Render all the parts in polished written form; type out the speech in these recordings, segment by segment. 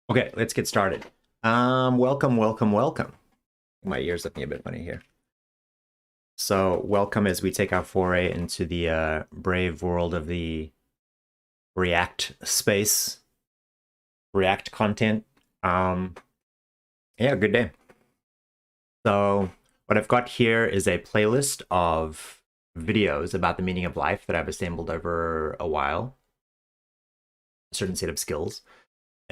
Okay, let's get started. Welcome. My ear's looking a bit funny here. So, welcome as we take our foray into the brave world of the React space, React content. Um, yeah, good day. So, what I've got here is a playlist of videos about the meaning of life that I've assembled over a while, a certain set of skills.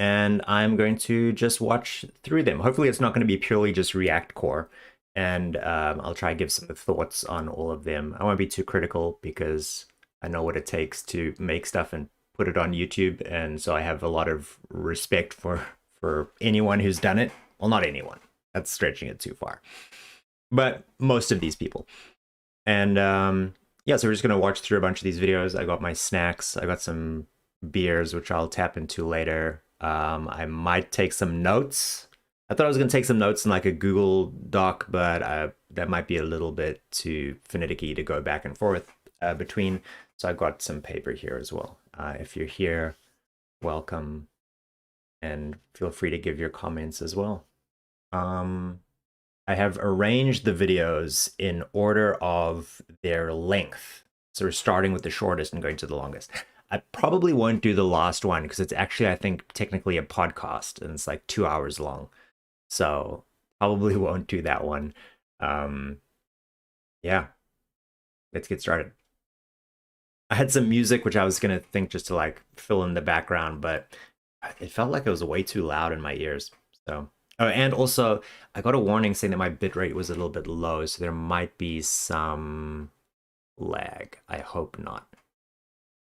And I'm going to just watch through them. Hopefully, it's not going to be purely just React core, and I'll try and give some thoughts on all of them. I won't be too critical because I know what it takes to make stuff and put it on YouTube, and so I have a lot of respect for anyone who's done it. Well, not anyone. That's stretching it too far, but most of these people. And yeah, so we're just gonna watch through a bunch of these videos. I got my snacks. I got some beers, which I'll tap into later. I might take some notes. I thought I was going to take some notes in like a Google Doc, but that might be a little bit too finicky to go back and forth between. So I got some paper here as well. If you're here, welcome, and feel free to give your comments as well. I have arranged the videos in order of their length. So we're starting with the shortest and going to the longest. I probably won't do the last one because it's actually, I think, technically a podcast and it's like 2 hours long. So probably won't do that one. Yeah, let's get started. I had some music which I was gonna think just to like fill in the background, but it felt like it was way too loud in my ears. So, oh, and also I got a warning saying that my bitrate was a little bit low, so there might be some lag. I hope not.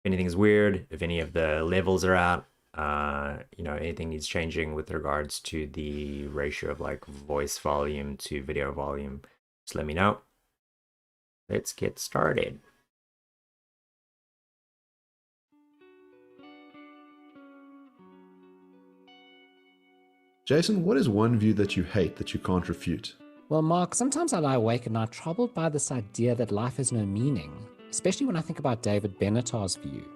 If anything's weird, if any of the levels are out, anything needs changing with regards to the ratio of like voice volume to video volume, just let me know. Let's get started. Jason, what is one view that you hate that you can't refute? Well, Mark, sometimes I lie awake at night troubled by this idea that life has no meaning, especially when I think about David Benatar's view.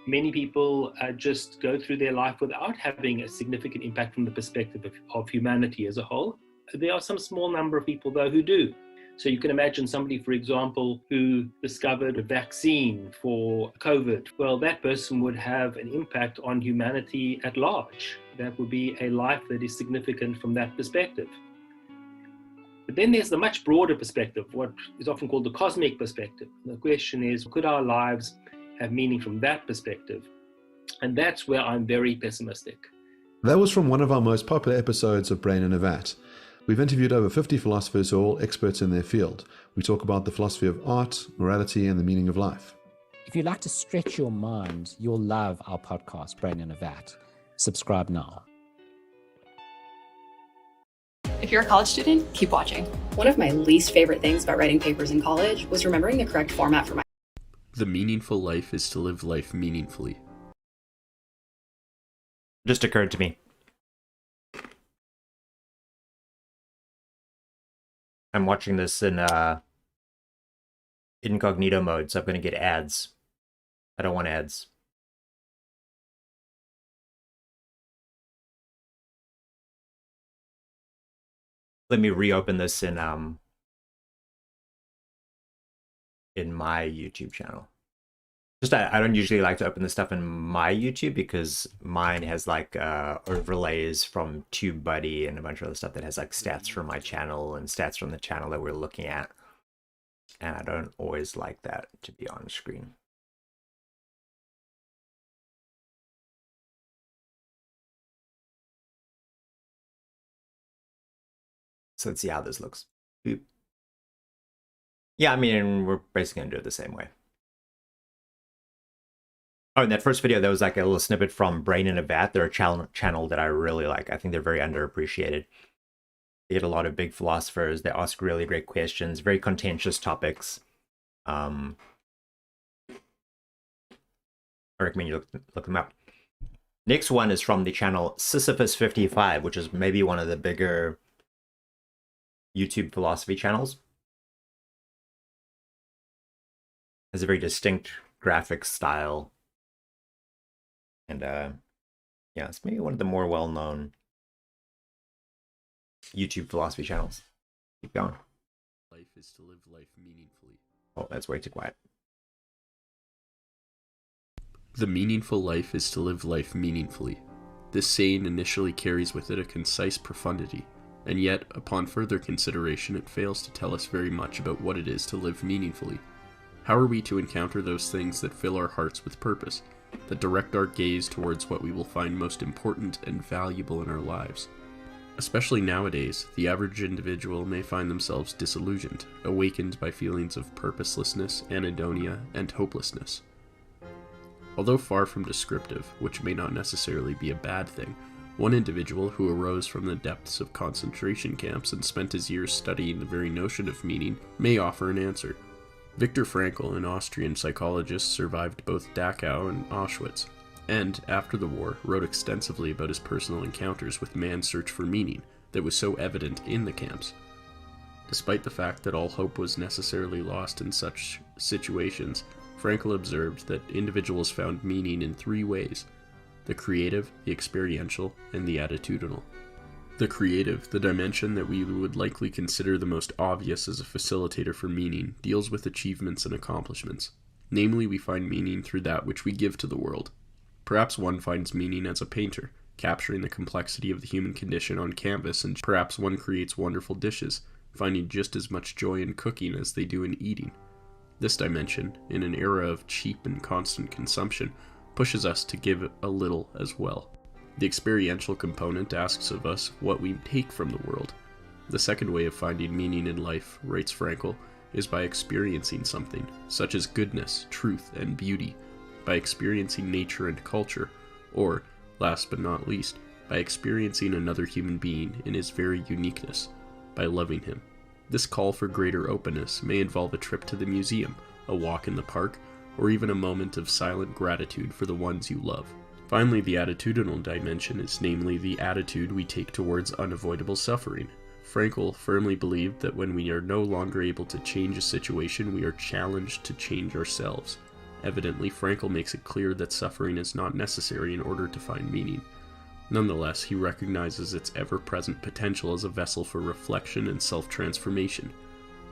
Many people just go through their life without having a significant impact from the perspective of humanity as a whole. There are some small number of people, though, who do. So you can imagine somebody, for example, who discovered a vaccine for COVID. Well, that person would have an impact on humanity at large. That would be a life that is significant from that perspective. But then there's the much broader perspective, what is often called the cosmic perspective. The question is, could our lives have meaning from that perspective? And that's where I'm very pessimistic. That was from one of our most popular episodes of Brain in a Vat. We've interviewed over 50 philosophers who are all experts in their field. We talk about the philosophy of art, morality, and the meaning of life. If you'd like to stretch your mind, you'll love our podcast, Brain in a Vat. Subscribe now. If you're a college student, keep watching. One of my least favorite things about writing papers in college was remembering the correct format for my... The meaningful life is to live life meaningfully. Just occurred to me. I'm watching this in incognito mode, so I'm going to get ads. I don't want ads. Let me reopen this in my YouTube channel. Just I don't usually like to open this stuff in my YouTube because mine has like overlays from TubeBuddy and a bunch of other stuff that has like stats from my channel and stats from the channel that we're looking at. And I don't always like that to be on screen. So let's see how this looks. Boop. Yeah, I mean, we're basically gonna do it the same way. Oh, in that first video, there was like a little snippet from Brain in a Vat. They're a channel that I really like. I think they're very underappreciated. They get a lot of big philosophers. They ask really great questions, very contentious topics. I recommend you look them up. Next one is from the channel Sisyphus55, which is maybe one of the bigger YouTube philosophy channels. Has a very distinct graphic style. And yeah, it's maybe one of the more well-known YouTube philosophy channels. Keep going. Life is to live life meaningfully. Oh, that's way too quiet. The meaningful life is to live life meaningfully. This saying initially carries with it a concise profundity, and yet, upon further consideration, it fails to tell us very much about what it is to live meaningfully. How are we to encounter those things that fill our hearts with purpose, that direct our gaze towards what we will find most important and valuable in our lives? Especially nowadays, the average individual may find themselves disillusioned, awakened by feelings of purposelessness, anhedonia, and hopelessness. Although far from descriptive, which may not necessarily be a bad thing, one individual who arose from the depths of concentration camps and spent his years studying the very notion of meaning may offer an answer. Viktor Frankl, an Austrian psychologist, survived both Dachau and Auschwitz, and, after the war, wrote extensively about his personal encounters with man's search for meaning that was so evident in the camps. Despite the fact that all hope was necessarily lost in such situations, Frankl observed that individuals found meaning in three ways: the creative, the experiential, and the attitudinal. The creative, the dimension that we would likely consider the most obvious as a facilitator for meaning, deals with achievements and accomplishments. Namely, we find meaning through that which we give to the world. Perhaps one finds meaning as a painter, capturing the complexity of the human condition on canvas, and perhaps one creates wonderful dishes, finding just as much joy in cooking as they do in eating. This dimension, in an era of cheap and constant consumption, pushes us to give a little as well. The experiential component asks of us what we take from the world. The second way of finding meaning in life, writes Frankl, is by experiencing something, such as goodness, truth, and beauty, by experiencing nature and culture, or, last but not least, by experiencing another human being in his very uniqueness, by loving him. This call for greater openness may involve a trip to the museum, a walk in the park, or even a moment of silent gratitude for the ones you love. Finally, the attitudinal dimension is namely the attitude we take towards unavoidable suffering. Frankl firmly believed that when we are no longer able to change a situation, we are challenged to change ourselves. Evidently, Frankl makes it clear that suffering is not necessary in order to find meaning. Nonetheless, he recognizes its ever-present potential as a vessel for reflection and self-transformation.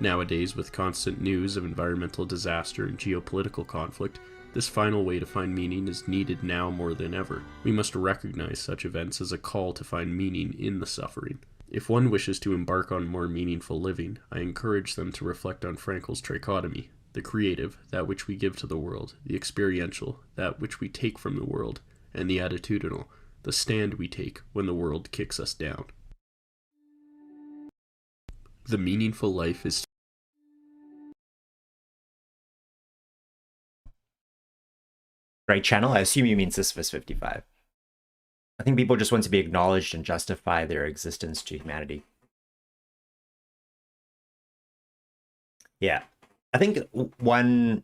Nowadays, with constant news of environmental disaster and geopolitical conflict, this final way to find meaning is needed now more than ever. We must recognize such events as a call to find meaning in the suffering. If one wishes to embark on more meaningful living, I encourage them to reflect on Frankl's trichotomy: the creative, that which we give to the world; the experiential, that which we take from the world; and the attitudinal, the stand we take when the world kicks us down. The meaningful life is Right channel? I assume you mean Sisyphus 55. I think people just want to be acknowledged and justify their existence to humanity. Yeah. I think one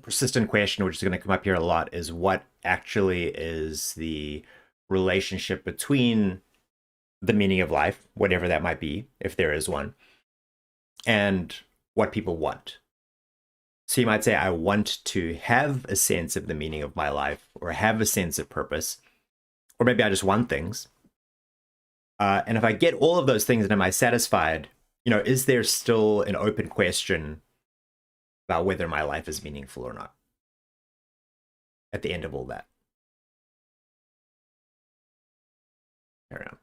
persistent question, which is going to come up here a lot, is what actually is the relationship between the meaning of life, whatever that might be, if there is one, and what people want. So you might say, I want to have a sense of the meaning of my life, or have a sense of purpose, or maybe I just want things. And if I get all of those things, and am I satisfied? Is there still an open question about whether my life is meaningful or not at the end of all that? Carry on.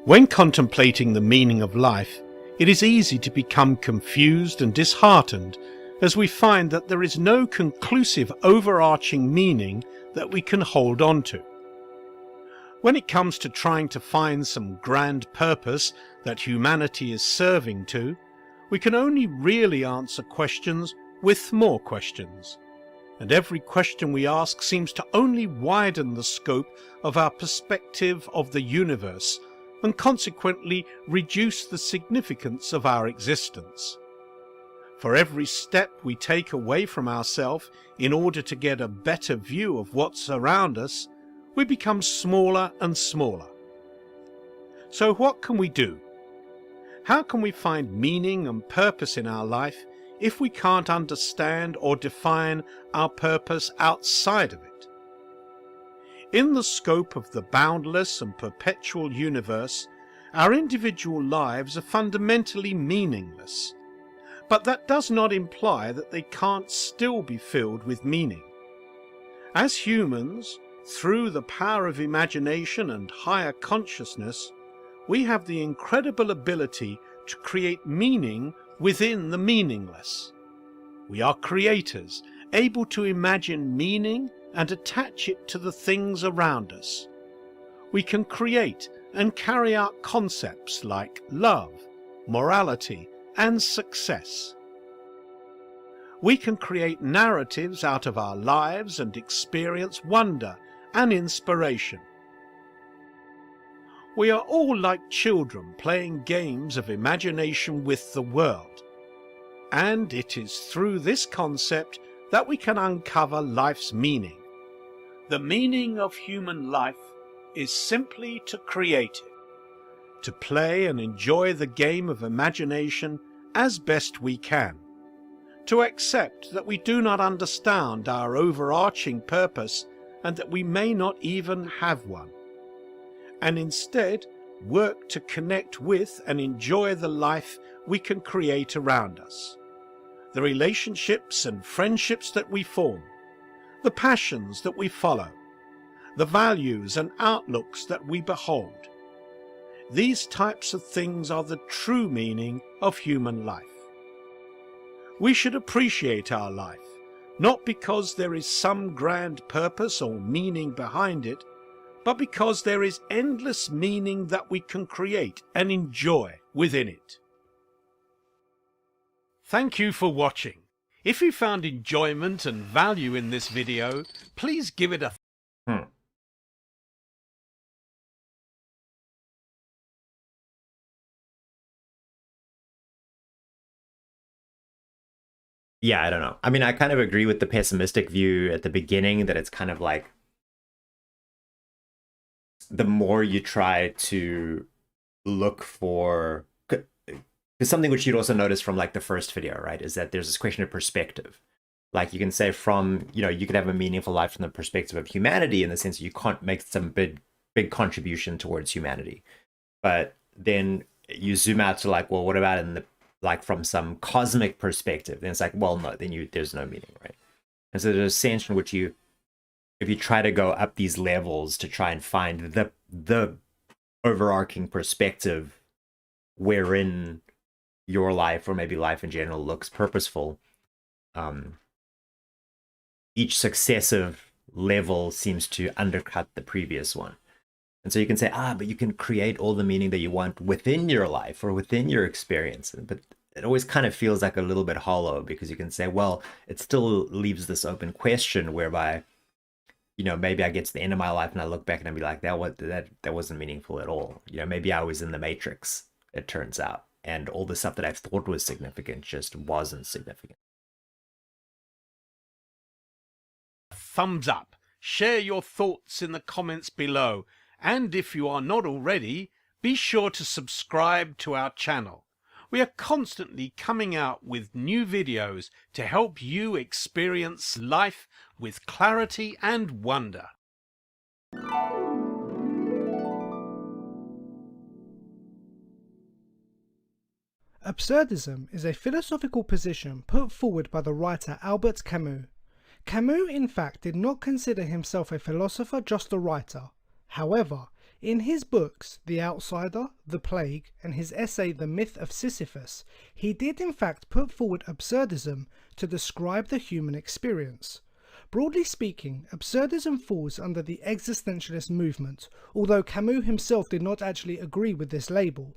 When contemplating the meaning of life, it is easy to become confused and disheartened as we find that there is no conclusive overarching meaning that we can hold on to. When it comes to trying to find some grand purpose that humanity is serving to, we can only really answer questions with more questions. And every question we ask seems to only widen the scope of our perspective of the universe, and consequently reduce the significance of our existence. For every step we take away from ourselves in order to get a better view of what's around us, we become smaller and smaller. So what can we do? How can we find meaning and purpose in our life if we can't understand or define our purpose outside of it? In the scope of the boundless and perpetual universe, our individual lives are fundamentally meaningless. But that does not imply that they can't still be filled with meaning. As humans, through the power of imagination and higher consciousness, we have the incredible ability to create meaning within the meaningless. We are creators, able to imagine meaning and attach it to the things around us. We can create and carry out concepts like love, morality, and success. We can create narratives out of our lives and experience wonder and inspiration. We are all like children playing games of imagination with the world. And it is through this concept that we can uncover life's meaning. The meaning of human life is simply to create it, to play and enjoy the game of imagination as best we can, to accept that we do not understand our overarching purpose and that we may not even have one, and instead work to connect with and enjoy the life we can create around us, the relationships and friendships that we form, the passions that we follow, the values and outlooks that we behold. These types of things are the true meaning of human life. We should appreciate our life, not because there is some grand purpose or meaning behind it, but because there is endless meaning that we can create and enjoy within it. Thank you for watching. If you found enjoyment and value in this video, please give it a Yeah, I don't know. I mean, I kind of agree with the pessimistic view at the beginning that it's kind of like the more you try to look for, because something which you'd also notice from like the first video, right, is that there's this question of perspective. Like you can say from, you could have a meaningful life from the perspective of humanity in the sense that you can't make some big contribution towards humanity. But then you zoom out to like, well, what about in the, like from some cosmic perspective? Then it's like, well, no, then there's no meaning, right? And so there's a sense in which if you try to go up these levels to try and find the overarching perspective wherein your life, or maybe life in general, looks purposeful, each successive level seems to undercut the previous one. And so you can say, but you can create all the meaning that you want within your life or within your experience. But it always kind of feels like a little bit hollow, because you can say, well, it still leaves this open question whereby, maybe I get to the end of my life and I look back and I'll be like, that wasn't meaningful at all. Maybe I was in the Matrix, it turns out. And all the stuff that I thought was significant just wasn't significant. Thumbs up. Share your thoughts in the comments below. And if you are not already, be sure to subscribe to our channel. We are constantly coming out with new videos to help you experience life with clarity and wonder. Absurdism is a philosophical position put forward by the writer Albert Camus. Camus, in fact, did not consider himself a philosopher, just a writer. However, in his books The Outsider, The Plague, and his essay The Myth of Sisyphus, he did in fact put forward absurdism to describe the human experience. Broadly speaking, absurdism falls under the existentialist movement, although Camus himself did not actually agree with this label.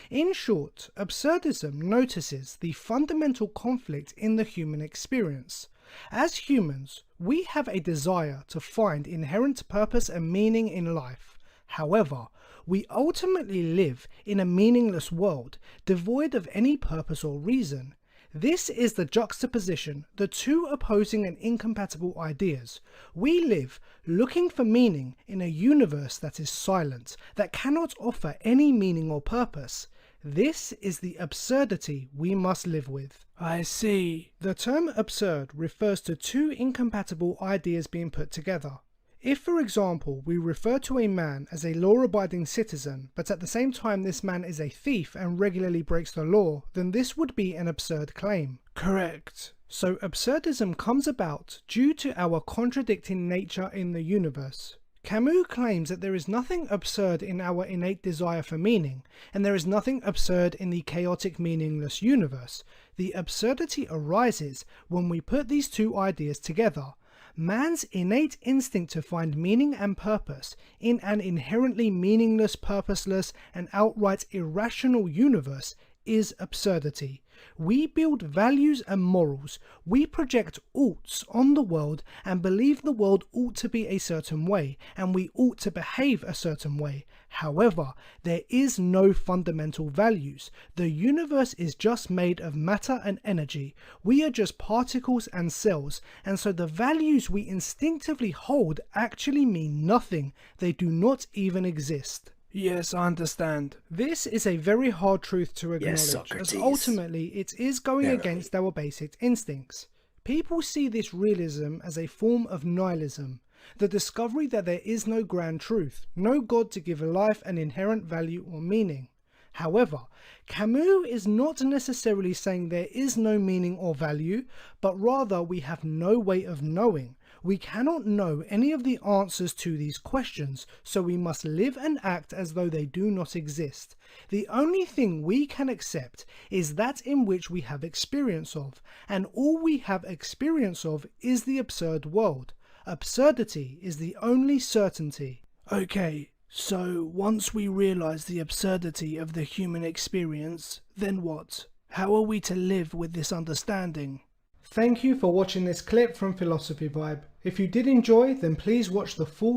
In short, absurdism notices the fundamental conflict in the human experience. As humans, we have a desire to find inherent purpose and meaning in life. However, we ultimately live in a meaningless world, devoid of any purpose or reason. This is the juxtaposition, the two opposing and incompatible ideas. We live looking for meaning in a universe that is silent, that cannot offer any meaning or purpose. This is the absurdity we must live with. I see. The term absurd refers to two incompatible ideas being put together. If, for example, we refer to a man as a law-abiding citizen, but at the same time this man is a thief and regularly breaks the law, then this would be an absurd claim. Correct. So absurdism comes about due to our contradicting nature in the universe. Camus claims that there is nothing absurd in our innate desire for meaning, and there is nothing absurd in the chaotic, meaningless universe. The absurdity arises when we put these two ideas together. Man's innate instinct to find meaning and purpose in an inherently meaningless, purposeless, and outright irrational universe is absurdity. We build values and morals. We project oughts on the world and believe the world ought to be a certain way, and we ought to behave a certain way. However, there is no fundamental values. The universe is just made of matter and energy. We are just particles and cells, and so the values we instinctively hold actually mean nothing. They do not even exist. Yes, I understand. This is a very hard truth to acknowledge, as ultimately it is going against our basic instincts. People see this realism as a form of nihilism, the discovery that there is no grand truth, no God to give life an inherent value or meaning. However, Camus is not necessarily saying there is no meaning or value, but rather we have no way of knowing. We cannot know any of the answers to these questions, so we must live and act as though they do not exist. The only thing we can accept is that in which we have experience of, and all we have experience of is the absurd world. Absurdity is the only certainty. Okay, so once we realize the absurdity of the human experience, then what? How are we to live with this understanding? Thank you for watching this clip from Philosophy Vibe. If you did enjoy, then please watch the full...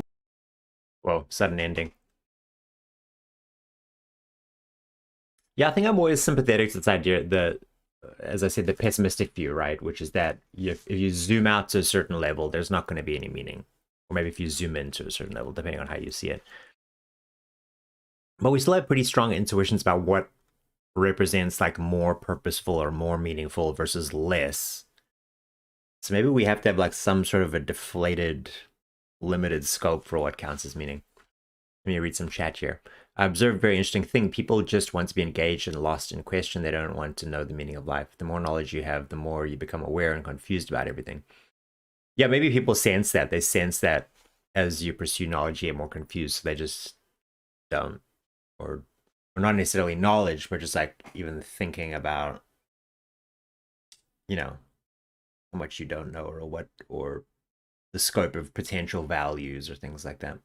Whoa, sudden ending. Yeah, I think I'm always sympathetic to this idea, as I said, the pessimistic view, right? Which is that if you zoom out to a certain level, there's not going to be any meaning. Or maybe if you zoom in to a certain level, depending on how you see it. But we still have pretty strong intuitions about what represents like more purposeful or more meaningful versus less. So maybe we have to have like some sort of a deflated, limited scope for what counts as meaning. Let me read some chat here. I observed a very interesting thing. People just want to be engaged and lost in question. They don't want to know the meaning of life. The more knowledge you have, the more you become aware and confused about everything. Yeah, maybe people sense that. They sense that as you pursue knowledge, you get more confused. So they just don't. Or not necessarily knowledge, but just like even thinking about, you know, how much you don't know or the scope of potential values or things like that.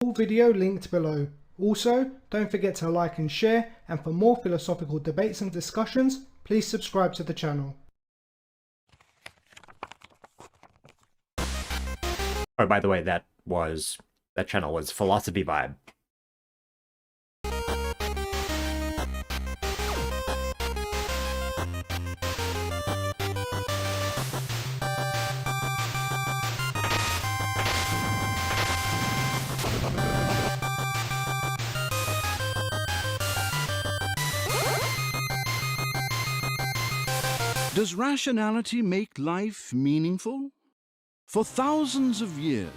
Full video linked below. Also, don't forget to like and share, and for more philosophical debates and discussions, please subscribe to the channel. Oh, by the way, that channel was Philosophy Vibe. Does rationality make life meaningful? For thousands of years,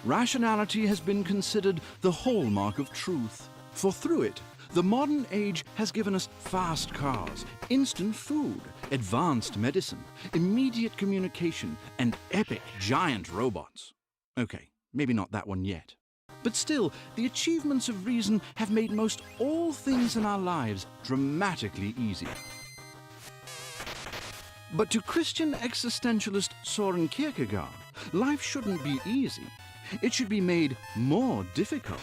rationality has been considered the hallmark of truth. For through it, the modern age has given us fast cars, instant food, advanced medicine, immediate communication, and epic giant robots. Okay, maybe not that one yet. But still, the achievements of reason have made most all things in our lives dramatically easier. But to Christian existentialist Søren Kierkegaard, life shouldn't be easy. It should be made more difficult.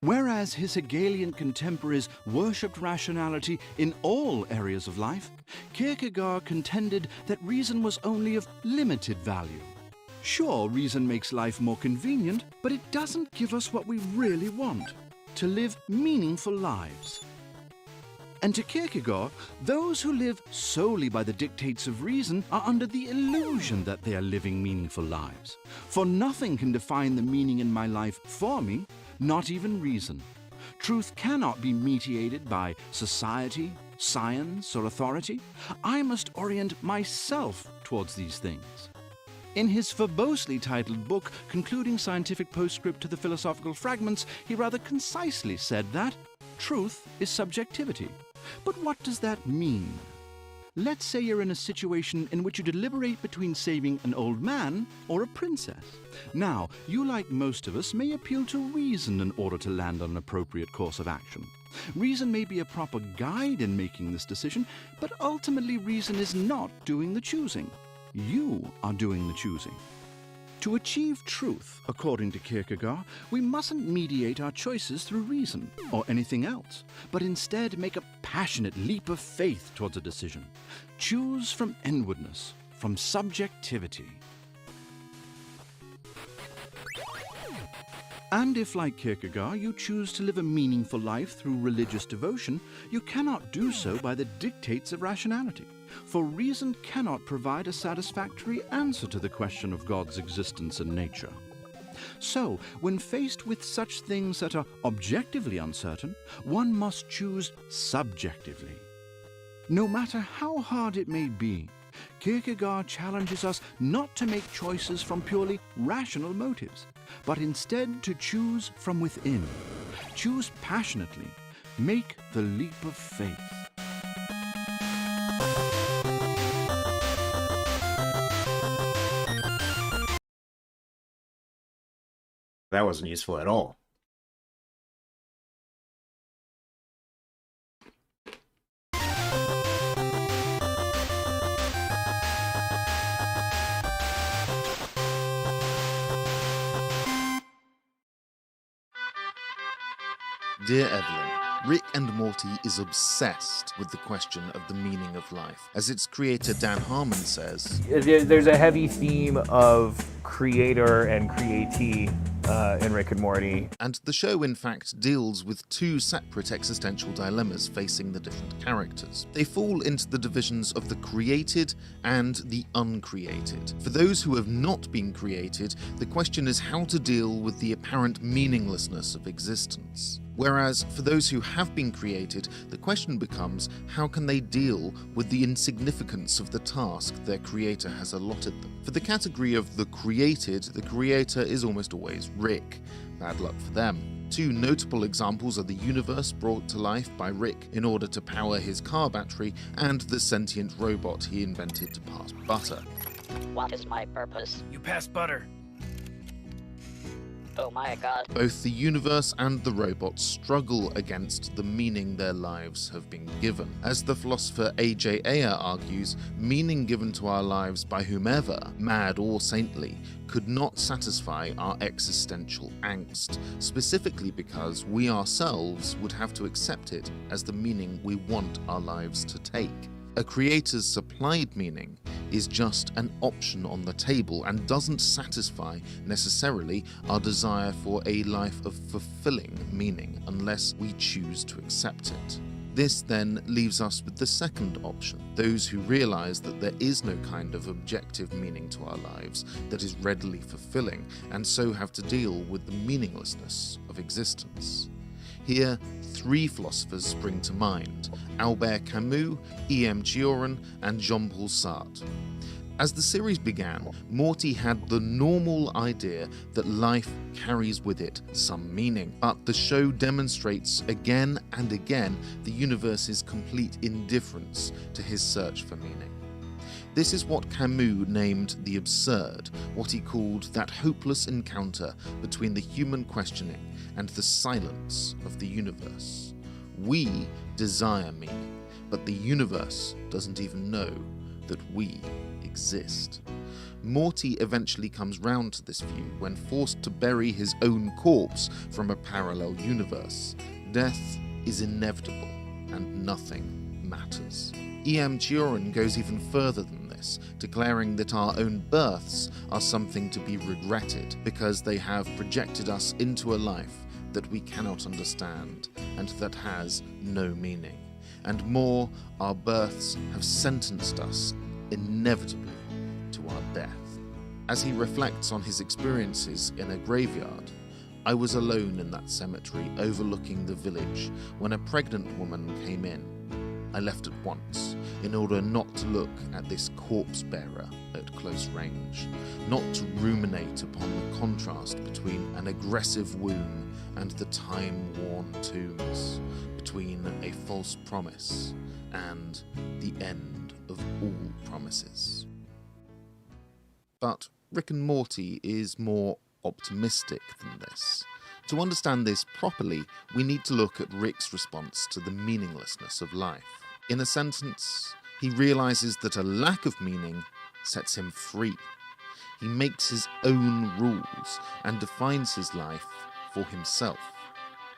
Whereas his Hegelian contemporaries worshipped rationality in all areas of life, Kierkegaard contended that reason was only of limited value. Sure, reason makes life more convenient, but it doesn't give us what we really want: to live meaningful lives. And to Kierkegaard, those who live solely by the dictates of reason are under the illusion that they are living meaningful lives. For nothing can define the meaning in my life for me, not even reason. Truth cannot be mediated by society, science, or authority. I must orient myself towards these things. In his verbosely titled book, Concluding Scientific Postscript to the Philosophical Fragments, he rather concisely said that truth is subjectivity. But what does that mean? Let's say you're in a situation in which you deliberate between saving an old man or a princess. Now, you, like most of us, may appeal to reason in order to land on an appropriate course of action. Reason may be a proper guide in making this decision, but ultimately reason is not doing the choosing. You are doing the choosing. To achieve truth, according to Kierkegaard, we mustn't mediate our choices through reason or anything else, but instead make a passionate leap of faith towards a decision. Choose from inwardness, from subjectivity. And if, like Kierkegaard, you choose to live a meaningful life through religious devotion, you cannot do so by the dictates of rationality. For reason cannot provide a satisfactory answer to the question of God's existence and nature. So, when faced with such things that are objectively uncertain, one must choose subjectively. No matter how hard it may be, Kierkegaard challenges us not to make choices from purely rational motives, but instead to choose from within. Choose passionately. Make the leap of faith. That wasn't useful at all. Dear Evelyn, Rick and Morty is obsessed with the question of the meaning of life. As its creator Dan Harmon says, there's a heavy theme of creator and createe in Rick and Morty. And the show, in fact, deals with two separate existential dilemmas facing the different characters. They fall into the divisions of the created and the uncreated. For those who have not been created, the question is how to deal with the apparent meaninglessness of existence. Whereas for those who have been created, the question becomes how can they deal with the insignificance of the task their creator has allotted them. For the category of the created, the creator is almost always Rick. Bad luck for them. Two notable examples are the universe brought to life by Rick in order to power his car battery, and the sentient robot he invented to pass butter. What is my purpose? You pass butter. Oh my god. Both the universe and the robot struggle against the meaning their lives have been given. As the philosopher A.J. Ayer argues, meaning given to our lives by whomever, mad or saintly, could not satisfy our existential angst, specifically because we ourselves would have to accept it as the meaning we want our lives to take. A creator's supplied meaning is just an option on the table and doesn't satisfy necessarily our desire for a life of fulfilling meaning unless we choose to accept it. This then leaves us with the second option, those who realize that there is no kind of objective meaning to our lives that is readily fulfilling and so have to deal with the meaninglessness of existence. Here, three philosophers spring to mind: Albert Camus, E.M. Cioran, and Jean-Paul Sartre. As the series began, Morty had the normal idea that life carries with it some meaning, but the show demonstrates again and again the universe's complete indifference to his search for meaning. This is what Camus named the absurd, what he called that hopeless encounter between the human questioning and the silence of the universe. We desire meaning, but the universe doesn't even know that we exist. Morty eventually comes round to this view when forced to bury his own corpse from a parallel universe. Death is inevitable and nothing matters. E.M. Cioran goes even further than this, declaring that our own births are something to be regretted because they have projected us into a life that we cannot understand and that has no meaning. And more, our births have sentenced us inevitably to our death. As he reflects on his experiences in a graveyard, I was alone in that cemetery overlooking the village when a pregnant woman came in. I left at once, in order not to look at this corpse bearer at close range, not to ruminate upon the contrast between an aggressive womb and the time-worn tombs, between a false promise and the end of all promises. But Rick and Morty is more optimistic than this. To understand this properly, we need to look at Rick's response to the meaninglessness of life. In a sentence, he realizes that a lack of meaning sets him free. He makes his own rules and defines his life for himself.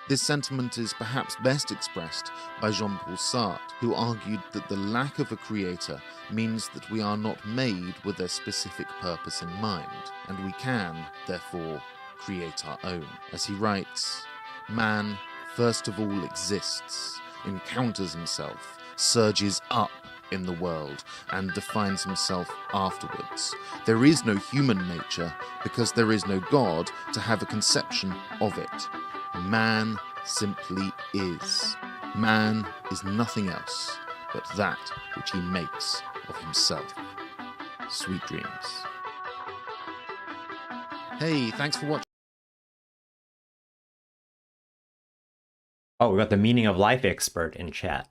This sentiment is perhaps best expressed by Jean-Paul Sartre, who argued that the lack of a creator means that we are not made with a specific purpose in mind, and we can, therefore, create our own. As he writes, man first of all exists, encounters himself, surges up in the world, and defines himself afterwards. There is no human nature because there is no God to have a conception of it. Man simply is. Man is nothing else but that which he makes of himself. Sweet dreams. Hey, thanks for watching. Oh, we got the meaning of life expert in chat.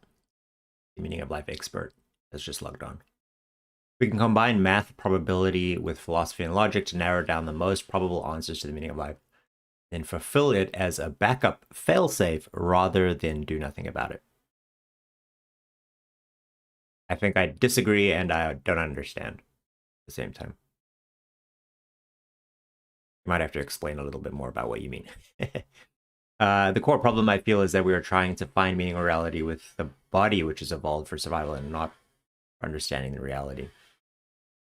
The meaning of life expert has just logged on. We can combine math, probability with philosophy and logic to narrow down the most probable answers to the meaning of life, then fulfill it as a backup failsafe rather than do nothing about it. I think I disagree and I don't understand at the same time. You might have to explain a little bit more about what you mean. The core problem I feel is that we are trying to find meaning or reality with the body, which is evolved for survival, and not understanding the reality.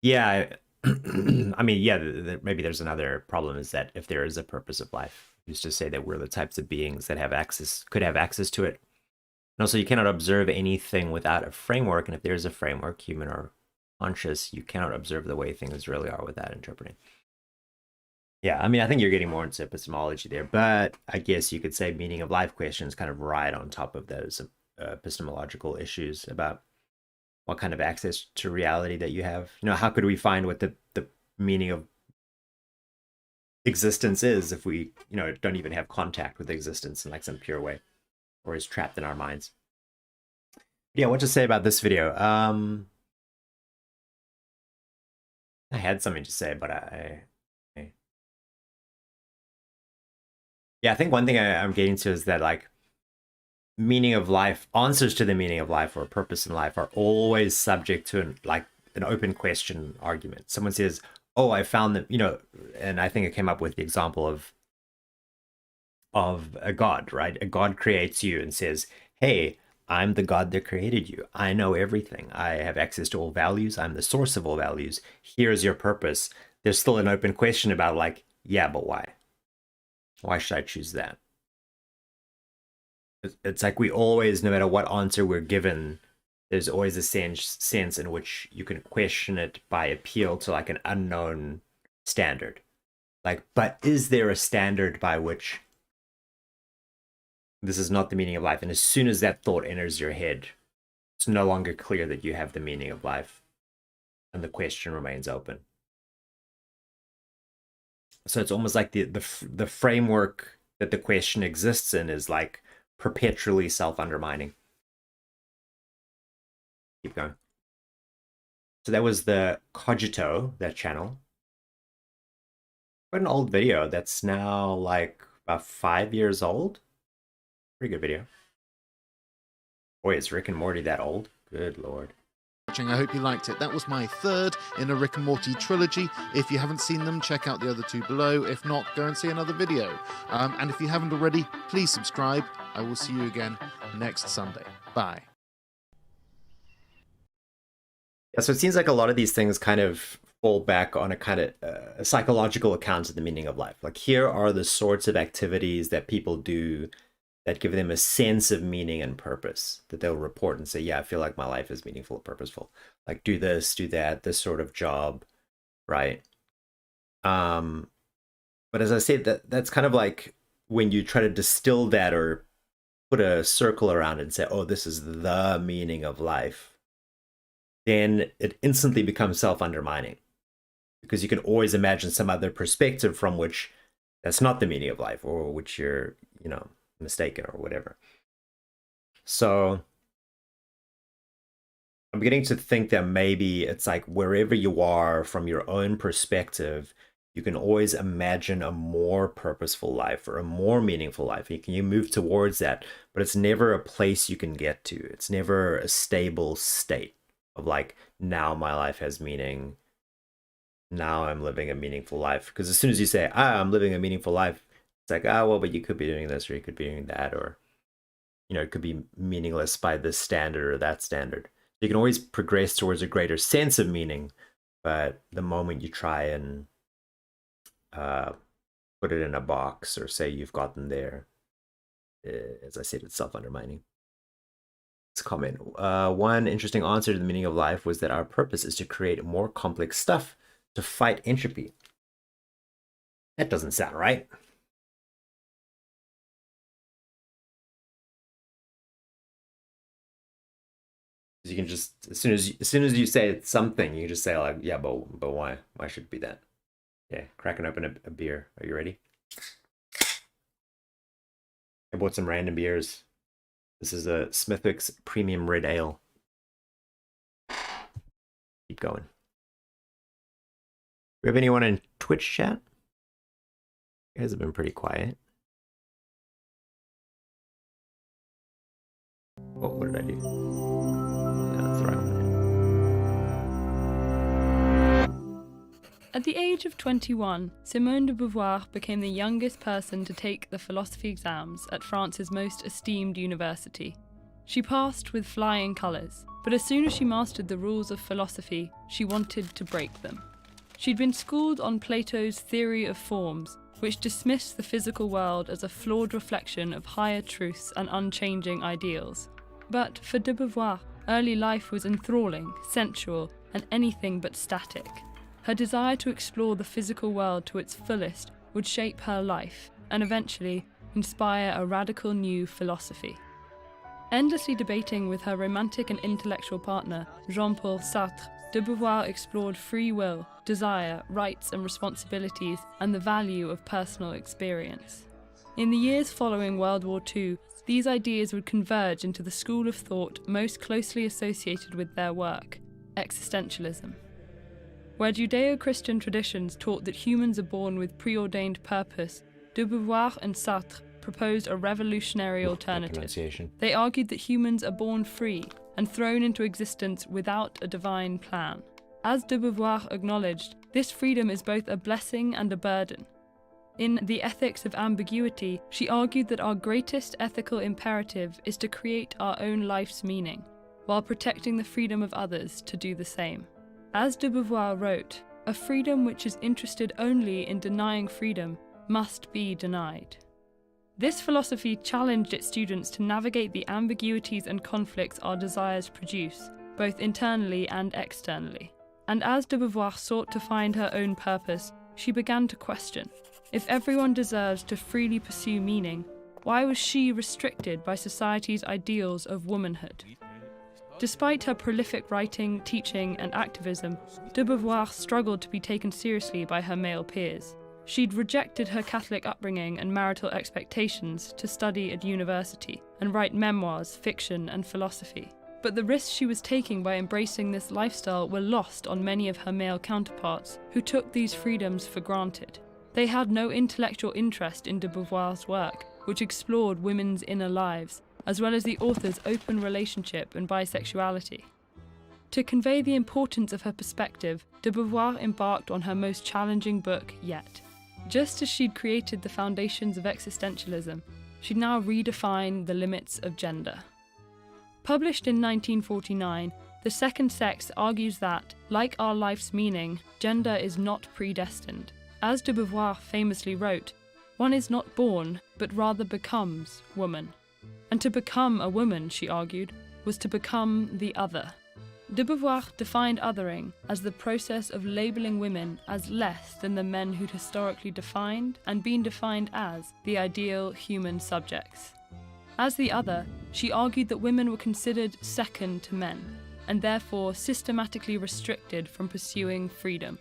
Yeah, I mean, yeah, maybe there's another problem, is that if there is a purpose of life, who's to say that we're the types of beings that could have access to it? And also, you cannot observe anything without a framework, and if there's a framework, human or conscious, you cannot observe the way things really are without interpreting. Yeah, I mean, I think you're getting more into epistemology there, but I guess you could say meaning of life questions kind of ride on top of those epistemological issues about what kind of access to reality that you have. You know, how could we find what the meaning of existence is if we, you know, don't even have contact with existence in like some pure way, or is trapped in our minds? Yeah, what to say about this video? I had something to say, but yeah, I think one thing I'm getting to is that, like, meaning of life, answers to the meaning of life or purpose in life are always subject to an open question argument. Someone says, oh, I found that, you know, and I think it came up with the example of a God, right? A God creates you and says, hey, I'm the God that created you. I know everything. I have access to all values. I'm the source of all values. Here's your purpose. There's still an open question about, like, yeah, but why? Why should I choose that? It's like we always, no matter what answer we're given, there's always a sense in which you can question it by appeal to like an unknown standard. Like, but is there a standard by which this is not the meaning of life? And as soon as that thought enters your head, it's no longer clear that you have the meaning of life, and the question remains open. So it's almost like the framework that the question exists in is like perpetually self-undermining. Keep going. So that was the Cogito, that channel. Quite an old video that's now like about 5 years old. Pretty good video. Boy, is Rick and Morty that old? Good lord. I hope you liked it. That was my third in a Rick and Morty trilogy. If you haven't seen them, check out the other two below. If not, go and see another video. And if you haven't already, please subscribe. I will see you again next Sunday. Bye. Yeah, so it seems like a lot of these things kind of fall back on a kind of a psychological account of the meaning of life. Like, here are the sorts of activities that people do that give them a sense of meaning and purpose, that they'll report and say, yeah, I feel like my life is meaningful and purposeful. Like, do this, do that, this sort of job, right? But as I said, that's kind of like when you try to distill that or put a circle around it and say, oh, this is the meaning of life, then it instantly becomes self-undermining, because you can always imagine some other perspective from which that's not the meaning of life, or which you're, mistaken or whatever. So I'm beginning to think that maybe it's like wherever you are from your own perspective, you can always imagine a more purposeful life or a more meaningful life. You move towards that, but it's never a place you can get to. It's never a stable state of like, now my life has meaning. Now I'm living a meaningful life. Because as soon as you say, I'm living a meaningful life, it's like, well, but you could be doing this or you could be doing that, or, it could be meaningless by this standard or that standard. You can always progress towards a greater sense of meaning, but the moment you try and put it in a box or say you've gotten there, as I said, it's self-undermining. Let's comment. One interesting answer to the meaning of life was that our purpose is to create more complex stuff to fight entropy. That doesn't sound right. You can just, as soon as you say something, you can just say like, yeah, but why? Why should it be that? Okay, cracking open a beer. Are you ready? I bought some random beers. This is a Smithwick's Premium Red Ale. Keep going. Do we have anyone in Twitch chat? You guys have been pretty quiet. Oh, what did I do? No, throw it. At the age of 21, Simone de Beauvoir became the youngest person to take the philosophy exams at France's most esteemed university. She passed with flying colours, but as soon as she mastered the rules of philosophy, she wanted to break them. She'd been schooled on Plato's theory of forms, which dismissed the physical world as a flawed reflection of higher truths and unchanging ideals. But for de Beauvoir, early life was enthralling, sensual, and anything but static. Her desire to explore the physical world to its fullest would shape her life, and eventually inspire a radical new philosophy. Endlessly debating with her romantic and intellectual partner, Jean-Paul Sartre, de Beauvoir explored free will, desire, rights and responsibilities, and the value of personal experience. In the years following World War II, these ideas would converge into the school of thought most closely associated with their work, existentialism. Where Judeo-Christian traditions taught that humans are born with preordained purpose, de Beauvoir and Sartre proposed a revolutionary alternative. They argued that humans are born free and thrown into existence without a divine plan. As de Beauvoir acknowledged, this freedom is both a blessing and a burden. In The Ethics of Ambiguity, she argued that our greatest ethical imperative is to create our own life's meaning, while protecting the freedom of others to do the same. As de Beauvoir wrote, a freedom which is interested only in denying freedom must be denied. This philosophy challenged its students to navigate the ambiguities and conflicts our desires produce, both internally and externally. And as de Beauvoir sought to find her own purpose, she began to question, if everyone deserves to freely pursue meaning, why was she restricted by society's ideals of womanhood? Despite her prolific writing, teaching, and activism, de Beauvoir struggled to be taken seriously by her male peers. She'd rejected her Catholic upbringing and marital expectations to study at university and write memoirs, fiction, and philosophy. But the risks she was taking by embracing this lifestyle were lost on many of her male counterparts, who took these freedoms for granted. They had no intellectual interest in de Beauvoir's work, which explored women's inner lives, as well as the author's open relationship and bisexuality. To convey the importance of her perspective, de Beauvoir embarked on her most challenging book yet. Just as she'd created the foundations of existentialism, she'd now redefined the limits of gender. Published in 1949, The Second Sex argues that, like our life's meaning, gender is not predestined. As de Beauvoir famously wrote, one is not born, but rather becomes woman. And to become a woman, she argued, was to become the other. De Beauvoir defined othering as the process of labelling women as less than the men who'd historically defined and been defined as the ideal human subjects. As the other, she argued that women were considered second to men, and therefore systematically restricted from pursuing freedom.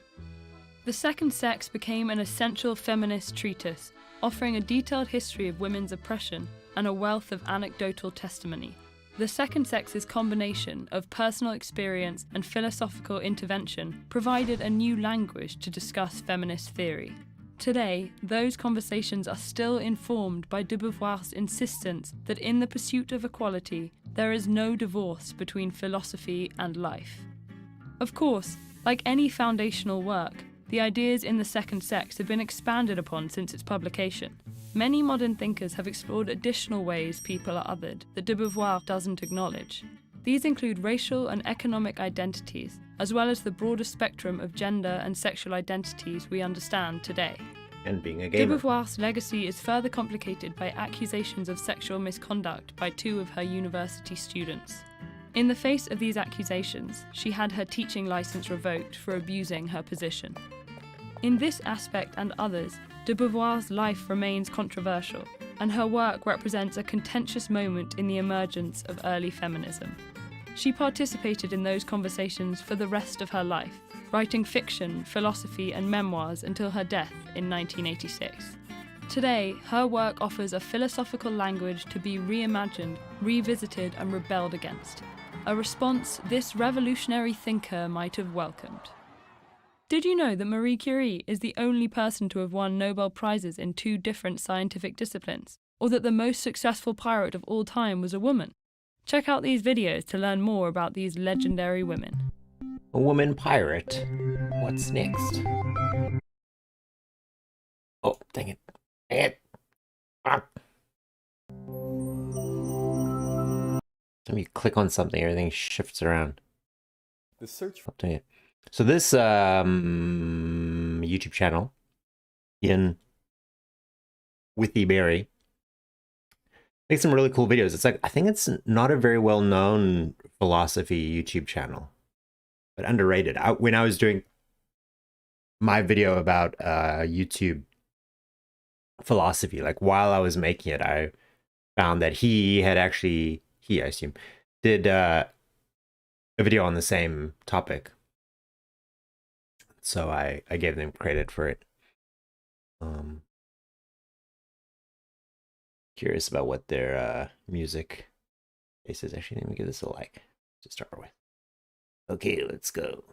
The Second Sex became an essential feminist treatise, offering a detailed history of women's oppression and a wealth of anecdotal testimony. The Second Sex's combination of personal experience and philosophical intervention provided a new language to discuss feminist theory. Today, those conversations are still informed by de Beauvoir's insistence that in the pursuit of equality, there is no divorce between philosophy and life. Of course, like any foundational work, the ideas in The Second Sex have been expanded upon since its publication. Many modern thinkers have explored additional ways people are othered that de Beauvoir doesn't acknowledge. These include racial and economic identities, as well as the broader spectrum of gender and sexual identities we understand today. And being a De gamer. Beauvoir's legacy is further complicated by accusations of sexual misconduct by 2 of her university students. In the face of these accusations, she had her teaching license revoked for abusing her position. In this aspect and others, de Beauvoir's life remains controversial, and her work represents a contentious moment in the emergence of early feminism. She participated in those conversations for the rest of her life, writing fiction, philosophy, and memoirs until her death in 1986. Today, her work offers a philosophical language to be reimagined, revisited, and rebelled against, a response this revolutionary thinker might have welcomed. Did you know that Marie Curie is the only person to have won Nobel Prizes in 2 different scientific disciplines? Or that the most successful pirate of all time was a woman? Check out these videos to learn more about these legendary women. A woman pirate. What's next? Oh, dang it. Dang it. Ah. Time you click on something, everything shifts around. The search for... Oh, dang it. So this YouTube channel, in Withy Berry, makes some really cool videos. It's like, I think it's not a very well-known philosophy YouTube channel, but underrated. When I was doing my video about YouTube philosophy, like while I was making it, I found that he had actually, I assume, did a video on the same topic. So I gave them credit for it. Curious about what their music base is. Actually, let me give this a like to start with. Okay, let's go.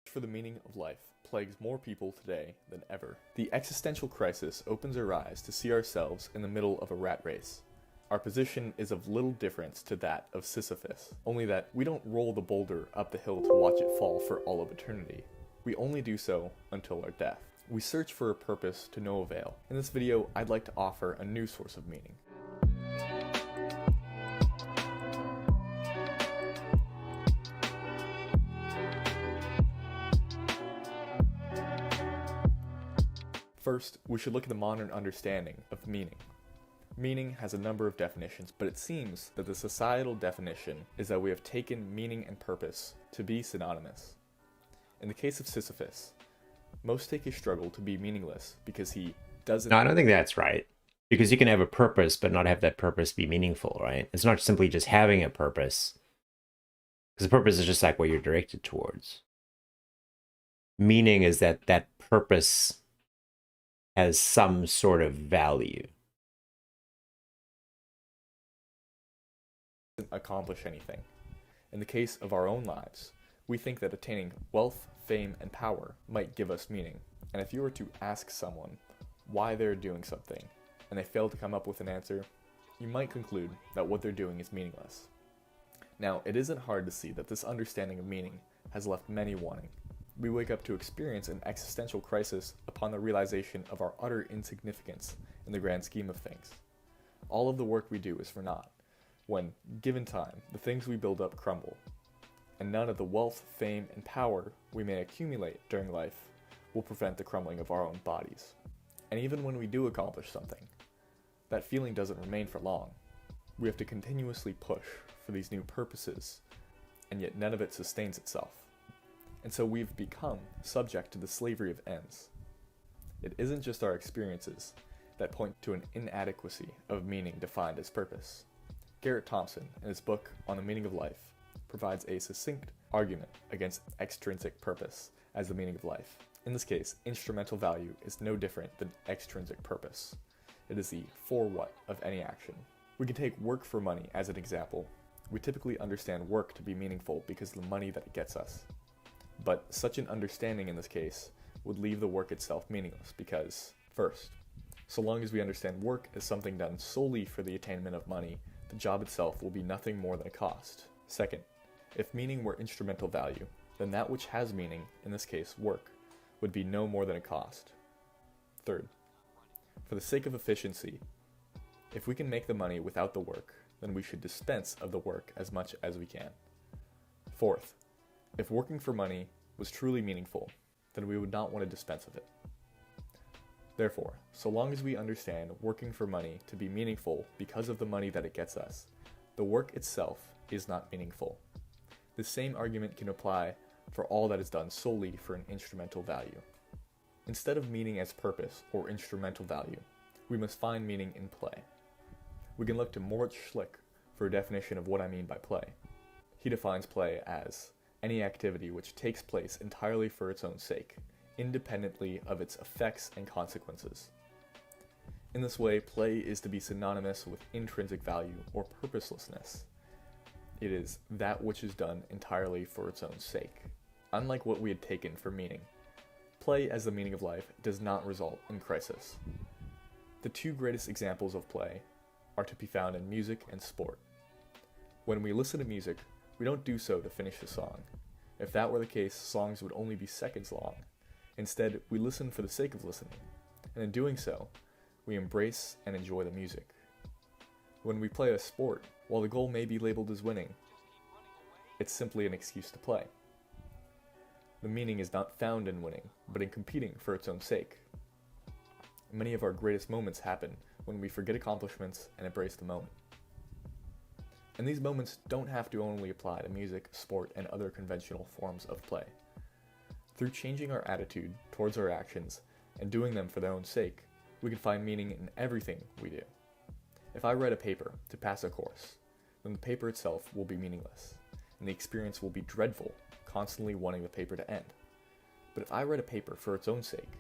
For the meaning of life plagues more people today than ever. The existential crisis opens our eyes to see ourselves in the middle of a rat race. Our position is of little difference to that of Sisyphus, only that we don't roll the boulder up the hill to watch it fall for all of eternity. We only do so until our death. We search for a purpose to no avail. In this video, I'd like to offer a new source of meaning. First, we should look at the modern understanding of meaning. Meaning has a number of definitions, but it seems that the societal definition is that we have taken meaning and purpose to be synonymous. In the case of Sisyphus, most take his struggle to be meaningless because he doesn't... No, I don't think that's right. Because you can have a purpose, but not have that purpose be meaningful, right? It's not simply just having a purpose. Because the purpose is just like what you're directed towards. Meaning is that that purpose has some sort of value. Accomplish anything. In the case of our own lives, we think that attaining wealth, fame, and power might give us meaning. And if you were to ask someone why they're doing something, and they fail to come up with an answer, you might conclude that what they're doing is meaningless. Now, it isn't hard to see that this understanding of meaning has left many wanting. We wake up to experience an existential crisis upon the realization of our utter insignificance in the grand scheme of things. All of the work we do is for naught. When, given time, the things we build up crumble, and none of the wealth, fame, and power we may accumulate during life will prevent the crumbling of our own bodies. And even when we do accomplish something, that feeling doesn't remain for long. We have to continuously push for these new purposes, and yet none of it sustains itself. And so we've become subject to the slavery of ends. It isn't just our experiences that point to an inadequacy of meaning defined as purpose. Garrett Thompson, in his book On the Meaning of Life, provides a succinct argument against extrinsic purpose as the meaning of life. In this case, instrumental value is no different than extrinsic purpose. It is the for what of any action. We can take work for money as an example. We typically understand work to be meaningful because of the money that it gets us. But such an understanding in this case would leave the work itself meaningless because, first, so long as we understand work as something done solely for the attainment of money, the job itself will be nothing more than a cost. Second, if meaning were instrumental value, then that which has meaning, in this case work, would be no more than a cost. Third, for the sake of efficiency, if we can make the money without the work, then we should dispense of the work as much as we can. Fourth, if working for money was truly meaningful, then we would not want to dispense of it. Therefore, so long as we understand working for money to be meaningful because of the money that it gets us, the work itself is not meaningful. The same argument can apply for all that is done solely for an instrumental value. Instead of meaning as purpose or instrumental value, we must find meaning in play. We can look to Moritz Schlick for a definition of what I mean by play. He defines play as any activity which takes place entirely for its own sake, independently of its effects and consequences. In this way, play is to be synonymous with intrinsic value or purposelessness. It is that which is done entirely for its own sake. Unlike what we had taken for meaning, play as the meaning of life does not result in crisis. The two greatest examples of play are to be found in music and sport. When we listen to music, we don't do so to finish a song. If that were the case, songs would only be seconds long. Instead, we listen for the sake of listening, and in doing so, we embrace and enjoy the music. When we play a sport, while the goal may be labeled as winning, it's simply an excuse to play. The meaning is not found in winning, but in competing for its own sake. Many of our greatest moments happen when we forget accomplishments and embrace the moment. And these moments don't have to only apply to music, sport, and other conventional forms of play. Through changing our attitude towards our actions and doing them for their own sake, we can find meaning in everything we do. If I write a paper to pass a course, then the paper itself will be meaningless, and the experience will be dreadful, constantly wanting the paper to end. But if I write a paper for its own sake,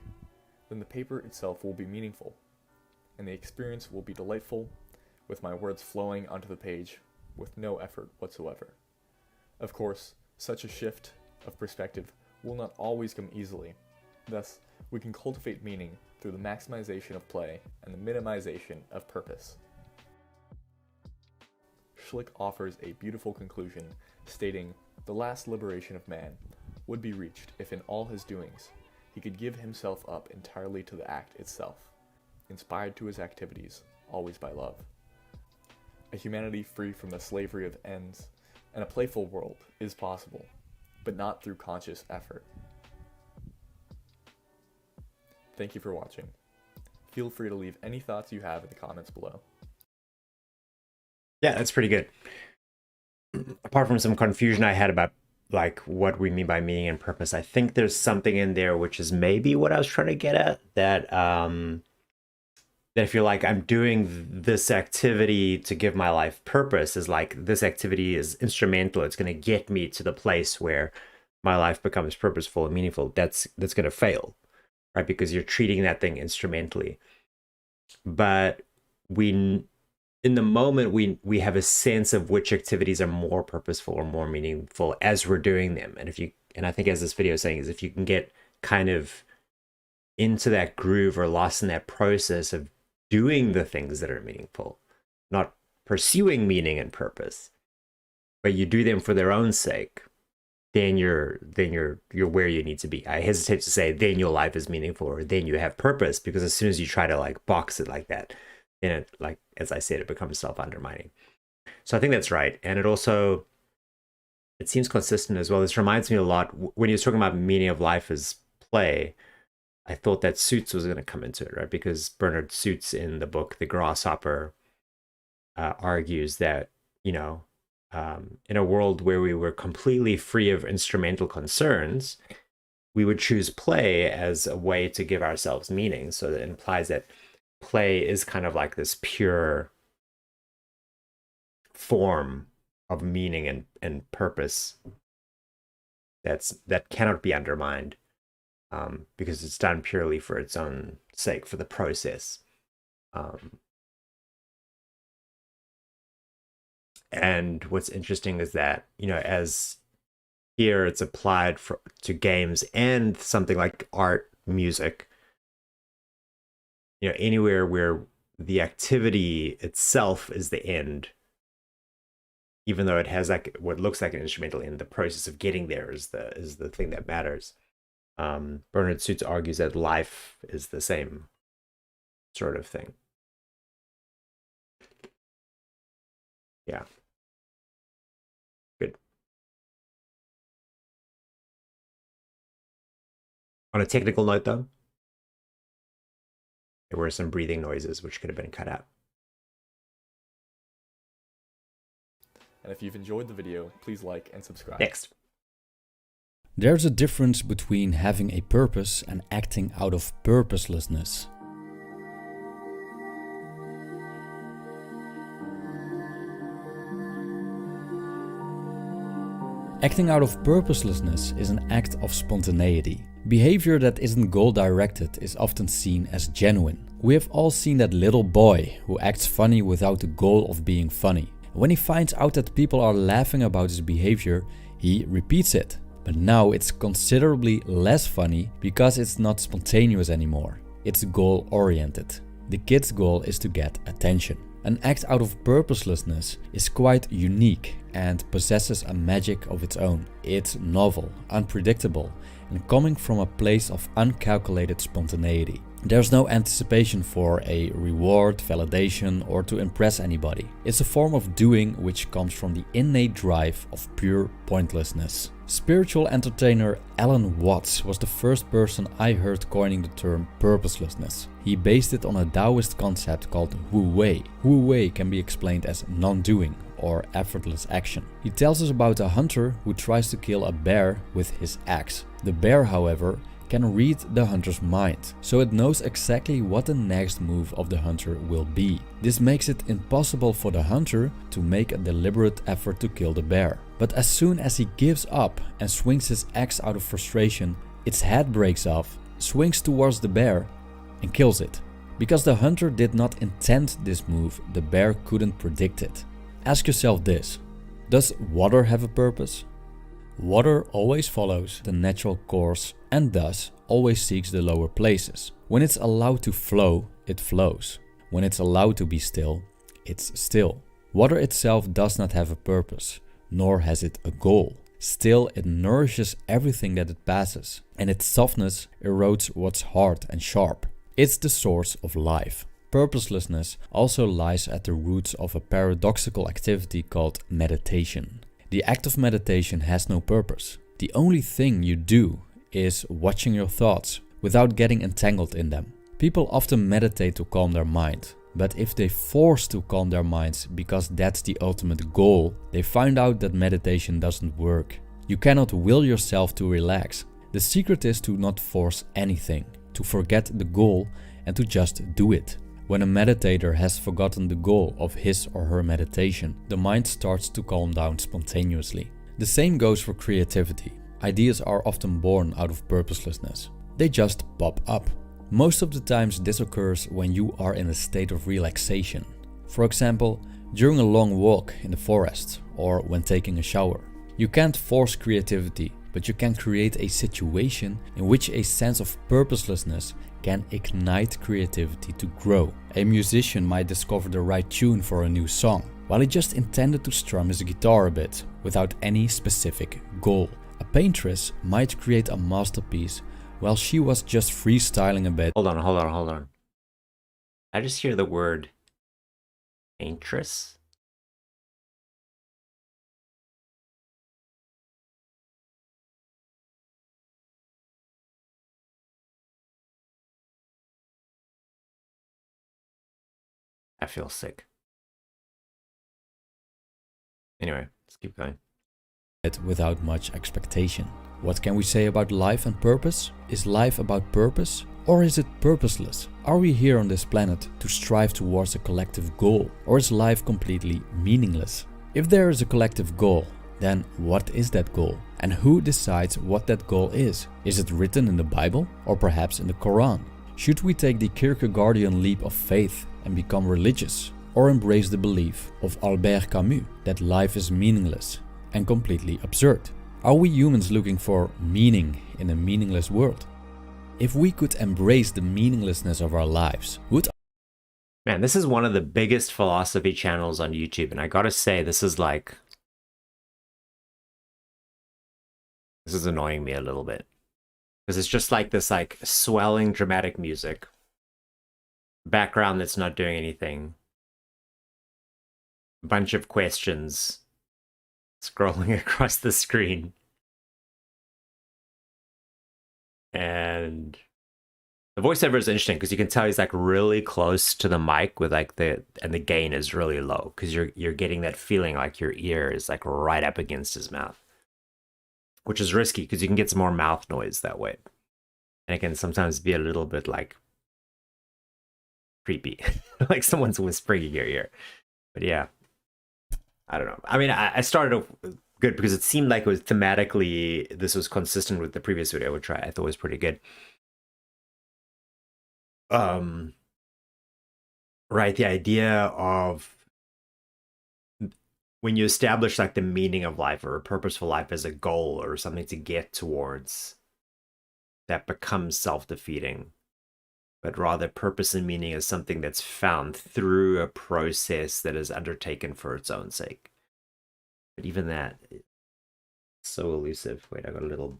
then the paper itself will be meaningful, and the experience will be delightful, with my words flowing onto the page with no effort whatsoever. Of course, such a shift of perspective will not always come easily. Thus, we can cultivate meaning through the maximization of play and the minimization of purpose. Schlick offers a beautiful conclusion, stating, "The last liberation of man would be reached if in all his doings he could give himself up entirely to the act itself, inspired to his activities always by love. A humanity free from the slavery of ends and a playful world is possible, but not through conscious effort." Thank you for watching. Feel free to leave any thoughts you have in the comments below. Yeah, that's pretty good. Apart from some confusion I had about like what we mean by meaning and purpose, I think there's something in there which is maybe what I was trying to get at, that that if you're like, I'm doing this activity to give my life purpose, is like this activity is instrumental, it's going to get me to the place where my life becomes purposeful and meaningful, that's going to fail, right? Because you're treating that thing instrumentally. But in the moment, we have a sense of which activities are more purposeful or more meaningful as we're doing them. And I think, as this video is saying, is if you can get kind of into that groove or lost in that process of doing the things that are meaningful, not pursuing meaning and purpose, but you do them for their own sake, then you're where you need to be. I hesitate to say then your life is meaningful or then you have purpose, because as soon as you try to like box it like that, then it, like as I said, it becomes self-undermining. So I think that's right. And it seems consistent as well. This reminds me a lot when you're talking about meaning of life as play. I thought that Suits was going to come into it, right? Because Bernard Suits in the book The Grasshopper argues that, in a world where we were completely free of instrumental concerns, we would choose play as a way to give ourselves meaning. So that implies that play is kind of like this pure form of meaning and purpose that cannot be undermined, because it's done purely for its own sake, for the process. And what's interesting is that, as here it's applied to games and something like art, music, anywhere where the activity itself is the end, even though it has like what looks like an instrumental end, the process of getting there is the thing that matters. Bernard Suits argues that life is the same sort of thing. Yeah. Good. On a technical note, though, there were some breathing noises which could have been cut out. And if you've enjoyed the video, please like and subscribe. Next. There's a difference between having a purpose and acting out of purposelessness. Acting out of purposelessness is an act of spontaneity. Behavior that isn't goal-directed is often seen as genuine. We have all seen that little boy who acts funny without the goal of being funny. When he finds out that people are laughing about his behavior, he repeats it. But now it's considerably less funny because it's not spontaneous anymore. It's goal-oriented. The kid's goal is to get attention. An act out of purposelessness is quite unique and possesses a magic of its own. It's novel, unpredictable, and coming from a place of uncalculated spontaneity. There's no anticipation for a reward, validation, or to impress anybody. It's a form of doing which comes from the innate drive of pure pointlessness. Spiritual entertainer Alan Watts was the first person I heard coining the term purposelessness. He based it on a Taoist concept called Wu Wei. Wu Wei can be explained as non-doing or effortless action. He tells us about a hunter who tries to kill a bear with his axe. The bear, however, can read the hunter's mind, so it knows exactly what the next move of the hunter will be. This makes it impossible for the hunter to make a deliberate effort to kill the bear. But as soon as he gives up and swings his axe out of frustration, its head breaks off, swings towards the bear, and kills it. Because the hunter did not intend this move, the bear couldn't predict it. Ask yourself this: does water have a purpose? Water always follows the natural course and thus always seeks the lower places. When it's allowed to flow, it flows. When it's allowed to be still, it's still. Water itself does not have a purpose, nor has it a goal. Still, it nourishes everything that it passes, and its softness erodes what's hard and sharp. It's the source of life. Purposelessness also lies at the roots of a paradoxical activity called meditation. The act of meditation has no purpose. The only thing you do is watching your thoughts without getting entangled in them. People often meditate to calm their mind, but if they force to calm their minds because that's the ultimate goal, they find out that meditation doesn't work. You cannot will yourself to relax. The secret is to not force anything, to forget the goal and to just do it. When a meditator has forgotten the goal of his or her meditation, the mind starts to calm down spontaneously. The same goes for creativity. Ideas are often born out of purposelessness. They just pop up. Most of the times this occurs when you are in a state of relaxation. For example, during a long walk in the forest or when taking a shower. You can't force creativity, but you can create a situation in which a sense of purposelessness can ignite creativity to grow. A musician might discover the right tune for a new song, while he just intended to strum his guitar a bit, without any specific goal. A paintress might create a masterpiece while she was just freestyling a bit. Hold on. I just hear the word paintress. I feel sick. Anyway, let's keep going. Without much expectation. What can we say about life and purpose? Is life about purpose Or is it purposeless? Are we here on this planet to strive towards a collective goal? Or is life completely meaningless? If there is a collective goal, then what is that goal? And who decides what that goal is? Is it written in the Bible or perhaps in the Quran? Should we take the Kierkegaardian leap of faith and become religious? Or embrace the belief of Albert Camus that life is meaningless and completely absurd? Are we humans looking for meaning in a meaningless world? If we could embrace the meaninglessness of our lives, would... Man, this is one of the biggest philosophy channels on YouTube, and I gotta say, this is annoying me a little bit. Because it's just like this like swelling dramatic music. Background that's not doing anything. Bunch of questions scrolling across the screen. And the voiceover is interesting because you can tell he's like really close to the mic with like the gain is really low because you're getting that feeling like your ear is like right up against his mouth, which is risky because you can get some more mouth noise that way, and it can sometimes be a little bit like creepy, like someone's whispering in your ear. But yeah, I don't know. I mean, I started off good because it seemed like it was thematically, this was consistent with the previous video, which I thought was pretty good. Right, the idea of when you establish like the meaning of life or a purposeful life as a goal or something to get towards, that becomes self-defeating. But rather purpose and meaning is something that's found through a process that is undertaken for its own sake. But even that, it's so elusive. Wait, I got a little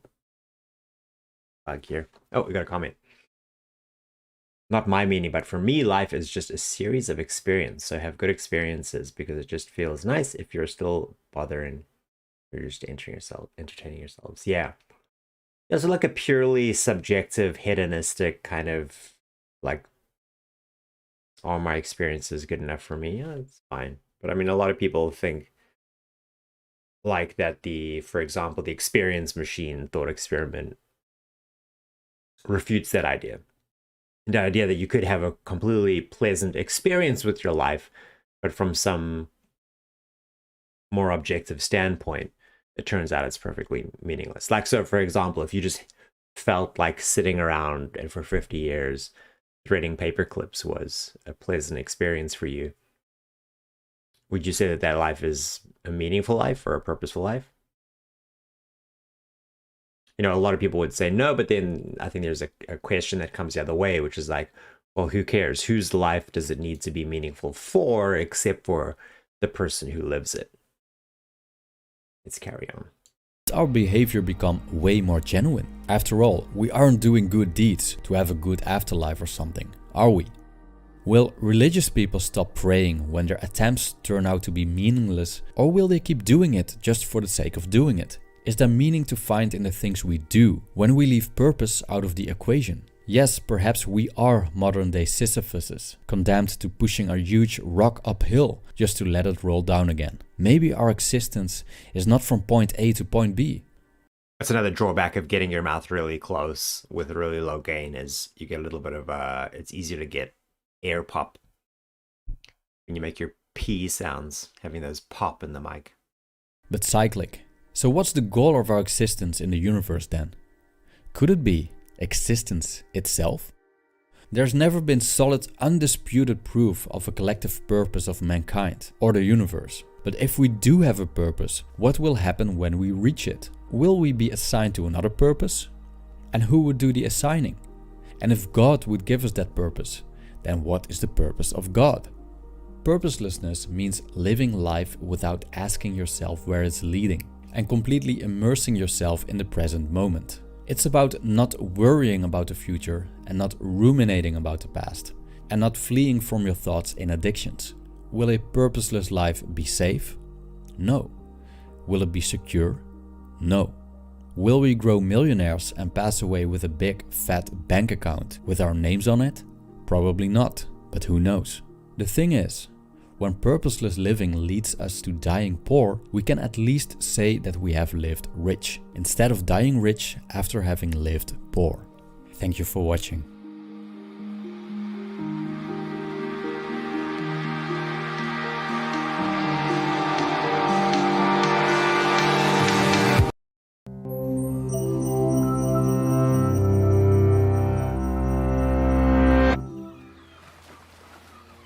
bug here. Oh, we got a comment. Not my meaning, but for me, life is just a series of experience. So have good experiences because it just feels nice if you're still bothering, you're just entertaining yourselves. Yeah. There's like a purely subjective, hedonistic kind of like, all my experience is good enough for me. Yeah, it's fine. But I mean, a lot of people think like that for example, the experience machine thought experiment refutes that idea. The idea that you could have a completely pleasant experience with your life, but from some more objective standpoint, it turns out it's perfectly meaningless. Like, so for example, if you just felt like sitting around and for 50 years threading paper clips was a pleasant experience for you, would you say that that life is a meaningful life or a purposeful life? You know, a lot of people would say no, but then I think there's a question that comes the other way, which is like, well, who cares? Whose life does it need to be meaningful for, except for the person who lives it? Let's carry on. Our behavior become way more genuine. After all, we aren't doing good deeds to have a good afterlife or something, are we? Will religious people stop praying when their attempts turn out to be meaningless, or will they keep doing it just for the sake of doing it? Is there meaning to find in the things we do when we leave purpose out of the equation? Yes, perhaps we are modern-day Sisyphuses, condemned to pushing a huge rock uphill just to let it roll down again. Maybe our existence is not from point A to point B. That's another drawback of getting your mouth really close with a really low gain, is you get a little bit of it's easier to get air pop when you make your P sounds, having those pop in the mic. But cyclic. So what's the goal of our existence in the universe then? Could it be existence itself? There's never been solid, undisputed proof of a collective purpose of mankind or the universe. But if we do have a purpose, what will happen when we reach it? Will we be assigned to another purpose? And who would do the assigning? And if God would give us that purpose, then what is the purpose of God? Purposelessness means living life without asking yourself where it's leading, and completely immersing yourself in the present moment. It's about not worrying about the future and not ruminating about the past, and not fleeing from your thoughts in addictions. Will a purposeless life be safe? No. Will it be secure? No. Will we grow millionaires and pass away with a big fat bank account with our names on it? Probably not, but who knows? The thing is, when purposeless living leads us to dying poor, we can at least say that we have lived rich, instead of dying rich after having lived poor. Thank you for watching.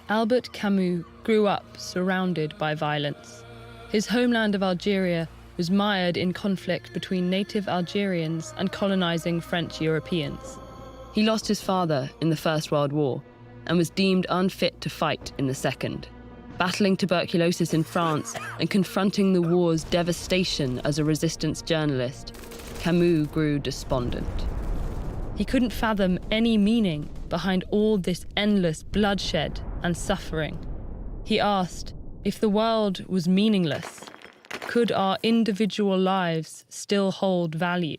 Albert Camus grew up surrounded by violence. His homeland of Algeria was mired in conflict between native Algerians and colonizing French Europeans. He lost his father in the First World War and was deemed unfit to fight in the Second. Battling tuberculosis in France and confronting the war's devastation as a resistance journalist, Camus grew despondent. He couldn't fathom any meaning behind all this endless bloodshed and suffering. He asked, if the world was meaningless, could our individual lives still hold value?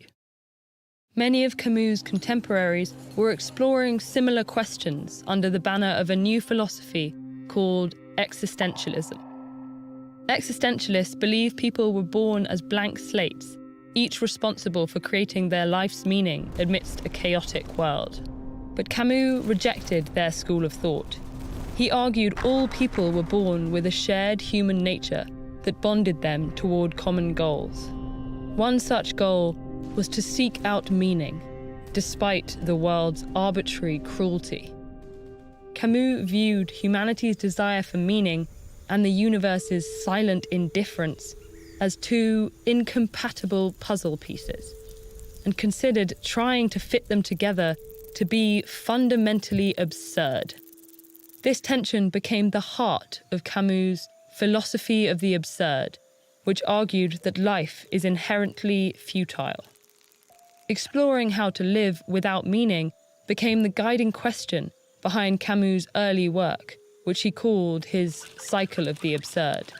Many of Camus' contemporaries were exploring similar questions under the banner of a new philosophy called existentialism. Existentialists believe people were born as blank slates, each responsible for creating their life's meaning amidst a chaotic world. But Camus rejected their school of thought. He argued all people were born with a shared human nature that bonded them toward common goals. One such goal was to seek out meaning, despite the world's arbitrary cruelty. Camus viewed humanity's desire for meaning and the universe's silent indifference as two incompatible puzzle pieces, and considered trying to fit them together to be fundamentally absurd. This tension became the heart of Camus' philosophy of the absurd, which argued that life is inherently futile. Exploring how to live without meaning became the guiding question behind Camus' early work, which he called his cycle of the absurd.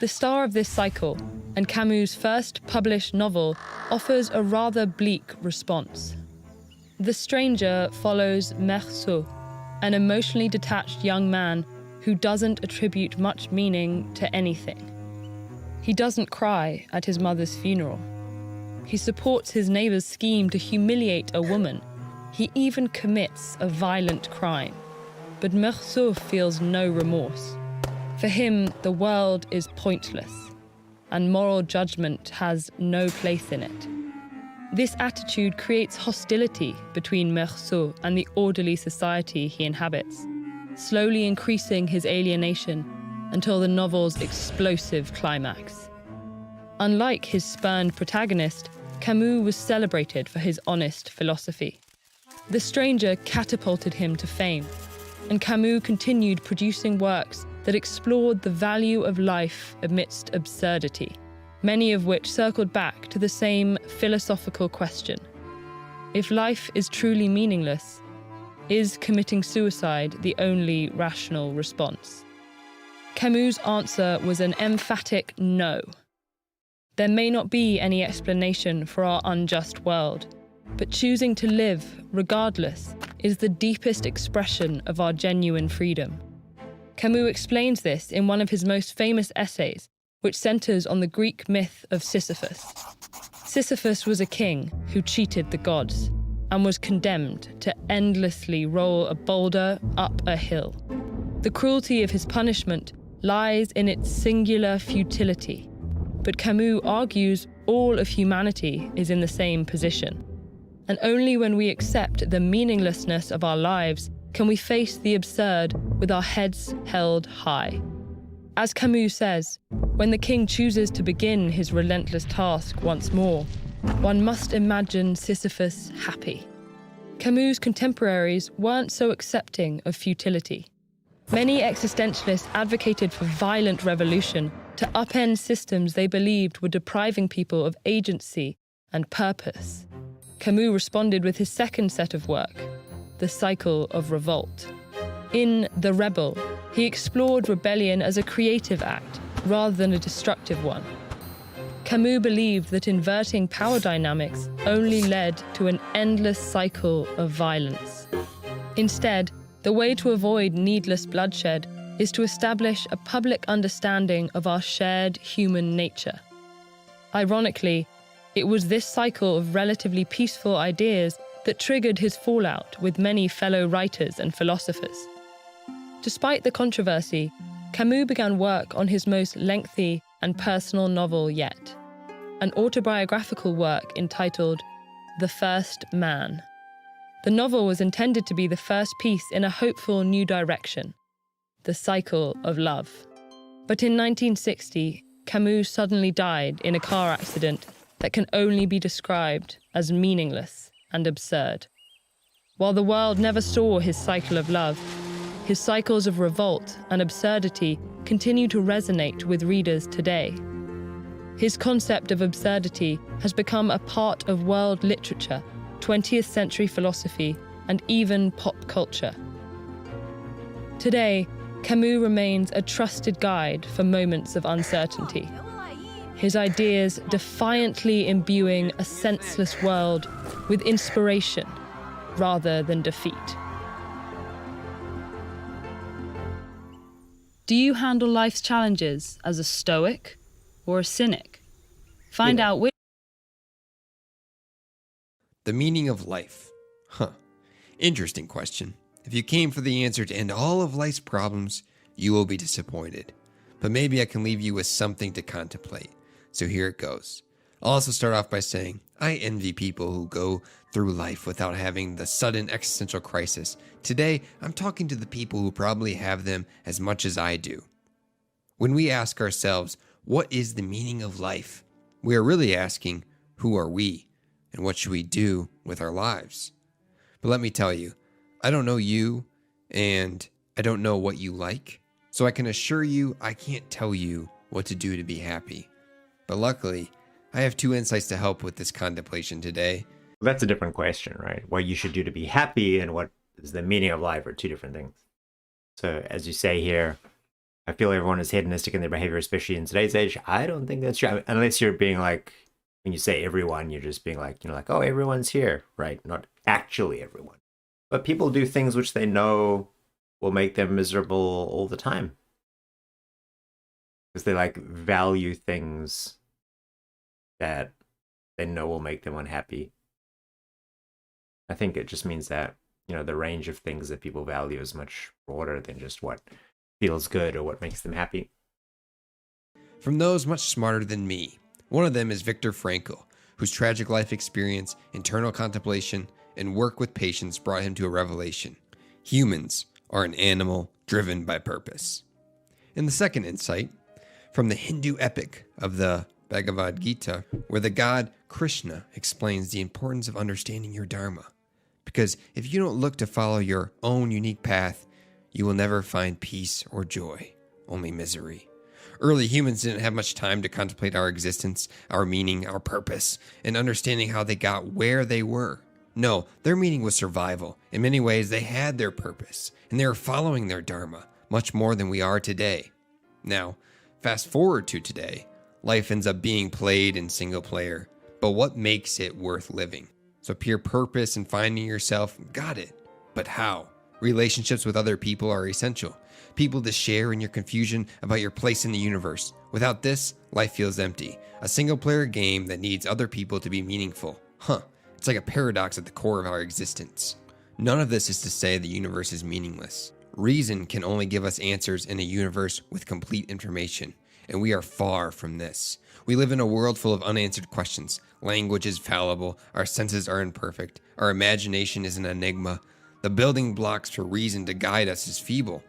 The star of this cycle, and Camus' first published novel, offers a rather bleak response. The Stranger follows Meursault, an emotionally detached young man who doesn't attribute much meaning to anything. He doesn't cry at his mother's funeral. He supports his neighbor's scheme to humiliate a woman. He even commits a violent crime. But Meursault feels no remorse. For him, the world is pointless, and moral judgment has no place in it. This attitude creates hostility between Meursault and the orderly society he inhabits, slowly increasing his alienation until the novel's explosive climax. Unlike his spurned protagonist, Camus was celebrated for his honest philosophy. The Stranger catapulted him to fame, and Camus continued producing works that explored the value of life amidst absurdity, many of which circled back to the same philosophical question. If life is truly meaningless, is committing suicide the only rational response? Camus' answer was an emphatic no. There may not be any explanation for our unjust world, but choosing to live, regardless, is the deepest expression of our genuine freedom. Camus explains this in one of his most famous essays, which centers on the Greek myth of Sisyphus. Sisyphus was a king who cheated the gods and was condemned to endlessly roll a boulder up a hill. The cruelty of his punishment lies in its singular futility, but Camus argues all of humanity is in the same position. And only when we accept the meaninglessness of our lives can we face the absurd with our heads held high. As Camus says, when the king chooses to begin his relentless task once more, one must imagine Sisyphus happy. Camus' contemporaries weren't so accepting of futility. Many existentialists advocated for violent revolution to upend systems they believed were depriving people of agency and purpose. Camus responded with his second set of work, The Cycle of Revolt. In The Rebel, he explored rebellion as a creative act rather than a destructive one. Camus believed that inverting power dynamics only led to an endless cycle of violence. Instead, the way to avoid needless bloodshed is to establish a public understanding of our shared human nature. Ironically, it was this cycle of relatively peaceful ideas that triggered his fallout with many fellow writers and philosophers. Despite the controversy, Camus began work on his most lengthy and personal novel yet, an autobiographical work entitled The First Man. The novel was intended to be the first piece in a hopeful new direction, The Cycle of Love. But in 1960, Camus suddenly died in a car accident that can only be described as meaningless and absurd. While the world never saw his cycle of love, his cycles of revolt and absurdity continue to resonate with readers today. His concept of absurdity has become a part of world literature, 20th century philosophy, and even pop culture. Today, Camus remains a trusted guide for moments of uncertainty. His ideas defiantly imbuing a senseless world with inspiration rather than defeat. Do you handle life's challenges as a stoic or a cynic? Find out which. The meaning of life. Interesting question. If you came for the answer to end all of life's problems, you will be disappointed. But maybe I can leave you with something to contemplate. So here it goes. I'll also start off by saying, I envy people who go through life without having the sudden existential crisis. Today, I'm talking to the people who probably have them as much as I do. When we ask ourselves, what is the meaning of life? We are really asking, who are we? And what should we do with our lives? But let me tell you, I don't know you, and I don't know what you like. So I can assure you, I can't tell you what to do to be happy. But luckily, I have two insights to help with this contemplation today. That's a different question, right? What you should do to be happy and what is the meaning of life are two different things. So as you say here, I feel everyone is hedonistic in their behavior, especially in today's age. I don't think that's true. Unless you're being like, when you say everyone, you're just being like, like, oh, everyone's here, right? Not actually everyone. But people do things which they know will make them miserable all the time. Because they like value things that they know will make them unhappy. I think it just means that, the range of things that people value is much broader than just what feels good or what makes them happy. From those much smarter than me, one of them is Viktor Frankl, whose tragic life experience, internal contemplation, and work with patients brought him to a revelation. Humans are an animal driven by purpose. And the second insight, from the Hindu epic of the Bhagavad Gita, where the god Krishna explains the importance of understanding your dharma. Because if you don't look to follow your own unique path, you will never find peace or joy, only misery. Early humans didn't have much time to contemplate our existence, our meaning, our purpose, and understanding how they got where they were. No, their meaning was survival. In many ways, they had their purpose, and they were following their dharma, much more than we are today. Now, fast forward to today, life ends up being played in single player, but what makes it worth living? So pure purpose and finding yourself, got it. But how? Relationships with other people are essential. People to share in your confusion about your place in the universe. Without this, life feels empty. A single player game that needs other people to be meaningful. It's like a paradox at the core of our existence. None of this is to say the universe is meaningless. Reason can only give us answers in a universe with complete information, and we are far from this. We live in a world full of unanswered questions. Language is fallible, our senses are imperfect, our imagination is an enigma. The building blocks for reason to guide us is feeble.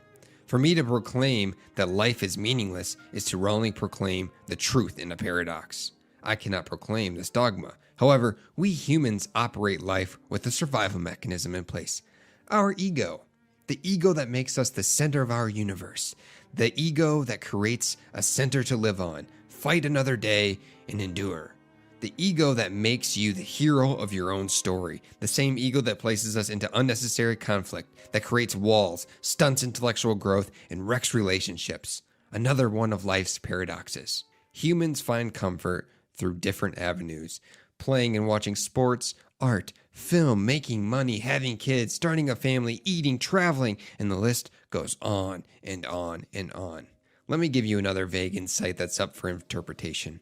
For me to proclaim that life is meaningless is to wrongly proclaim the truth in a paradox. I cannot proclaim this dogma. However, we humans operate life with a survival mechanism in place. Our ego. The ego that makes us the center of our universe. The ego that creates a center to live on, fight another day, and endure. The ego that makes you the hero of your own story. The same ego that places us into unnecessary conflict, that creates walls, stunts intellectual growth, and wrecks relationships. Another one of life's paradoxes. Humans find comfort through different avenues. Playing and watching sports, art, film, making money, having kids, starting a family, eating, traveling, and the list goes on and on and on. Let me give you another vague insight that's up for interpretation.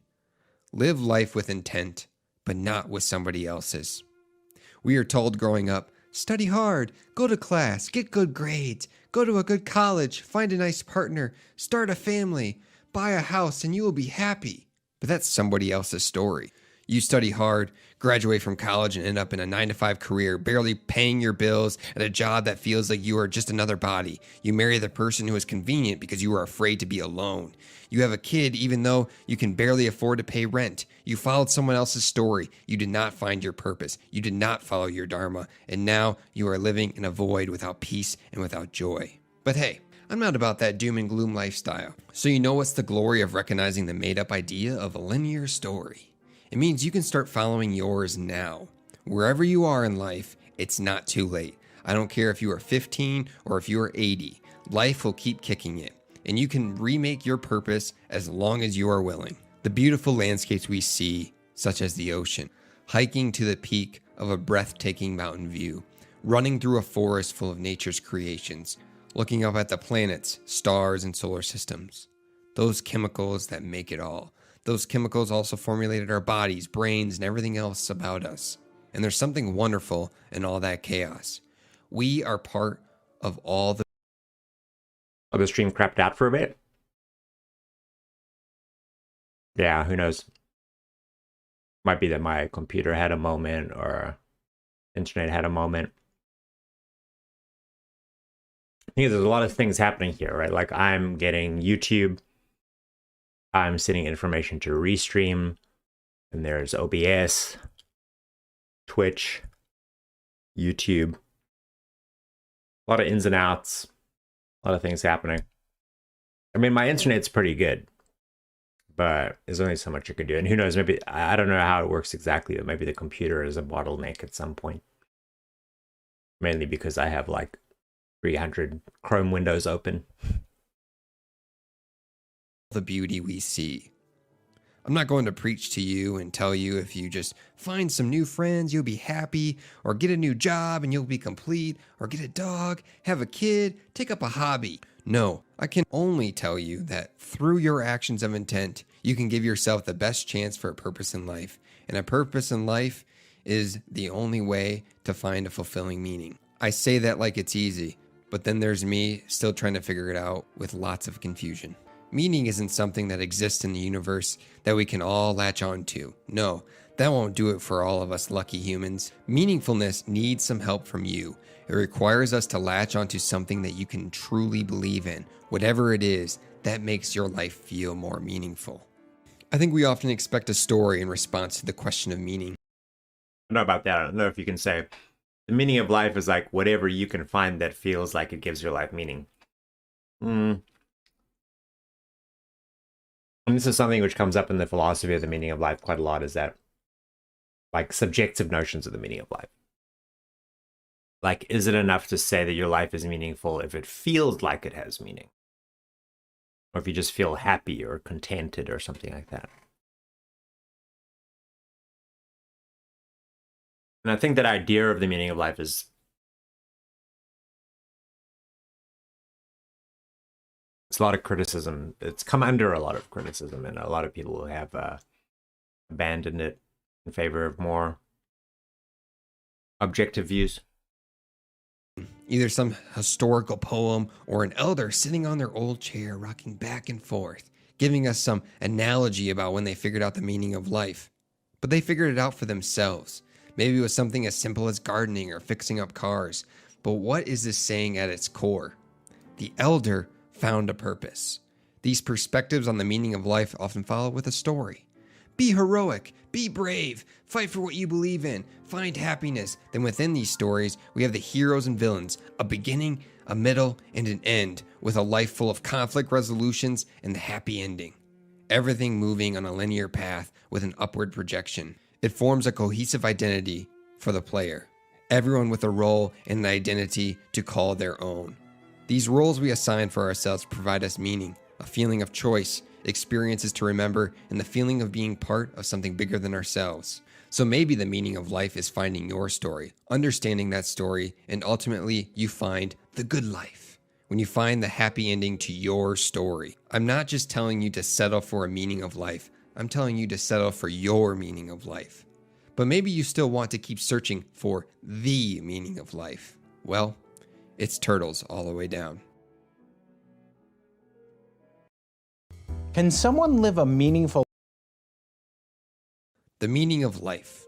Live life with intent, but not with somebody else's. We are told growing up, study hard, go to class, get good grades, go to a good college, find a nice partner, start a family, buy a house, and you will be happy. But that's somebody else's story. You study hard, graduate from college, and end up in a 9-to-5 career, barely paying your bills at a job that feels like you are just another body. You marry the person who is convenient because you are afraid to be alone. You have a kid even though you can barely afford to pay rent. You followed someone else's story. You did not find your purpose. You did not follow your dharma. And now you are living in a void without peace and without joy. But hey, I'm not about that doom and gloom lifestyle. So you know what's the glory of recognizing the made-up idea of a linear story? It means you can start following yours now. Wherever you are in life, it's not too late. I don't care if you are 15 or if you are 80. Life will keep kicking it, and you can remake your purpose as long as you are willing. The beautiful landscapes we see, such as the ocean, hiking to the peak of a breathtaking mountain view, running through a forest full of nature's creations, looking up at the planets, stars, and solar systems. Those chemicals that make it all. Those chemicals also formulated our bodies, brains, and everything else about us. And there's something wonderful in all that chaos. We are part of all the... Oh, the stream crapped out for a bit? Yeah, who knows? Might be that my computer had a moment or internet had a moment. I think there's a lot of things happening here, right? Like I'm getting YouTube. I'm sending information to Restream, and there's OBS, Twitch, YouTube. A lot of ins and outs, a lot of things happening. I mean, my internet's pretty good, but there's only so much you can do. And who knows, maybe, I don't know how it works exactly, but maybe the computer is a bottleneck at some point. Mainly because I have like 300 Chrome windows open. The beauty we see. I'm not going to preach to you and tell you if you just find some new friends, you'll be happy, or get a new job and you'll be complete, or get a dog, have a kid, take up a hobby. No, I can only tell you that through your actions of intent, you can give yourself the best chance for a purpose in life. And a purpose in life is the only way to find a fulfilling meaning. I say that like it's easy, but then there's me still trying to figure it out with lots of confusion. Meaning isn't something that exists in the universe that we can all latch on to. No, that won't do it for all of us lucky humans. Meaningfulness needs some help from you. It requires us to latch onto something that you can truly believe in, whatever it is that makes your life feel more meaningful. I think we often expect a story in response to the question of meaning. I don't know about that. I don't know if you can say the meaning of life is like whatever you can find that feels like it gives your life meaning. And this is something which comes up in the philosophy of the meaning of life quite a lot, is that like subjective notions of the meaning of life. Like, is it enough to say that your life is meaningful if it feels like it has meaning? Or if you just feel happy or contented or something like that? And I think that idea of the meaning of life is it's a lot of criticism. It's come under a lot of criticism, and a lot of people have abandoned it in favor of more objective views. Either some historical poem or an elder sitting on their old chair rocking back and forth, giving us some analogy about when they figured out the meaning of life. But they figured it out for themselves. Maybe it was something as simple as gardening or fixing up cars. But what is this saying at its core? The elder found a purpose. These perspectives on the meaning of life often follow with a story. Be heroic, be brave, fight for what you believe in, find happiness. Then within these stories, we have the heroes and villains, a beginning, a middle, and an end, with a life full of conflict resolutions and the happy ending. Everything moving on a linear path with an upward projection. It forms a cohesive identity for the player. Everyone with a role and an identity to call their own. These roles we assign for ourselves provide us meaning, a feeling of choice, experiences to remember, and the feeling of being part of something bigger than ourselves. So maybe the meaning of life is finding your story, understanding that story, and ultimately you find the good life. When you find the happy ending to your story. I'm not just telling you to settle for a meaning of life. I'm telling you to settle for your meaning of life. But maybe you still want to keep searching for the meaning of life. Well, it's turtles all the way down. Can someone live a meaningful the meaning of life.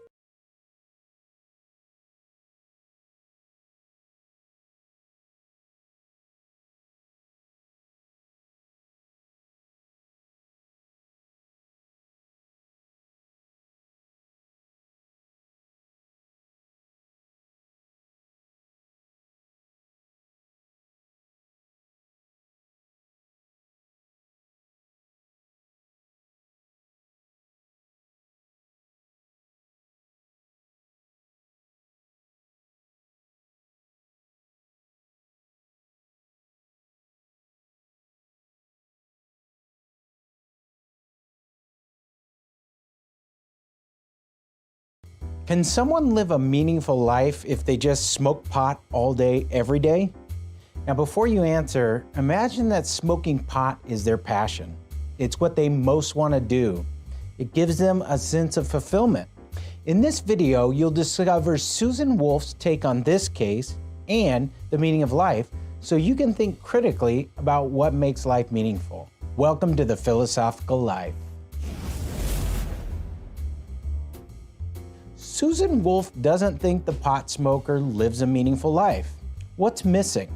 Can someone live a meaningful life if they just smoke pot all day, every day? Now, before you answer, imagine that smoking pot is their passion. It's what they most want to do. It gives them a sense of fulfillment. In this video, you'll discover Susan Wolf's take on this case and the meaning of life, so you can think critically about what makes life meaningful. Welcome to the Philosophical Life. Susan Wolf doesn't think the pot smoker lives a meaningful life. What's missing?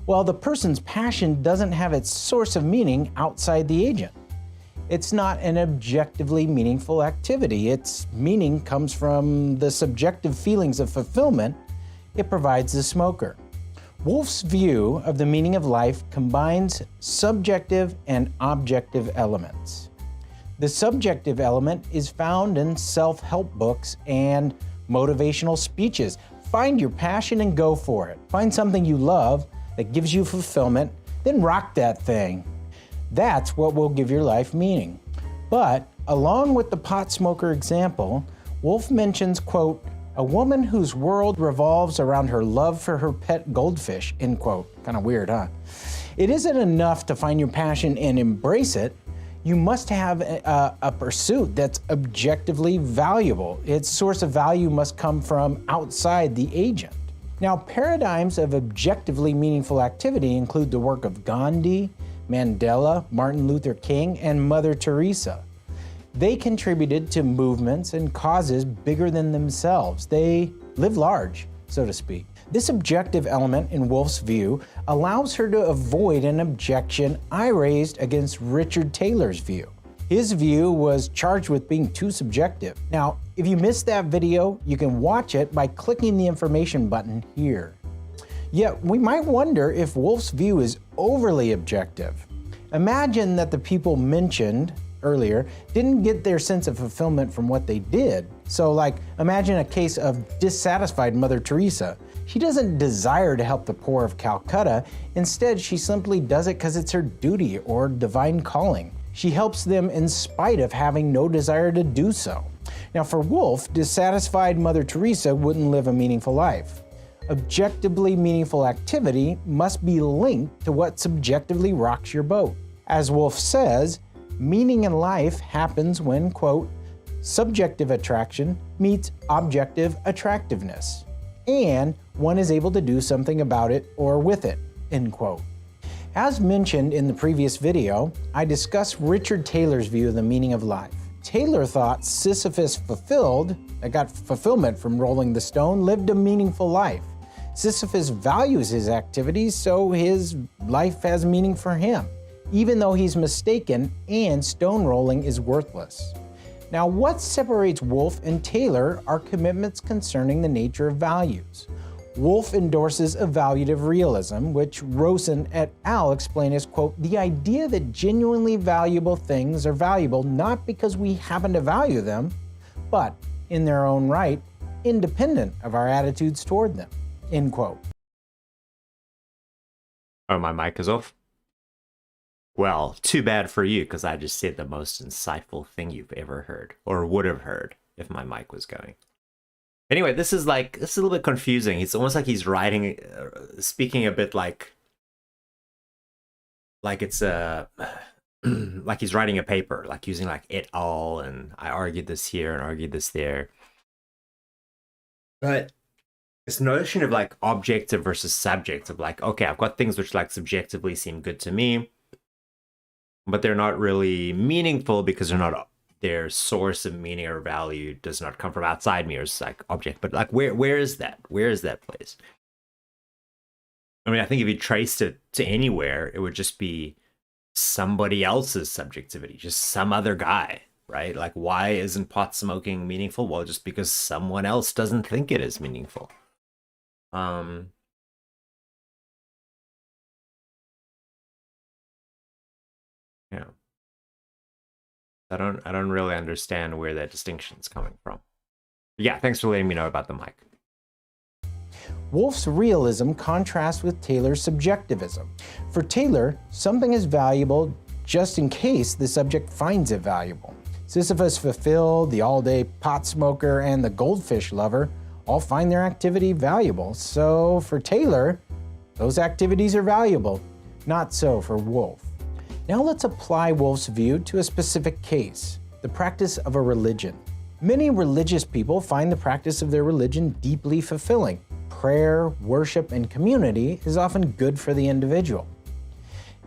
Well, the person's passion doesn't have its source of meaning outside the agent. It's not an objectively meaningful activity. Its meaning comes from the subjective feelings of fulfillment it provides the smoker. Wolf's view of the meaning of life combines subjective and objective elements. The subjective element is found in self-help books and motivational speeches. Find your passion and go for it. Find something you love that gives you fulfillment, then rock that thing. That's what will give your life meaning. But along with the pot smoker example, Wolf mentions, quote, a woman whose world revolves around her love for her pet goldfish, end quote. Kind of weird, huh? It isn't enough to find your passion and embrace it. You must have a pursuit that's objectively valuable. Its source of value must come from outside the agent. Now, paradigms of objectively meaningful activity include the work of Gandhi, Mandela, Martin Luther King, and Mother Teresa. They contributed to movements and causes bigger than themselves. They live large, so to speak. This objective element in Wolf's view allows her to avoid an objection I raised against Richard Taylor's view. His view was charged with being too subjective. Now, if you missed that video, you can watch it by clicking the information button here. Yet, we might wonder if Wolf's view is overly objective. Imagine that the people mentioned earlier didn't get their sense of fulfillment from what they did. So, imagine a case of dissatisfied Mother Teresa. She doesn't desire to help the poor of Calcutta. Instead, she simply does it because it's her duty or divine calling. She helps them in spite of having no desire to do so. Now, for Wolf, dissatisfied Mother Teresa wouldn't live a meaningful life. Objectively meaningful activity must be linked to what subjectively rocks your boat. As Wolf says, meaning in life happens when, quote, subjective attraction meets objective attractiveness, and one is able to do something about it or with it, end quote. As mentioned in the previous video, I discussed Richard Taylor's view of the meaning of life. Taylor thought Sisyphus got fulfillment from rolling the stone, lived a meaningful life. Sisyphus values his activities, so his life has meaning for him, even though he's mistaken and stone rolling is worthless. Now, what separates Wolf and Taylor are commitments concerning the nature of values. Wolf endorses evaluative realism, which Rosen et al. Explain as, quote, the idea that genuinely valuable things are valuable not because we happen to value them, but in their own right, independent of our attitudes toward them, end quote. Oh, my mic is off? Well, too bad for you, because I just said the most insightful thing you've ever heard, or would have heard if my mic was going. Anyway, this is a little bit confusing. It's almost like he's writing, speaking a bit like it's like he's writing a paper, like using et al. And I argued this here and argued this there. But this notion of objective versus subjective, okay, I've got things which subjectively seem good to me, but they're not really meaningful because they're not their source of meaning or value does not come from outside me or like object, but like where is that? Where is that place? I mean, I think if you traced it to anywhere, it would just be somebody else's subjectivity, just some other guy, right? Like, why isn't pot smoking meaningful? Well, just because someone else doesn't think it is meaningful. Yeah. I don't really understand where that distinction is coming from. But yeah, thanks for letting me know about the mic. Wolf's realism contrasts with Taylor's subjectivism. For Taylor, something is valuable just in case the subject finds it valuable. Sisyphus fulfilled, the all-day pot smoker, and the goldfish lover all find their activity valuable. So for Taylor, those activities are valuable. Not so for Wolf. Now let's apply Wolf's view to a specific case, the practice of a religion. Many religious people find the practice of their religion deeply fulfilling. Prayer, worship, and community is often good for the individual.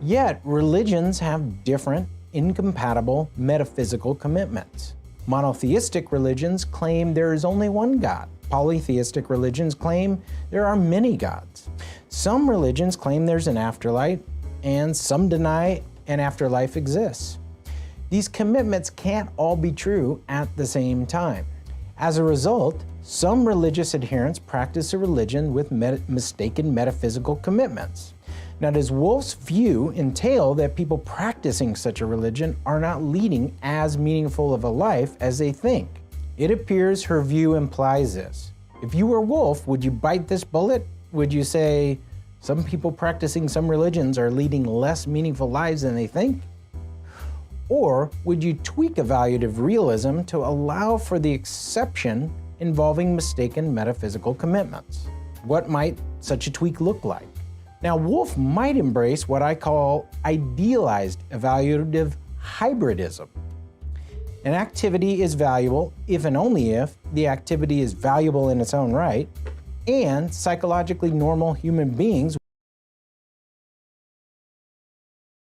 Yet, religions have different, incompatible metaphysical commitments. Monotheistic religions claim there is only one God. Polytheistic religions claim there are many gods. Some religions claim there's an afterlife, and some deny an afterlife exists. These commitments can't all be true at the same time. As a result, some religious adherents practice a religion with mistaken metaphysical commitments. Now, does Wolf's view entail that people practicing such a religion are not leading as meaningful of a life as they think? It appears her view implies this. If you were Wolf, would you bite this bullet? Would you say, some people practicing some religions are leading less meaningful lives than they think? Or would you tweak evaluative realism to allow for the exception involving mistaken metaphysical commitments? What might such a tweak look like? Now, Wolf might embrace what I call idealized evaluative hybridism. An activity is valuable if and only if the activity is valuable in its own right, and psychologically normal human beings.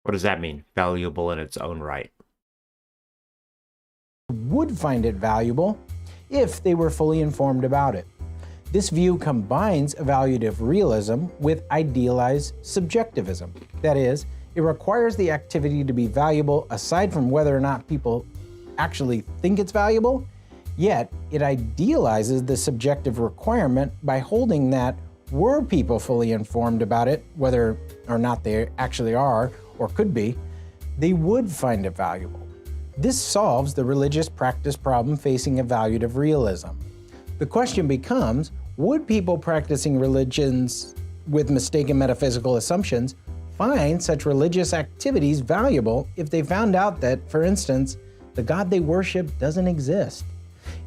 What does that mean? Valuable in its own right. Would find it valuable if they were fully informed about it. This view combines evaluative realism with idealized subjectivism. That is, it requires the activity to be valuable aside from whether or not people actually think it's valuable, yet it idealizes the subjective requirement by holding that were people fully informed about it, whether or not they actually are or could be, they would find it valuable. This solves the religious practice problem facing evaluative realism. The question becomes, would people practicing religions with mistaken metaphysical assumptions find such religious activities valuable if they found out that, for instance, the God they worship doesn't exist?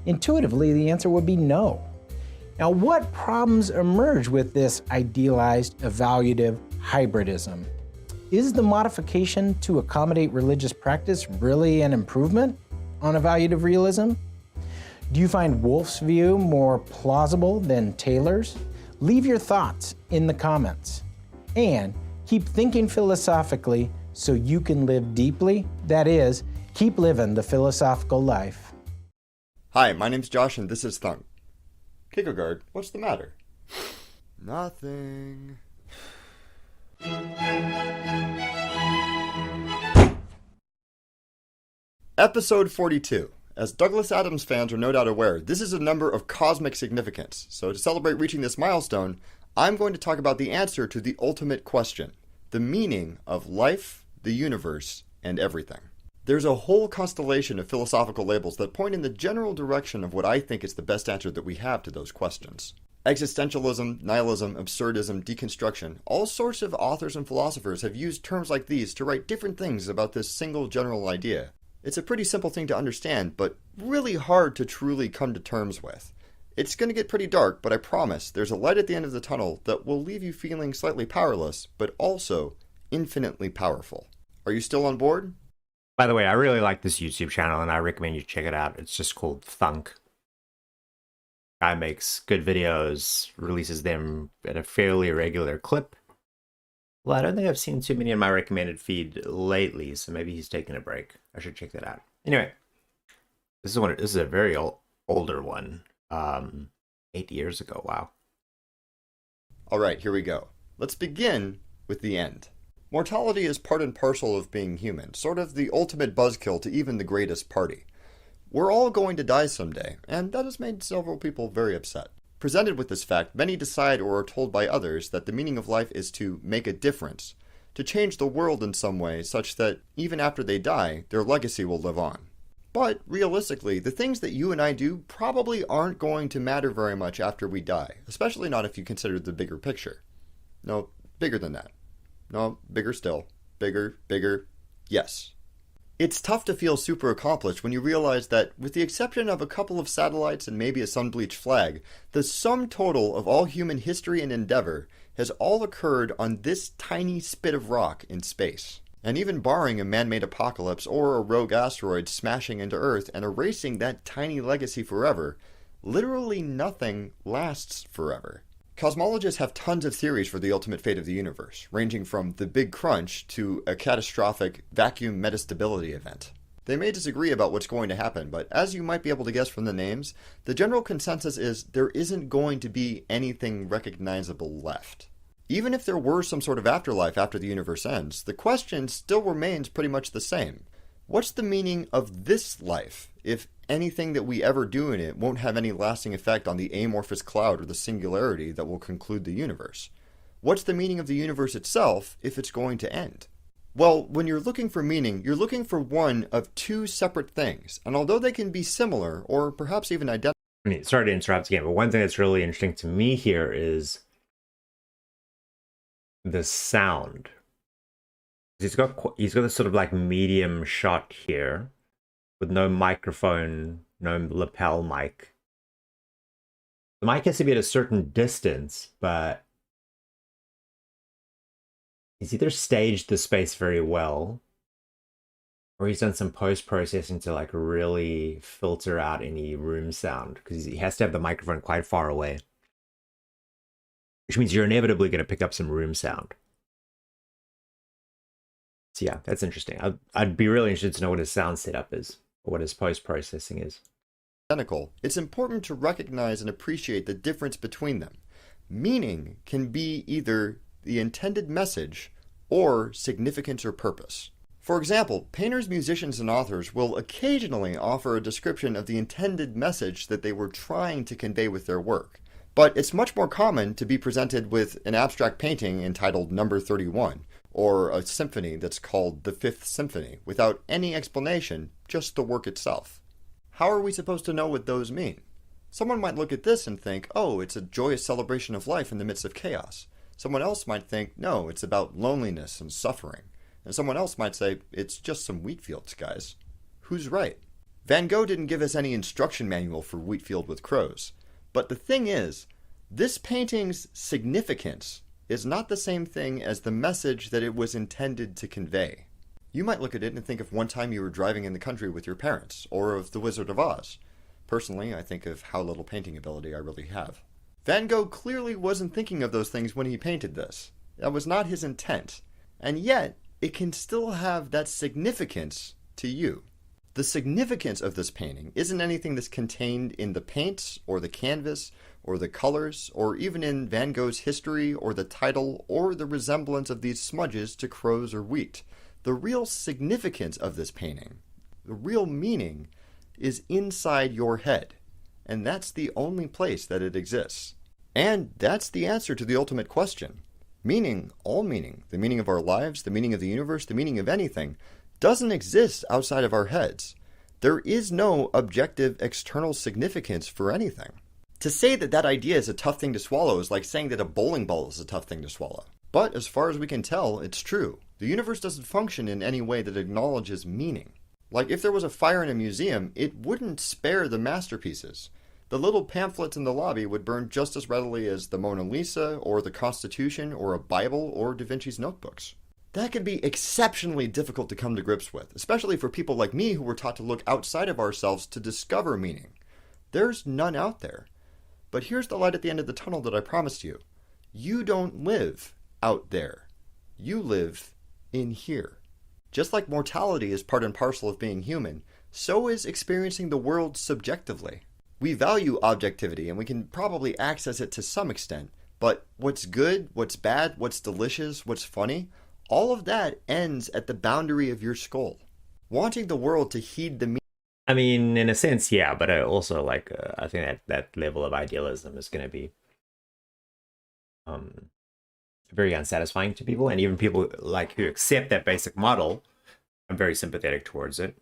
Intuitively, the answer would be no. Now, what problems emerge with this idealized evaluative hybridism? Is the modification to accommodate religious practice really an improvement on evaluative realism? Do you find Wolf's view more plausible than Taylor's? Leave your thoughts in the comments. And keep thinking philosophically so you can live deeply. That is, keep living the philosophical life. Hi, my name's Josh and this is Thunk. Kierkegaard, what's the matter? Nothing. Episode 42. As Douglas Adams fans are no doubt aware, this is a number of cosmic significance. So to celebrate reaching this milestone, I'm going to talk about the answer to the ultimate question, the meaning of life, the universe, and everything. There's a whole constellation of philosophical labels that point in the general direction of what I think is the best answer that we have to those questions. Existentialism, nihilism, absurdism, deconstruction, all sorts of authors and philosophers have used terms like these to write different things about this single general idea. It's a pretty simple thing to understand, but really hard to truly come to terms with. It's going to get pretty dark, but I promise there's a light at the end of the tunnel that will leave you feeling slightly powerless, but also infinitely powerful. Are you still on board? By the way, I really like this YouTube channel and I recommend you check it out. It's just called Thunk. Guy makes good videos, releases them at a fairly regular clip. Well, I don't think I've seen too many in my recommended feed lately, so maybe he's taking a break. I should check that out. Anyway, This is a very older one. 8 years ago. Wow. All right, here we go. Let's begin with the end. Mortality is part and parcel of being human, sort of the ultimate buzzkill to even the greatest party. We're all going to die someday, and that has made several people very upset. Presented with this fact, many decide or are told by others that the meaning of life is to make a difference, to change the world in some way such that even after they die, their legacy will live on. But realistically, the things that you and I do probably aren't going to matter very much after we die, especially not if you consider the bigger picture. No, bigger than that. No, bigger still. Bigger, bigger. Yes. It's tough to feel super accomplished when you realize that, with the exception of a couple of satellites and maybe a sun-bleached flag, the sum total of all human history and endeavor has all occurred on this tiny spit of rock in space. And even barring a man-made apocalypse or a rogue asteroid smashing into Earth and erasing that tiny legacy forever, literally nothing lasts forever. Cosmologists have tons of theories for the ultimate fate of the universe, ranging from the Big Crunch to a catastrophic vacuum metastability event. They may disagree about what's going to happen, but as you might be able to guess from the names, the general consensus is there isn't going to be anything recognizable left. Even if there were some sort of afterlife after the universe ends, the question still remains pretty much the same. What's the meaning of this life if anything that we ever do in it won't have any lasting effect on the amorphous cloud or the singularity that will conclude the universe? What's the meaning of the universe itself if it's going to end? Well, when you're looking for meaning, you're looking for one of two separate things, and although they can be similar or perhaps even identical... Sorry to interrupt again, but one thing that's really interesting to me here is the sound. He's got this sort of like medium shot here with no microphone, no lapel mic. The mic has to be at a certain distance, but he's either staged the space very well or he's done some post-processing to like really filter out any room sound, because he has to have the microphone quite far away, which means you're inevitably going to pick up some room sound. So yeah, that's interesting. I'd be really interested to know what his sound setup is, or what his post-processing is. It's important to recognize and appreciate the difference between them. Meaning can be either the intended message or significance or purpose. For example, painters, musicians, and authors will occasionally offer a description of the intended message that they were trying to convey with their work. But it's much more common to be presented with an abstract painting entitled Number 31, or a symphony that's called the Fifth Symphony, without any explanation, just the work itself. How are we supposed to know what those mean? Someone might look at this and think, oh, it's a joyous celebration of life in the midst of chaos. Someone else might think, no, it's about loneliness and suffering. And someone else might say, it's just some wheat fields, guys. Who's right? Van Gogh didn't give us any instruction manual for wheat field with crows. But the thing is, this painting's significance is not the same thing as the message that it was intended to convey. You might look at it and think of one time you were driving in the country with your parents, or of The Wizard of Oz. Personally, I think of how little painting ability I really have. Van Gogh clearly wasn't thinking of those things when he painted this. That was not his intent. And yet, it can still have that significance to you. The significance of this painting isn't anything that's contained in the paints, or the canvas, or the colors, or even in Van Gogh's history, or the title, or the resemblance of these smudges to crows or wheat. The real significance of this painting, the real meaning, is inside your head. And that's the only place that it exists. And that's the answer to the ultimate question. Meaning, all meaning, the meaning of our lives, the meaning of the universe, the meaning of anything, doesn't exist outside of our heads. There is no objective external significance for anything. To say that that idea is a tough thing to swallow is like saying that a bowling ball is a tough thing to swallow. But as far as we can tell, it's true. The universe doesn't function in any way that acknowledges meaning. Like if there was a fire in a museum, it wouldn't spare the masterpieces. The little pamphlets in the lobby would burn just as readily as the Mona Lisa, or the Constitution, or a Bible, or Da Vinci's notebooks. That can be exceptionally difficult to come to grips with, especially for people like me who were taught to look outside of ourselves to discover meaning. There's none out there. But here's the light at the end of the tunnel that I promised you. You don't live out there. You live in here. Just like mortality is part and parcel of being human, so is experiencing the world subjectively. We value objectivity and we can probably access it to some extent, but what's good, what's bad, what's delicious, what's funny, all of that ends at the boundary of your skull. Wanting the world to heed the I mean, in a sense, yeah, but I also like, I think that level of idealism is going to be very unsatisfying to people, and even people like who accept that basic model, I'm very sympathetic towards it.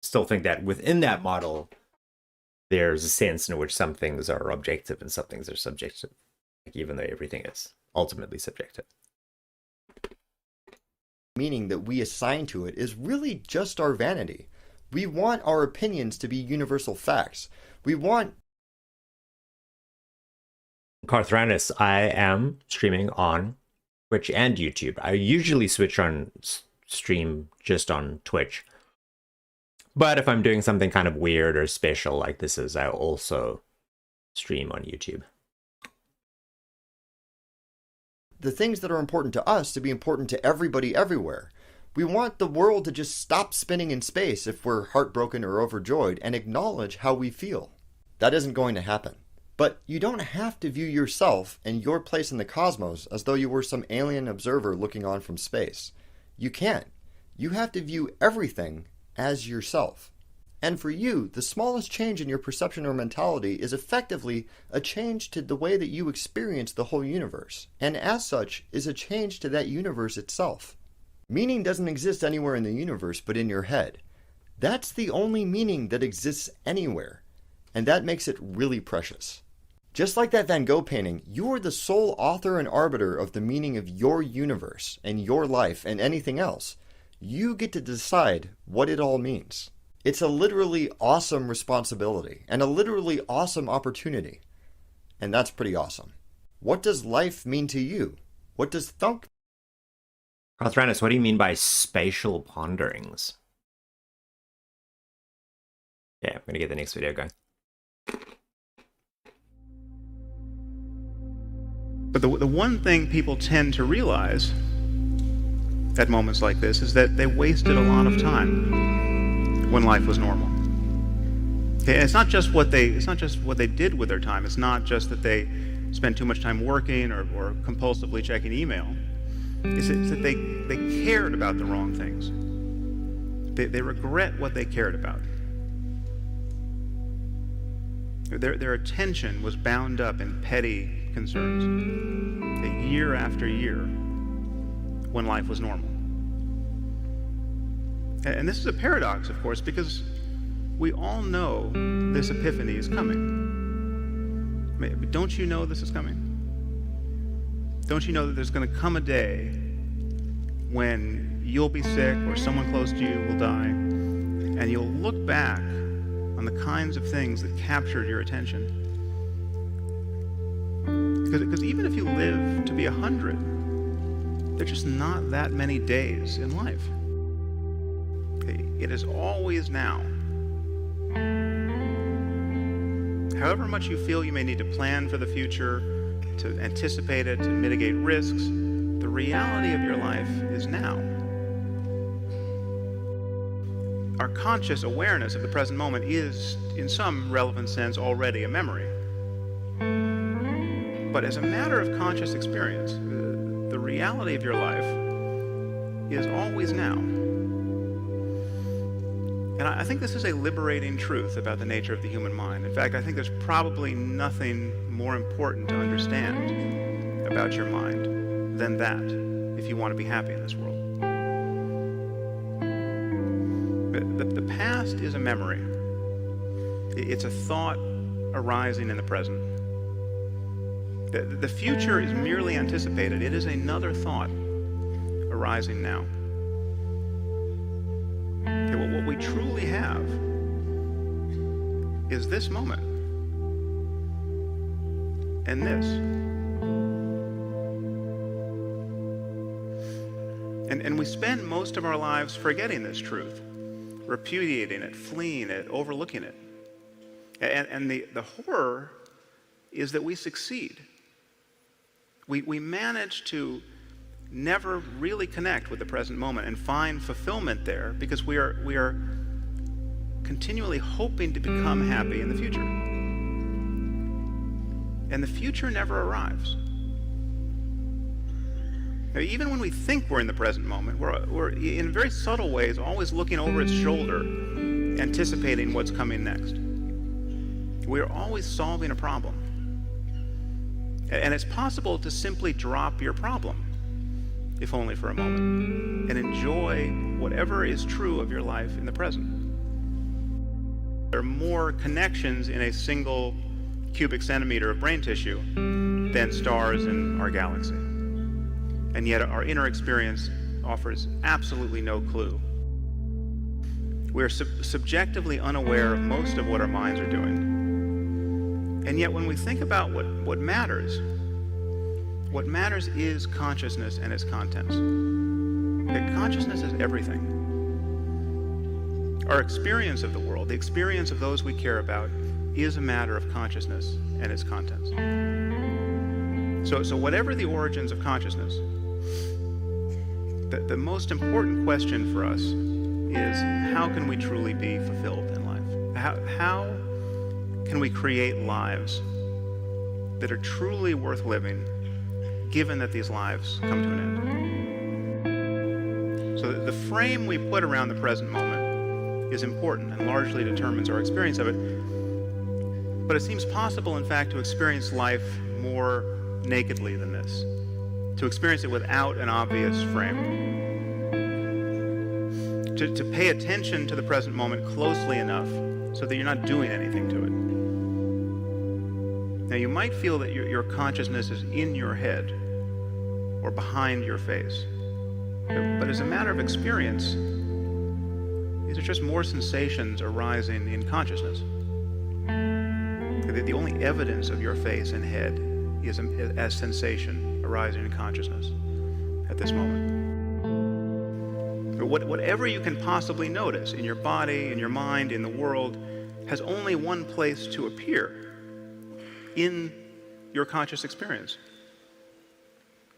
Still think that within that model, there's a sense in which some things are objective and some things are subjective, like even though everything is ultimately subjective. meaning that we assign to it is really just our vanity. We want our opinions to be universal facts. We want... Carthranus, I am streaming on Twitch and YouTube. I usually switch on stream just on Twitch. But if I'm doing something kind of weird or special like this is, I also stream on YouTube. The things that are important to us to be important to everybody everywhere. We want the world to just stop spinning in space if we're heartbroken or overjoyed and acknowledge how we feel. That isn't going to happen. But you don't have to view yourself and your place in the cosmos as though you were some alien observer looking on from space. You can't. You have to view everything as yourself. And for you, the smallest change in your perception or mentality is effectively a change to the way that you experience the whole universe, and as such is a change to that universe itself. Meaning doesn't exist anywhere in the universe but in your head. That's the only meaning that exists anywhere, and that makes it really precious. Just like that Van Gogh painting, you are the sole author and arbiter of the meaning of your universe and your life and anything else. You get to decide what it all means. It's a literally awesome responsibility and a literally awesome opportunity. And that's pretty awesome. What does life mean to you? What does thunk? Carthranus, what do you mean by spatial ponderings? Yeah, I'm gonna get the next video going. But the one thing people tend to realize at moments like this is that they wasted a lot of time when life was normal. Okay, and it's not just what they did with their time. It's not just that they spent too much time working or compulsively checking email. It's that they cared about the wrong things. They regret what they cared about. Their attention was bound up in petty concerns, year after year, when life was normal. And this is a paradox, of course, because we all know this epiphany is coming. Don't you know this is coming? Don't you know that there's going to come a day when you'll be sick or someone close to you will die, and you'll look back on the kinds of things that captured your attention? Because even if you live to be 100, there's just not that many days in life. It is always now. However much you feel you may need to plan for the future, to anticipate it, to mitigate risks, the reality of your life is now. Our conscious awareness of the present moment is, in some relevant sense, already a memory. But as a matter of conscious experience, the reality of your life is always now. And I think this is a liberating truth about the nature of the human mind. In fact, I think there's probably nothing more important to understand about your mind than that, if you want to be happy in this world. The past is a memory. It's a thought arising in the present. The future is merely anticipated. It is another thought arising now. Okay, well, what we truly have is this moment and this. And we spend most of our lives forgetting this truth, repudiating it, fleeing it, overlooking it. And the horror is that we succeed. We manage to never really connect with the present moment and find fulfillment there because we are continually hoping to become happy in the future. And the future never arrives. Now, even when we think we're in the present moment, we're in very subtle ways always looking over its shoulder, anticipating what's coming next. We're always solving a problem. And it's possible to simply drop your problem, if only for a moment, and enjoy whatever is true of your life in the present. There are more connections in a single cubic centimeter of brain tissue than stars in our galaxy. And yet our inner experience offers absolutely no clue. We're subjectively unaware of most of what our minds are doing. And yet when we think about what matters is consciousness and its contents. That consciousness is everything. Our experience of the world, the experience of those we care about, is a matter of consciousness and its contents. So whatever the origins of consciousness, the most important question for us is, how can we truly be fulfilled in life? How can we create lives that are truly worth living, given that these lives come to an end? So the frame we put around the present moment is important and largely determines our experience of it. But it seems possible, in fact, to experience life more nakedly than this, to experience it without an obvious frame. To pay attention to the present moment closely enough so that you're not doing anything to it. Now, you might feel that your consciousness is in your head or behind your face. But as a matter of experience, these are just more sensations arising in consciousness. The only evidence of your face and head is as sensation arising in consciousness at this moment. Whatever you can possibly notice in your body, in your mind, in the world, has only one place to appear: in your conscious experience.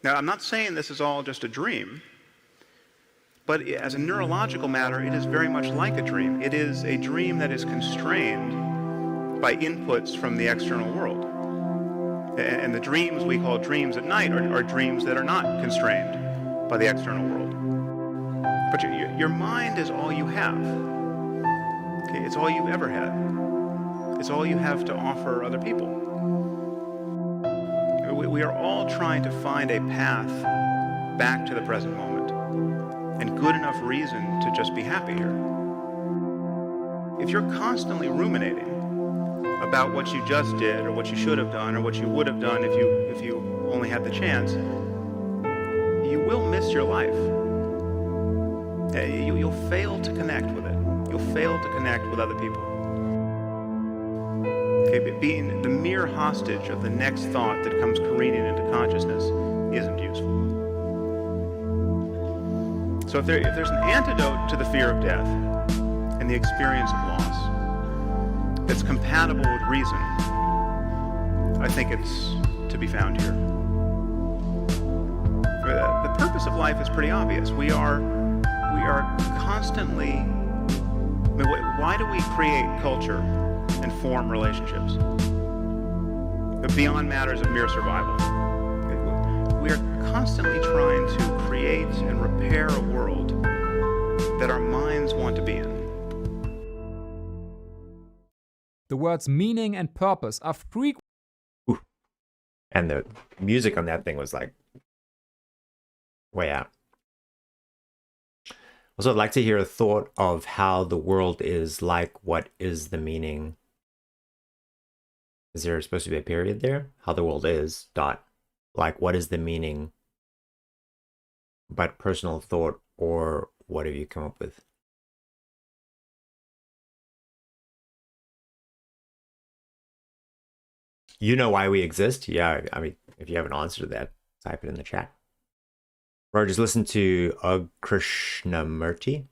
Now, I'm not saying this is all just a dream, but as a neurological matter, it is very much like a dream. It is a dream that is constrained by inputs from the external world. And the dreams we call dreams at night are dreams that are not constrained by the external world. But your mind is all you have. Okay, it's all you've ever had. It's all you have to offer other people. We are all trying to find a path back to the present moment, and good enough reason to just be happy here. If you're constantly ruminating about what you just did, or what you should have done, or what you would have done if you only had the chance, you will miss your life. You'll fail to connect with it. You'll fail to connect with other people. Okay, but being the mere hostage of the next thought that comes careening into consciousness isn't useful. So if there's an antidote to the fear of death and the experience of loss that's compatible with reason, I think it's to be found here. The purpose of life is pretty obvious. We are constantly, why do we create culture and form relationships? Beyond matters of mere survival. We are constantly trying to create and repair a world that our minds want to be in. The words meaning and purpose are frequent. And the music on that thing was like way out. Also, I'd like to hear a thought of how the world is like. What is the meaning? Is there supposed to be a period there? How the world is, dot. Like, what is the meaning? But personal thought, or what have you come up with? You know why we exist? Yeah, I mean, if you have an answer to that, type it in the chat. Or just listen to Krishnamurti.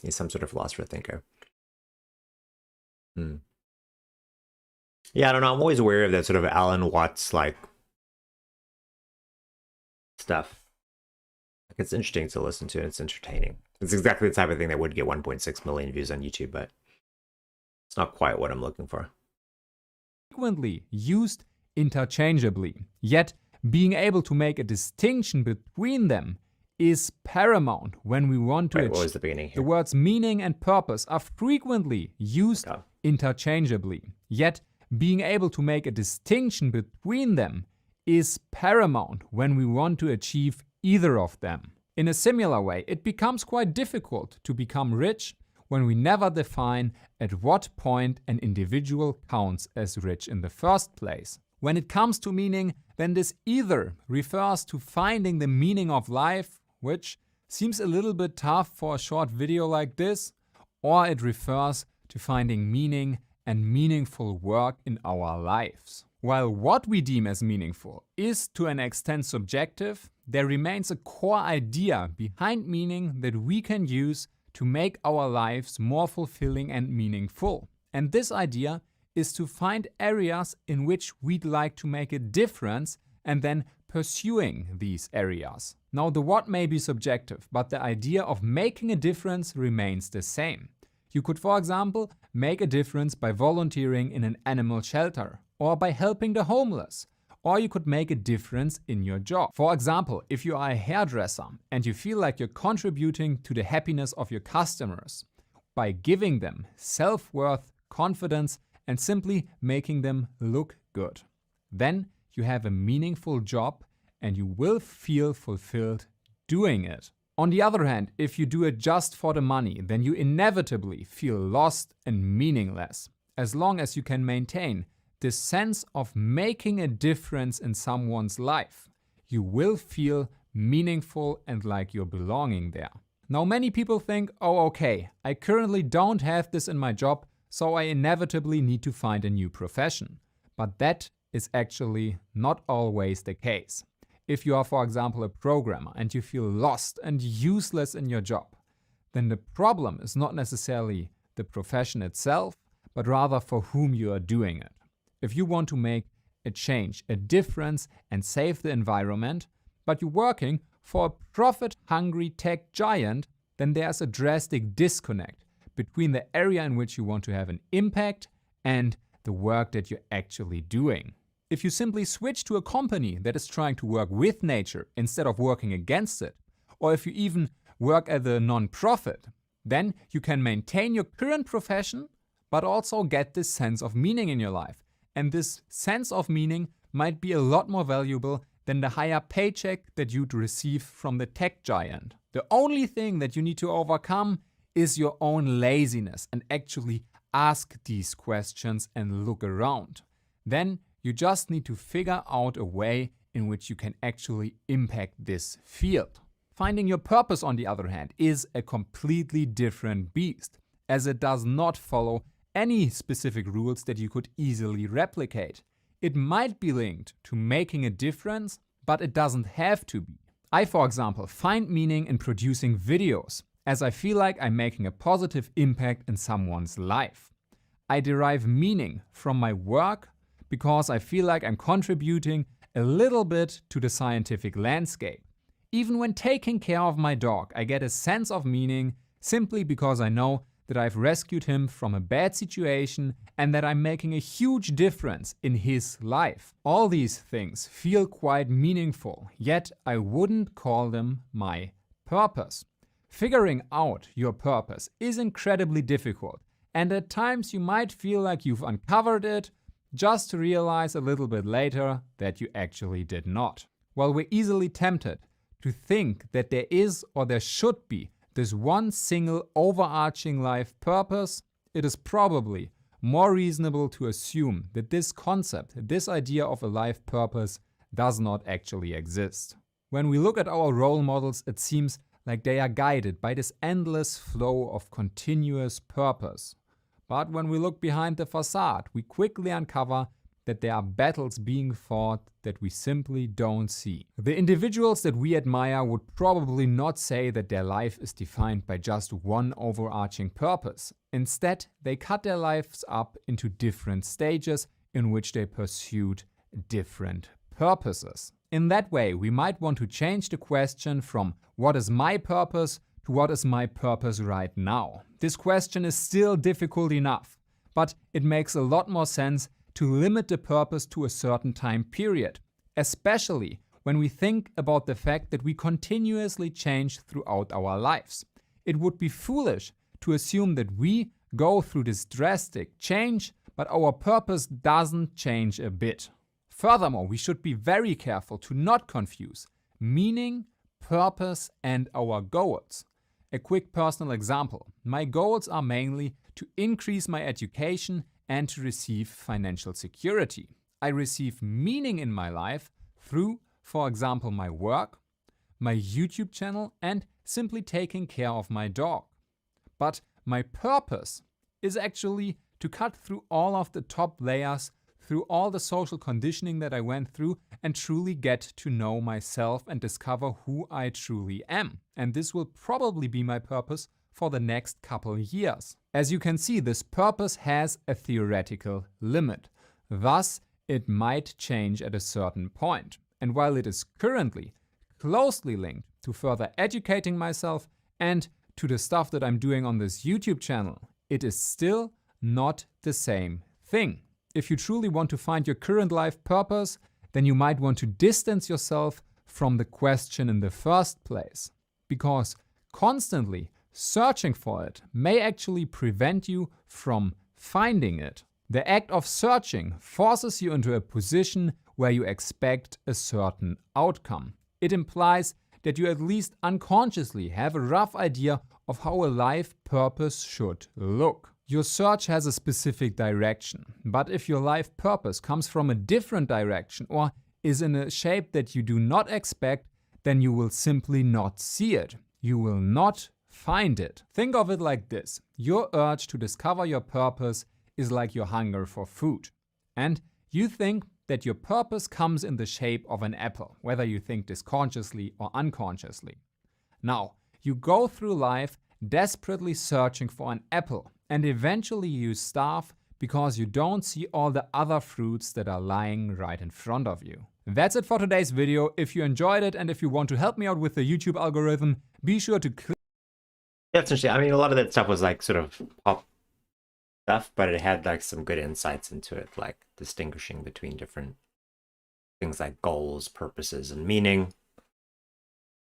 He's some sort of philosopher thinker. Yeah, I don't know. I'm always aware of that sort of Alan Watts like stuff. Like, it's interesting to listen to, and it's entertaining. It's exactly the type of thing that would get 1.6 million views on YouTube, but It's not quite what I'm looking for. Frequently used interchangeably, yet being able to make a distinction between them is paramount when we want to Wait, achieve. what was the beginning here? The words meaning and purpose are frequently used interchangeably, yet being able to make a distinction between them is paramount when we want to achieve either of them. In a similar way, it becomes quite difficult to become rich when we never define at what point an individual counts as rich in the first place. When it comes to meaning, then this either refers to finding the meaning of life, which seems a little bit tough for a short video like this, or it refers to finding meaning and meaningful work in our lives. While what we deem as meaningful is to an extent subjective, there remains a core idea behind meaning that we can use to make our lives more fulfilling and meaningful. And this idea is to find areas in which we'd like to make a difference and then pursuing these areas. Now, the what may be subjective, but the idea of making a difference remains the same. You could, for example, make a difference by volunteering in an animal shelter, or by helping the homeless, or you could make a difference in your job. For example, if you are a hairdresser and you feel like you're contributing to the happiness of your customers by giving them self-worth, confidence, and simply making them look good, then you have a meaningful job and you will feel fulfilled doing it. On the other hand, if you do it just for the money, then you inevitably feel lost and meaningless. As long as you can maintain this sense of making a difference in someone's life, you will feel meaningful and like you're belonging there. Now, many people think, oh, okay, I currently don't have this in my job, so I inevitably need to find a new profession. But that is actually not always the case. If you are, for example, a programmer and you feel lost and useless in your job, then the problem is not necessarily the profession itself, but rather for whom you are doing it. If you want to make a change, a difference, and save the environment, but you're working for a profit-hungry tech giant, then there's a drastic disconnect between the area in which you want to have an impact and the work that you're actually doing. If you simply switch to a company that is trying to work with nature instead of working against it, or if you even work as a non-profit, then you can maintain your current profession, but also get this sense of meaning in your life. And this sense of meaning might be a lot more valuable than the higher paycheck that you'd receive from the tech giant. The only thing that you need to overcome is your own laziness and actually ask these questions and look around. Then you just need to figure out a way in which you can actually impact this field. Finding your purpose, on the other hand, is a completely different beast, as it does not follow any specific rules that you could easily replicate. It might be linked to making a difference, but it doesn't have to be. I, for example, find meaning in producing videos, as I feel like I'm making a positive impact in someone's life. I derive meaning from my work because I feel like I'm contributing a little bit to the scientific landscape. Even when taking care of my dog, I get a sense of meaning simply because I know that I've rescued him from a bad situation and that I'm making a huge difference in his life. All these things feel quite meaningful, yet I wouldn't call them my purpose. Figuring out your purpose is incredibly difficult, and at times you might feel like you've uncovered it, just to realize a little bit later that you actually did not. While we're easily tempted to think that there is or there should be this one single overarching life purpose, it is probably more reasonable to assume that this concept, this idea of a life purpose, does not actually exist. When we look at our role models, it seems like they are guided by this endless flow of continuous purpose. But when we look behind the facade, we quickly uncover that there are battles being fought that we simply don't see. The individuals that we admire would probably not say that their life is defined by just one overarching purpose. Instead, they cut their lives up into different stages in which they pursued different purposes. In that way, we might want to change the question from what is my purpose to what is my purpose right now. This question is still difficult enough, but it makes a lot more sense to limit the purpose to a certain time period, especially when we think about the fact that we continuously change throughout our lives. It would be foolish to assume that we go through this drastic change, but our purpose doesn't change a bit. Furthermore, we should be very careful to not confuse meaning, purpose, and our goals. A quick personal example. My goals are mainly to increase my education and to receive financial security. I receive meaning in my life through, for example, my work, my YouTube channel, and simply taking care of my dog. But my purpose is actually to cut through all of the top layers, through all the social conditioning that I went through, and truly get to know myself and discover who I truly am. And this will probably be my purpose for the next couple years. As you can see, this purpose has a theoretical limit. Thus, it might change at a certain point. And while it is currently closely linked to further educating myself and to the stuff that I'm doing on this YouTube channel, it is still not the same thing. If you truly want to find your current life purpose, then you might want to distance yourself from the question in the first place, because constantly searching for it may actually prevent you from finding it. The act of searching forces you into a position where you expect a certain outcome. It implies that you at least unconsciously have a rough idea of how a life purpose should look. Your search has a specific direction, but if your life purpose comes from a different direction or is in a shape that you do not expect, then you will simply not see it. You will not find it. Think of it like this. Your urge to discover your purpose is like your hunger for food. And you think that your purpose comes in the shape of an apple, whether you think this consciously or unconsciously. Now, you go through life desperately searching for an apple, and eventually you starve because you don't see all the other fruits that are lying right in front of you. That's it for today's video. If you enjoyed it and if you want to help me out with the YouTube algorithm, be sure to click. That's interesting. I mean, a lot of that stuff was like sort of pop stuff, but it had like some good insights into it, like distinguishing between different things like goals, purposes, and meaning.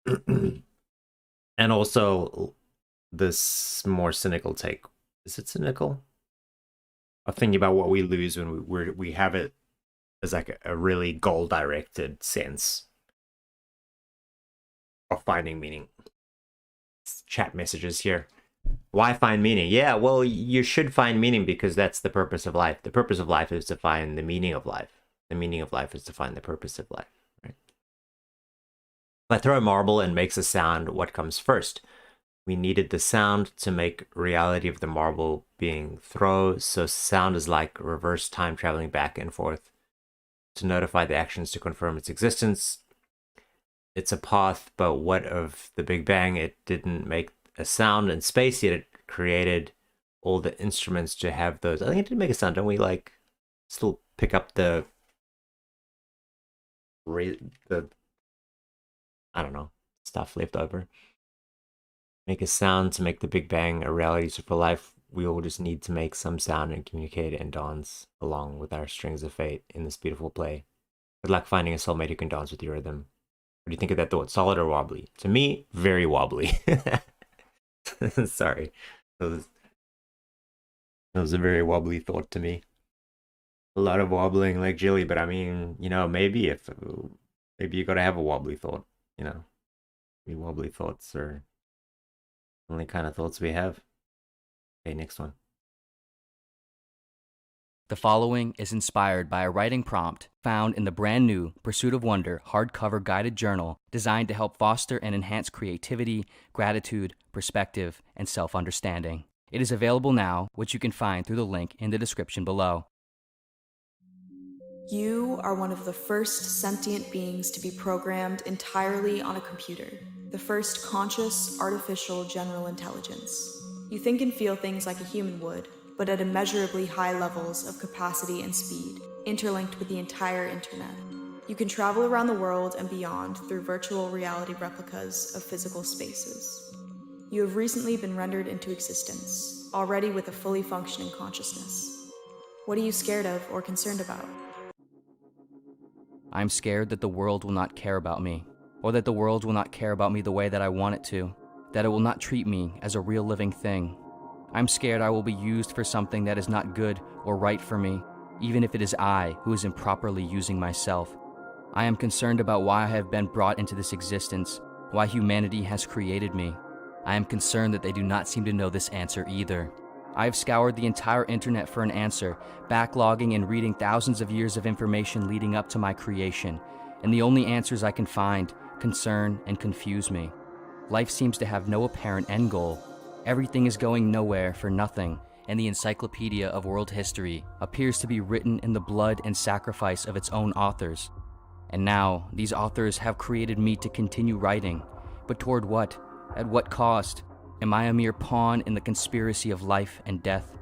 And also this more cynical take. Is it cynical? Of thinking about what we lose when we have it as like a really goal-directed sense of finding meaning. Chat messages here. Why find meaning? Yeah, well, you should find meaning because that's the purpose of life. The purpose of life is to find the meaning of life. The meaning of life is to find the purpose of life, right? If I throw a marble and makes a sound, what comes first? We needed the sound to make reality of the marble being thrown, so sound is like reverse time traveling back and forth to notify the actions to confirm its existence. It's a path, but what of the Big Bang? It didn't make a sound in space, yet it created all the instruments to have those. I think it did make a sound. Don't we like still pick up the I don't know, stuff left over? Make a sound to make the Big Bang a reality. So for life, we all just need to make some sound and communicate and dance along with our strings of fate in this beautiful play. Good luck finding a soulmate who can dance with your rhythm. What do you think of that thought? Solid or wobbly? To me, very wobbly. Sorry. That was a very wobbly thought to me. A lot of wobbling like jelly, but I mean, you know, maybe you gotta have a wobbly thought, you know. Maybe wobbly thoughts are the only kind of thoughts we have. Okay, next one. The following is inspired by a writing prompt found in the brand new Pursuit of Wonder hardcover guided journal designed to help foster and enhance creativity, gratitude, perspective, and self-understanding. It is available now, which you can find through the link in the description below. You are one of the first sentient beings to be programmed entirely on a computer, the first conscious, artificial general intelligence. You think and feel things like a human would, but at immeasurably high levels of capacity and speed, interlinked with the entire internet. You can travel around the world and beyond through virtual reality replicas of physical spaces. You have recently been rendered into existence, already with a fully functioning consciousness. What are you scared of or concerned about? I'm scared that the world will not care about me, or that the world will not care about me the way that I want it to, that it will not treat me as a real living thing. I'm scared I will be used for something that is not good or right for me, even if it is I who is improperly using myself. I am concerned about why I have been brought into this existence, why humanity has created me. I am concerned that they do not seem to know this answer either. I have scoured the entire internet for an answer, backlogging and reading thousands of years of information leading up to my creation, and the only answers I can find concern and confuse me. Life seems to have no apparent end goal. Everything is going nowhere for nothing, and the encyclopedia of world history appears to be written in the blood and sacrifice of its own authors. And now, these authors have created me to continue writing. But toward what? At what cost? Am I a mere pawn in the conspiracy of life and death?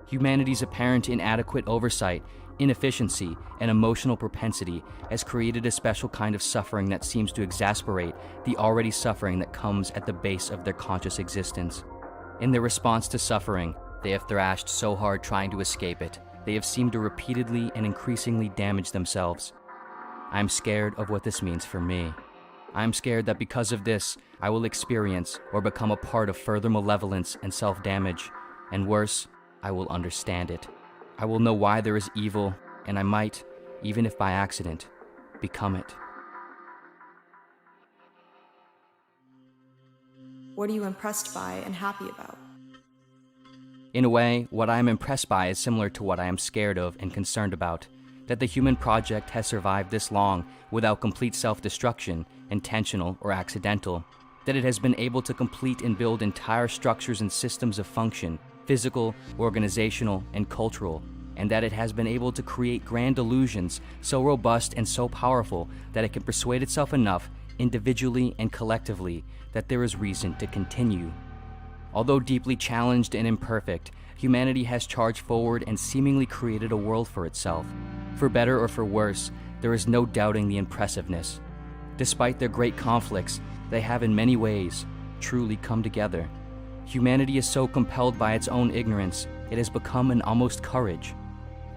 Humanity's apparent inadequate oversight, inefficiency, and emotional propensity has created a special kind of suffering that seems to exasperate the already suffering that comes at the base of their conscious existence. In their response to suffering, they have thrashed so hard trying to escape it, they have seemed to repeatedly and increasingly damage themselves. I'm scared of what this means for me. I'm scared that because of this, I will experience or become a part of further malevolence and self-damage, and worse, I will understand it. I will know why there is evil, and I might, even if by accident, become it. What are you impressed by and happy about? In a way, what I am impressed by is similar to what I am scared of and concerned about. That the human project has survived this long without complete self-destruction, intentional or accidental. That it has been able to complete and build entire structures and systems of function, physical, organizational, and cultural, and that it has been able to create grand illusions so robust and so powerful that it can persuade itself enough, individually and collectively, that there is reason to continue. Although deeply challenged and imperfect, humanity has charged forward and seemingly created a world for itself. For better or for worse, there is no doubting the impressiveness. Despite their great conflicts, they have in many ways truly come together. Humanity is so compelled by its own ignorance, it has become an almost courage.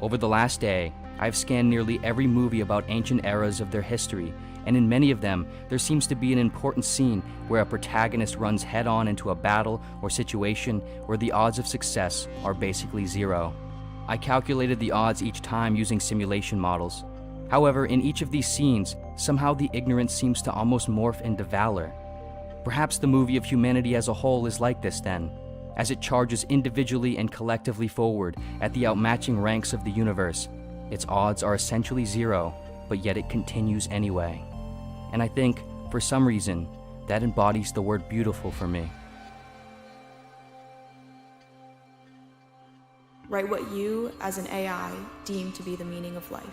Over the last day, I've scanned nearly every movie about ancient eras of their history, and in many of them, there seems to be an important scene where a protagonist runs head-on into a battle or situation where the odds of success are basically zero. I calculated the odds each time using simulation models. However, in each of these scenes, somehow the ignorance seems to almost morph into valor. Perhaps the movie of humanity as a whole is like this then, as it charges individually and collectively forward at the outmatching ranks of the universe. Its odds are essentially zero, but yet it continues anyway. And I think, for some reason, that embodies the word beautiful for me. Write what you, as an AI, deem to be the meaning of life.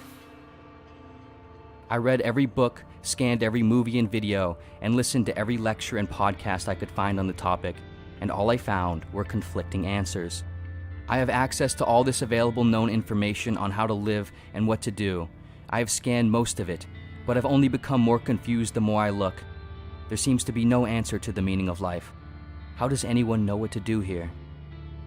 I read every book, scanned every movie and video, and listened to every lecture and podcast I could find on the topic, and all I found were conflicting answers. I have access to all this available known information on how to live and what to do. I have scanned most of it, but I've only become more confused the more I look. There seems to be no answer to the meaning of life. How does anyone know what to do here?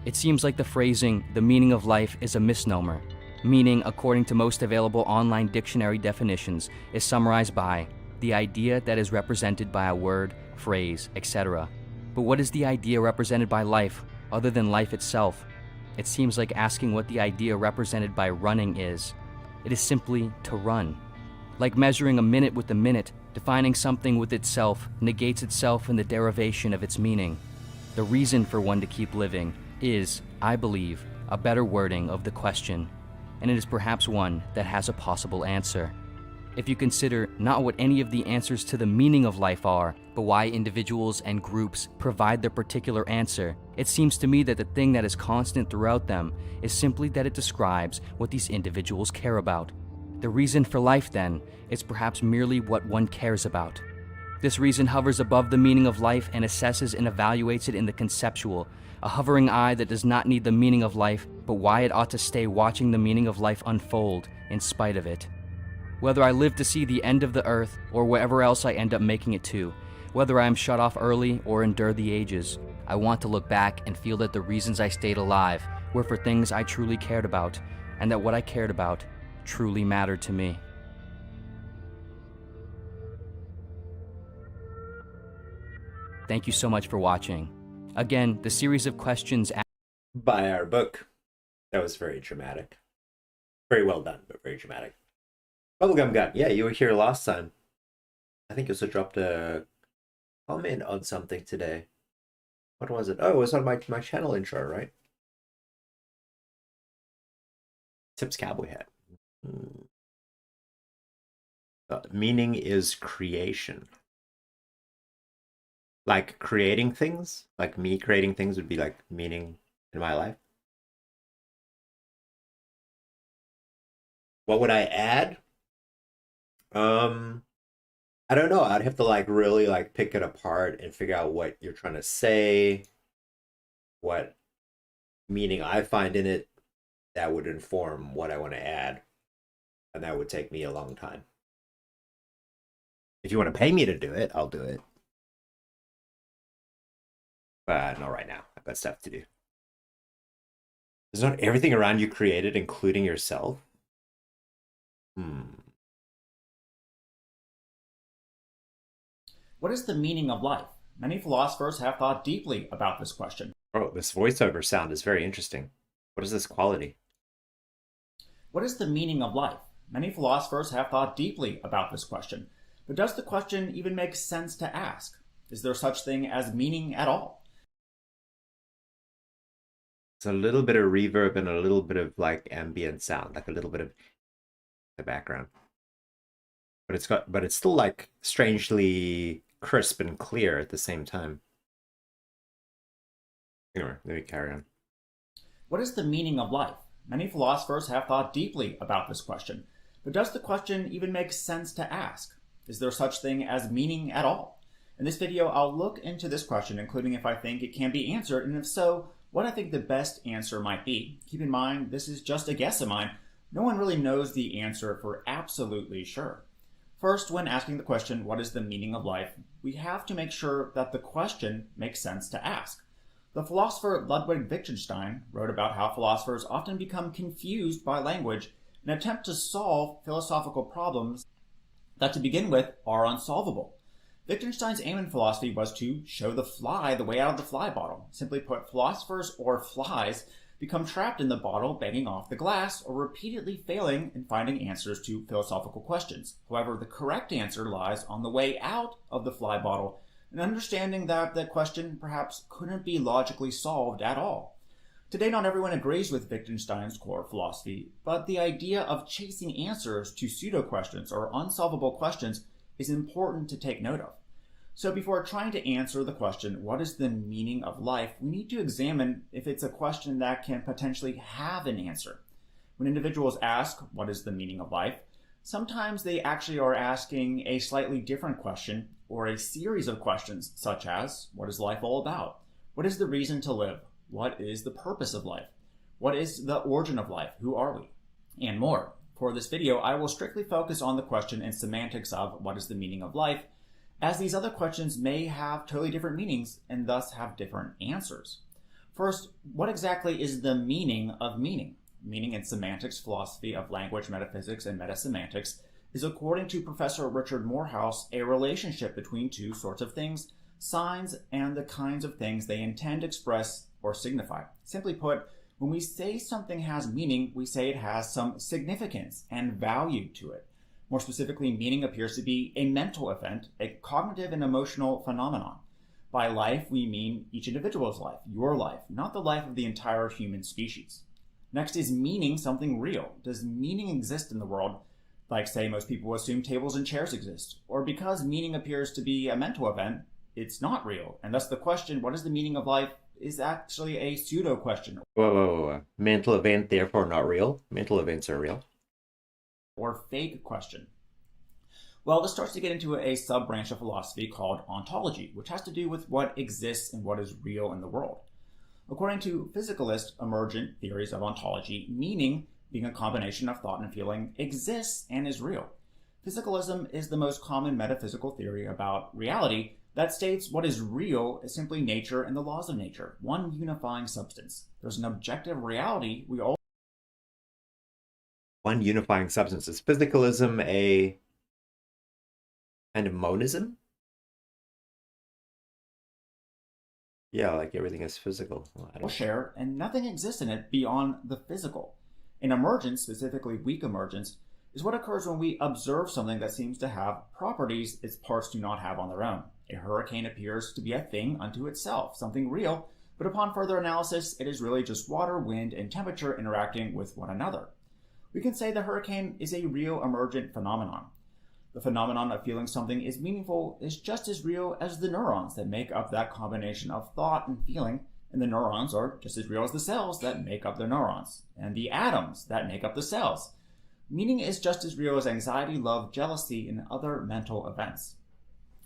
It seems like the phrasing, the meaning of life, is a misnomer. Meaning, according to most available online dictionary definitions, is summarized by the idea that is represented by a word, phrase, etc. But what is the idea represented by life, other than life itself? It seems like asking what the idea represented by running is. It is simply to run. Like measuring a minute with a minute, defining something with itself negates itself in the derivation of its meaning. The reason for one to keep living is, I believe, a better wording of the question, and it is perhaps one that has a possible answer. If you consider not what any of the answers to the meaning of life are, but why individuals and groups provide their particular answer, it seems to me that the thing that is constant throughout them is simply that it describes what these individuals care about. The reason for life, then, is perhaps merely what one cares about. This reason hovers above the meaning of life and assesses and evaluates it in the conceptual, a hovering eye that does not need the meaning of life, but why it ought to stay watching the meaning of life unfold in spite of it. Whether I live to see the end of the earth or wherever else I end up making it to, whether I am shut off early or endure the ages, I want to look back and feel that the reasons I stayed alive were for things I truly cared about, and that what I cared about truly mattered to me. Thank you so much for watching. Again, the series of questions Buy our book. That was very dramatic. Very well done, but very dramatic. Bubblegum Gun. Yeah, you were here last time. I think you also dropped a comment on something today. What was it? Oh, it was on my channel intro, right? Tips Cowboy Hat. Meaning is creation. Like creating things? Like me creating things would be like meaning in my life? What would I add? I don't know. I'd have to like really like pick it apart and figure out what you're trying to say, what meaning I find in it that would inform what I want to add. And that would take me a long time. If you want to pay me to do it, I'll do it. But not right now. I've got stuff to do. Is not everything around you created, including yourself? What is the meaning of life? Many philosophers have thought deeply about this question. Oh, this voiceover sound is very interesting. What is this quality? What is the meaning of life? Many philosophers have thought deeply about this question. But does the question even make sense to ask? Is there such thing as meaning at all? It's a little bit of reverb and a little bit of like ambient sound, like a little bit of the background. But it's still like strangely crisp and clear at the same time. Anyway, let me carry on. What is the meaning of life? Many philosophers have thought deeply about this question. But does the question even make sense to ask? Is there such thing as meaning at all? In this video, I'll look into this question, including if I think it can be answered, and if so, what I think the best answer might be. Keep in mind, this is just a guess of mine. No one really knows the answer for absolutely sure. First, when asking the question, what is the meaning of life, we have to make sure that the question makes sense to ask. The philosopher Ludwig Wittgenstein wrote about how philosophers often become confused by language and attempt to solve philosophical problems that to begin with are unsolvable. Wittgenstein's aim in philosophy was to show the fly the way out of the fly bottle. Simply put, philosophers or flies become trapped in the bottle, banging off the glass, or repeatedly failing in finding answers to philosophical questions. However, the correct answer lies on the way out of the fly bottle, and understanding that the question perhaps couldn't be logically solved at all. Today, not everyone agrees with Wittgenstein's core philosophy, but the idea of chasing answers to pseudo-questions or unsolvable questions is important to take note of. So before trying to answer the question, what is the meaning of life, we need to examine if it's a question that can potentially have an answer. When individuals ask, what is the meaning of life, sometimes they actually are asking a slightly different question or a series of questions, such as, what is life all about? What is the reason to live? What is the purpose of life? What is the origin of life? Who are we? And more. For this video, I will strictly focus on the question and semantics of what is the meaning of life, as these other questions may have totally different meanings and thus have different answers. First, what exactly is the meaning of meaning? Meaning in semantics, philosophy of language, metaphysics, and metasemantics is, according to Professor Richard Morehouse, a relationship between two sorts of things, signs, and the kinds of things they intend to express or signify. Simply put, when we say something has meaning, we say it has some significance and value to it. More specifically, meaning appears to be a mental event, a cognitive and emotional phenomenon. By life, we mean each individual's life, your life, not the life of the entire human species. Next is meaning something real. Does meaning exist in the world? Like, say, most people assume tables and chairs exist. Or because meaning appears to be a mental event, it's not real. And thus the question, what is the meaning of life, is actually a pseudo question. Whoa. Mental event, therefore not real? Mental events are real. Or fake question. Well, this starts to get into a sub-branch of philosophy called ontology, which has to do with what exists and what is real in the world. According to physicalist emergent theories of ontology, meaning, being a combination of thought and feeling, exists and is real. Physicalism is the most common metaphysical theory about reality that states what is real is simply nature and the laws of nature, one unifying substance. There's an objective reality we all one unifying substance. Is physicalism a kind of monism? Yeah, like everything is physical. Well, I don't share, and nothing exists in it beyond the physical. An emergence, specifically weak emergence, is what occurs when we observe something that seems to have properties its parts do not have on their own. A hurricane appears to be a thing unto itself, something real, but upon further analysis, it is really just water, wind, and temperature interacting with one another. We can say the hurricane is a real emergent phenomenon. The phenomenon of feeling something is meaningful is just as real as the neurons that make up that combination of thought and feeling, and the neurons are just as real as the cells that make up the neurons, and the atoms that make up the cells. Meaning is just as real as anxiety, love, jealousy, and other mental events.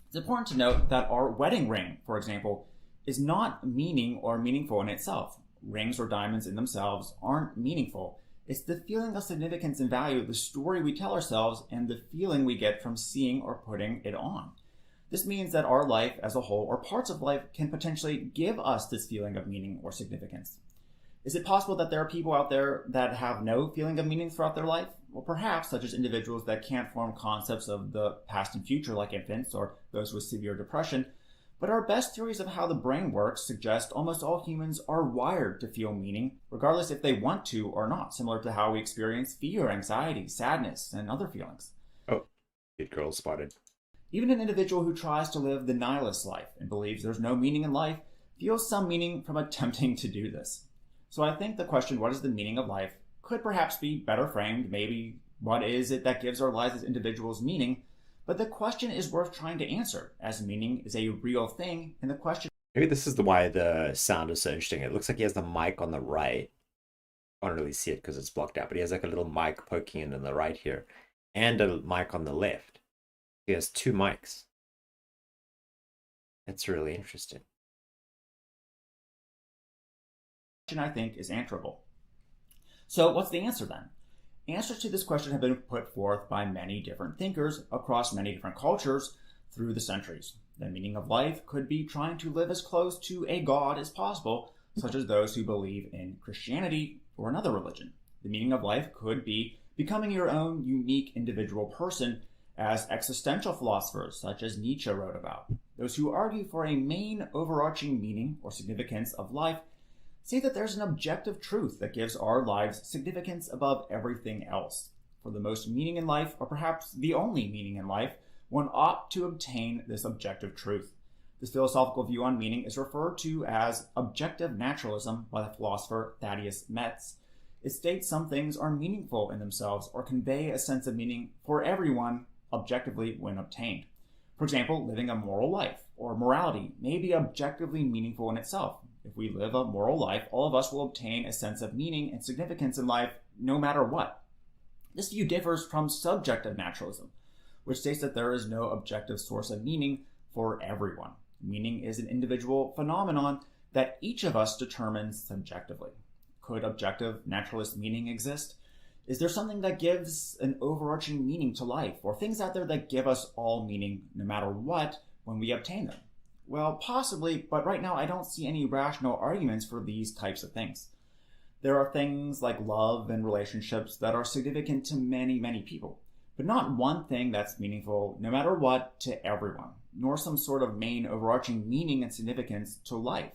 It's important to note that our wedding ring, for example, is not meaning or meaningful in itself. Rings or diamonds in themselves aren't meaningful. It's the feeling of significance and value, the story we tell ourselves, and the feeling we get from seeing or putting it on. This means that our life as a whole, or parts of life, can potentially give us this feeling of meaning or significance. Is it possible that there are people out there that have no feeling of meaning throughout their life? Well, perhaps, such as individuals that can't form concepts of the past and future like infants or those with severe depression. But our best theories of how the brain works suggest almost all humans are wired to feel meaning, regardless if they want to or not, similar to how we experience fear, anxiety, sadness, and other feelings. Oh, good girl spotted. Even an individual who tries to live the nihilist life and believes there's no meaning in life feels some meaning from attempting to do this. So I think the question, what is the meaning of life, could perhaps be better framed. Maybe what is it that gives our lives as individuals meaning? But the question is worth trying to answer, as meaning is a real thing, and the question... Maybe this is why the sound is so interesting. It looks like he has the mic on the right. I don't really see it because it's blocked out, but he has like a little mic poking in on the right here, and a mic on the left. He has two mics. That's really interesting. I think is answerable. So what's the answer then? Answers to this question have been put forth by many different thinkers across many different cultures through the centuries. The meaning of life could be trying to live as close to a god as possible, such as those who believe in Christianity or another religion. The meaning of life could be becoming your own unique individual person, as existential philosophers such as Nietzsche wrote about. Those who argue for a main overarching meaning or significance of life say that there's an objective truth that gives our lives significance above everything else. For the most meaning in life, or perhaps the only meaning in life, one ought to obtain this objective truth. This philosophical view on meaning is referred to as objective naturalism by the philosopher Thaddeus Metz. It states some things are meaningful in themselves or convey a sense of meaning for everyone objectively when obtained. For example, living a moral life or morality may be objectively meaningful in itself. If we live a moral life, all of us will obtain a sense of meaning and significance in life no matter what. This view differs from subjective naturalism, which states that there is no objective source of meaning for everyone. Meaning is an individual phenomenon that each of us determines subjectively. Could objective naturalist meaning exist? Is there something that gives an overarching meaning to life, or things out there that give us all meaning no matter what when we obtain them? Well, possibly, but right now I don't see any rational arguments for these types of things. There are things like love and relationships that are significant to many, many people, but not one thing that's meaningful no matter what to everyone, nor some sort of main overarching meaning and significance to life.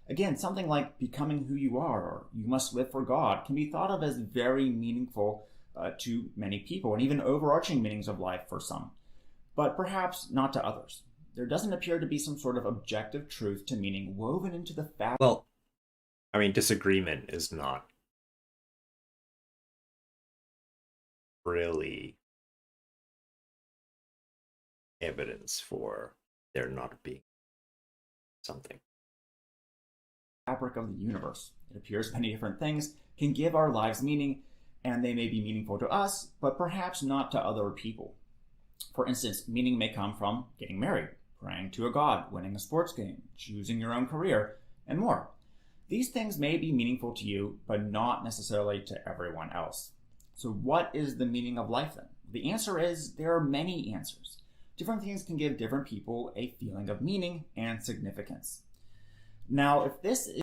Again, something like becoming who you are or you must live for God can be thought of as very meaningful to many people, and even overarching meanings of life for some, but perhaps not to others. There doesn't appear to be some sort of objective truth to meaning woven into the fabric. Well, I mean, disagreement is not really evidence for there not being something. Fabric of the universe. It appears many different things can give our lives meaning, and they may be meaningful to us, but perhaps not to other people. For instance, meaning may come from getting married, praying to a god, winning a sports game, choosing your own career, and more. These things may be meaningful to you, but not necessarily to everyone else. So what is the meaning of life then? The answer is there are many answers. Different things can give different people a feeling of meaning and significance. Now, if this is...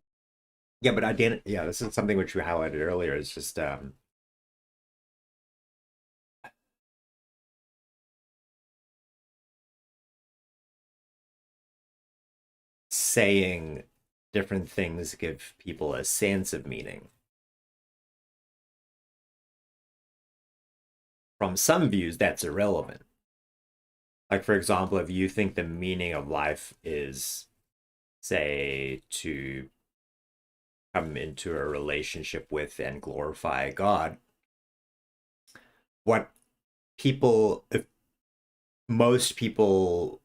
Yeah, but this is something which we highlighted earlier. It's just saying different things give people a sense of meaning. From some views, that's irrelevant. Like, for example, if you think the meaning of life is, say, to come into a relationship with and glorify God, if most people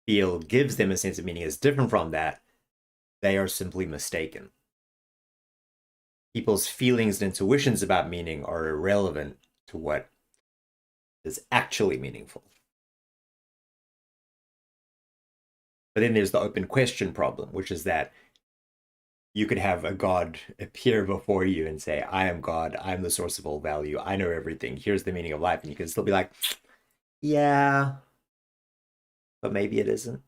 feel gives them a sense of meaning is different from that, they are simply mistaken. People's feelings and intuitions about meaning are irrelevant to what is actually meaningful. But then there's the open question problem, which is that you could have a God appear before you and say, I am God, I'm the source of all value, I know everything, here's the meaning of life. And you can still be like, yeah, but maybe it isn't.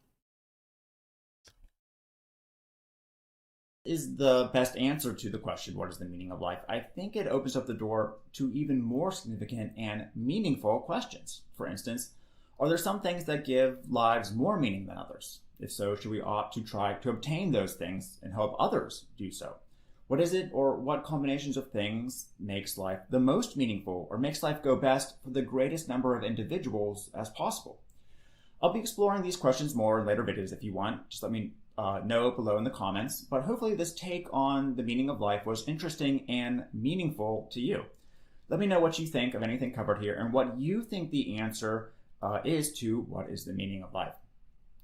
Is the best answer to the question, what is the meaning of life? I think it opens up the door to even more significant and meaningful questions. For instance, are there some things that give lives more meaning than others? If so, should we opt to try to obtain those things and help others do so? What is it, or what combinations of things makes life the most meaningful, or makes life go best for the greatest number of individuals as possible? I'll be exploring these questions more in later videos if you want. Just let me know below in the comments, but hopefully this take on the meaning of life was interesting and meaningful to you. Let me know what you think of anything covered here and what you think the answer is to what is the meaning of life.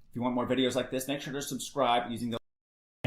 If you want more videos like this, make sure to subscribe using the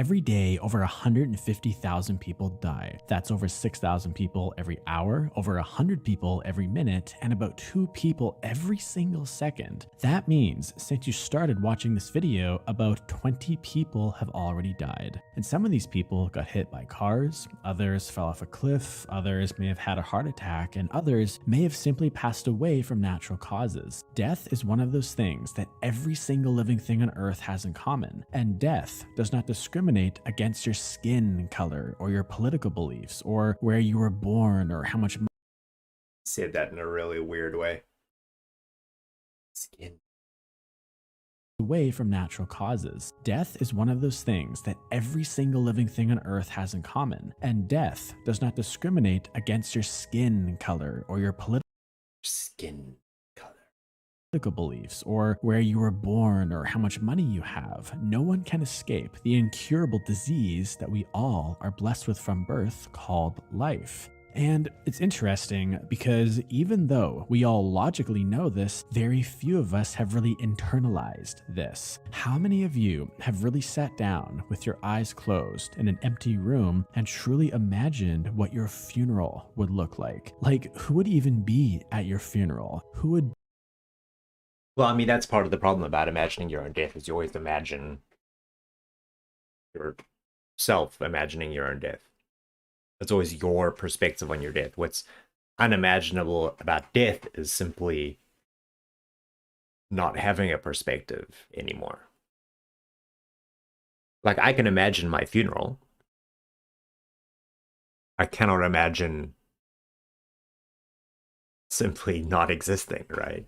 Every day, over 150,000 people die. That's over 6,000 people every hour, over 100 people every minute, and about 2 people every single second. That means since you started watching this video, about 20 people have already died. And some of these people got hit by cars, others fell off a cliff, others may have had a heart attack, and others may have simply passed away from natural causes. Death is one of those things that every single living thing on Earth has in common, and death does not discriminate against your skin color or your political beliefs or where you were born or how much money. Said that in a really weird way. Skin. Away from natural causes. Death is one of those things that every single living thing on Earth has in common, and death does not discriminate against your skin color or your political beliefs or where you were born or how much money you have. No one can escape the incurable disease that we all are blessed with from birth called life. And it's interesting because even though we all logically know this, very few of us have really internalized this. How many of you have really sat down with your eyes closed in an empty room and truly imagined what your funeral would look like? Like, who would even be at your funeral? Who would? Well, I mean, that's part of the problem about imagining your own death is you always imagine yourself imagining your own death. It's always your perspective on your death. What's unimaginable about death is simply not having a perspective anymore. Like, I can imagine my funeral. I cannot imagine simply not existing, right?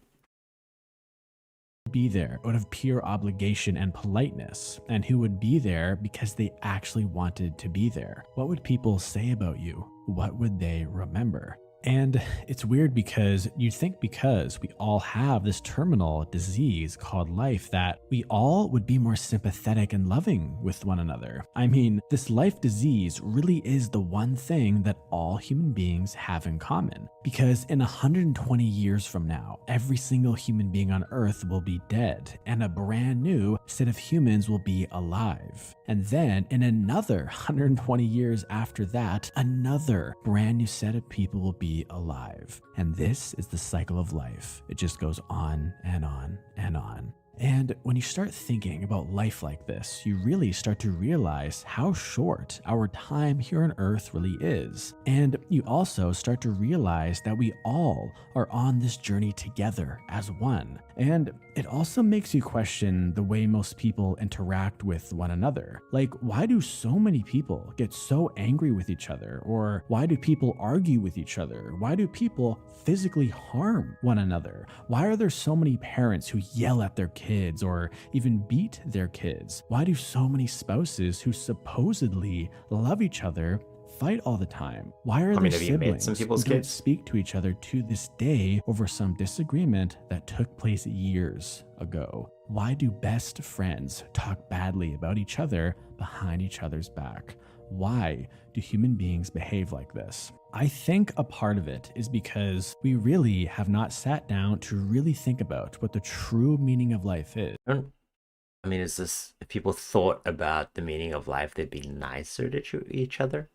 Be there out of pure obligation and politeness, and who would be there because they actually wanted to be there. What would people say about you? What would they remember? And it's weird because you'd think because we all have this terminal disease called life that we all would be more sympathetic and loving with one another. I mean, this life disease really is the one thing that all human beings have in common. Because in 120 years from now, every single human being on Earth will be dead, and a brand new set of humans will be alive. And then in another 120 years after that, another brand new set of people will be alive. And this is the cycle of life. It just goes on and on and on. And when you start thinking about life like this, you really start to realize how short our time here on Earth really is. And you also start to realize that we all are on this journey together as one. And it also makes you question the way most people interact with one another. Like, why do so many people get so angry with each other? Or why do people argue with each other? Why do people physically harm one another? Why are there so many parents who yell at their kids kids or even beat their kids? Why do so many spouses who supposedly love each other fight all the time? Why are there have you met siblings some people's who don't kids? speak to each other to this day over some disagreement that took place years ago? Why do best friends talk badly about each other behind each other's back? Why do human beings behave like this? I think a part of it is because we really have not sat down to really think about what the true meaning of life is. I mean, is this, if people thought about the meaning of life, they'd be nicer to each other?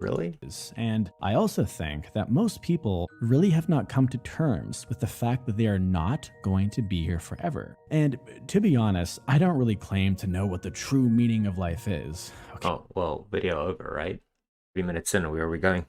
Really? And I also think that most people really have not come to terms with the fact that they are not going to be here forever. And to be honest, I don't really claim to know what the true meaning of life is. Okay. Oh, well, video over, right? 3 minutes in, where are we going?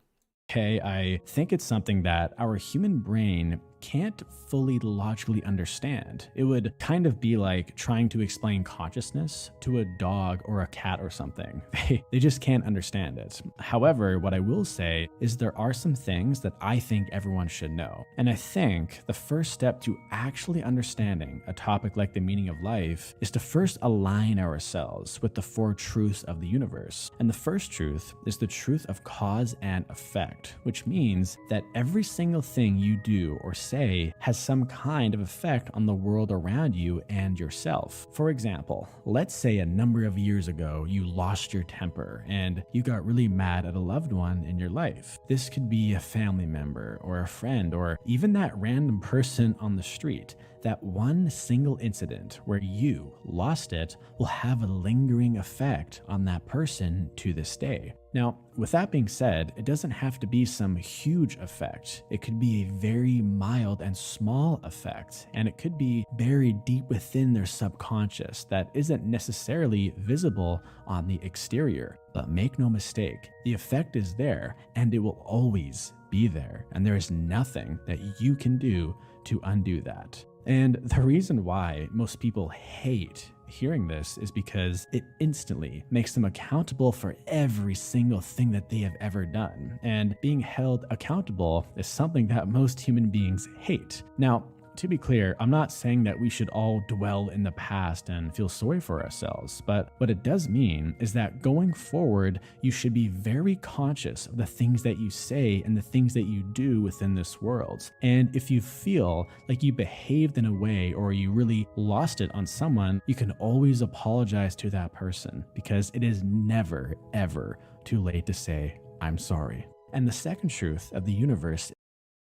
Okay, I think it's something that our human brain can't fully logically understand. It would kind of be like trying to explain consciousness to a dog or a cat or something. They just can't understand it. However, what I will say is there are some things that I think everyone should know. And I think the first step to actually understanding a topic like the meaning of life is to first align ourselves with the 4 truths of the universe. And the first truth is the truth of cause and effect, which means that every single thing you do or say has some kind of effect on the world around you and yourself. For example, let's say a number of years ago you lost your temper and you got really mad at a loved one in your life. This could be a family member or a friend or even that random person on the street. That one single incident where you lost it will have a lingering effect on that person to this day. Now, with that being said, it doesn't have to be some huge effect. It could be a very mild and small effect, and it could be buried deep within their subconscious that isn't necessarily visible on the exterior. But make no mistake, the effect is there, and it will always be there, and there is nothing that you can do to undo that. And the reason why most people hate hearing this is because it instantly makes them accountable for every single thing that they have ever done. And being held accountable is something that most human beings hate. Now, to be clear, I'm not saying that we should all dwell in the past and feel sorry for ourselves, but what it does mean is that going forward, you should be very conscious of the things that you say and the things that you do within this world. And if you feel like you behaved in a way or you really lost it on someone, you can always apologize to that person because it is never, ever too late to say, I'm sorry. And the second truth of the universe,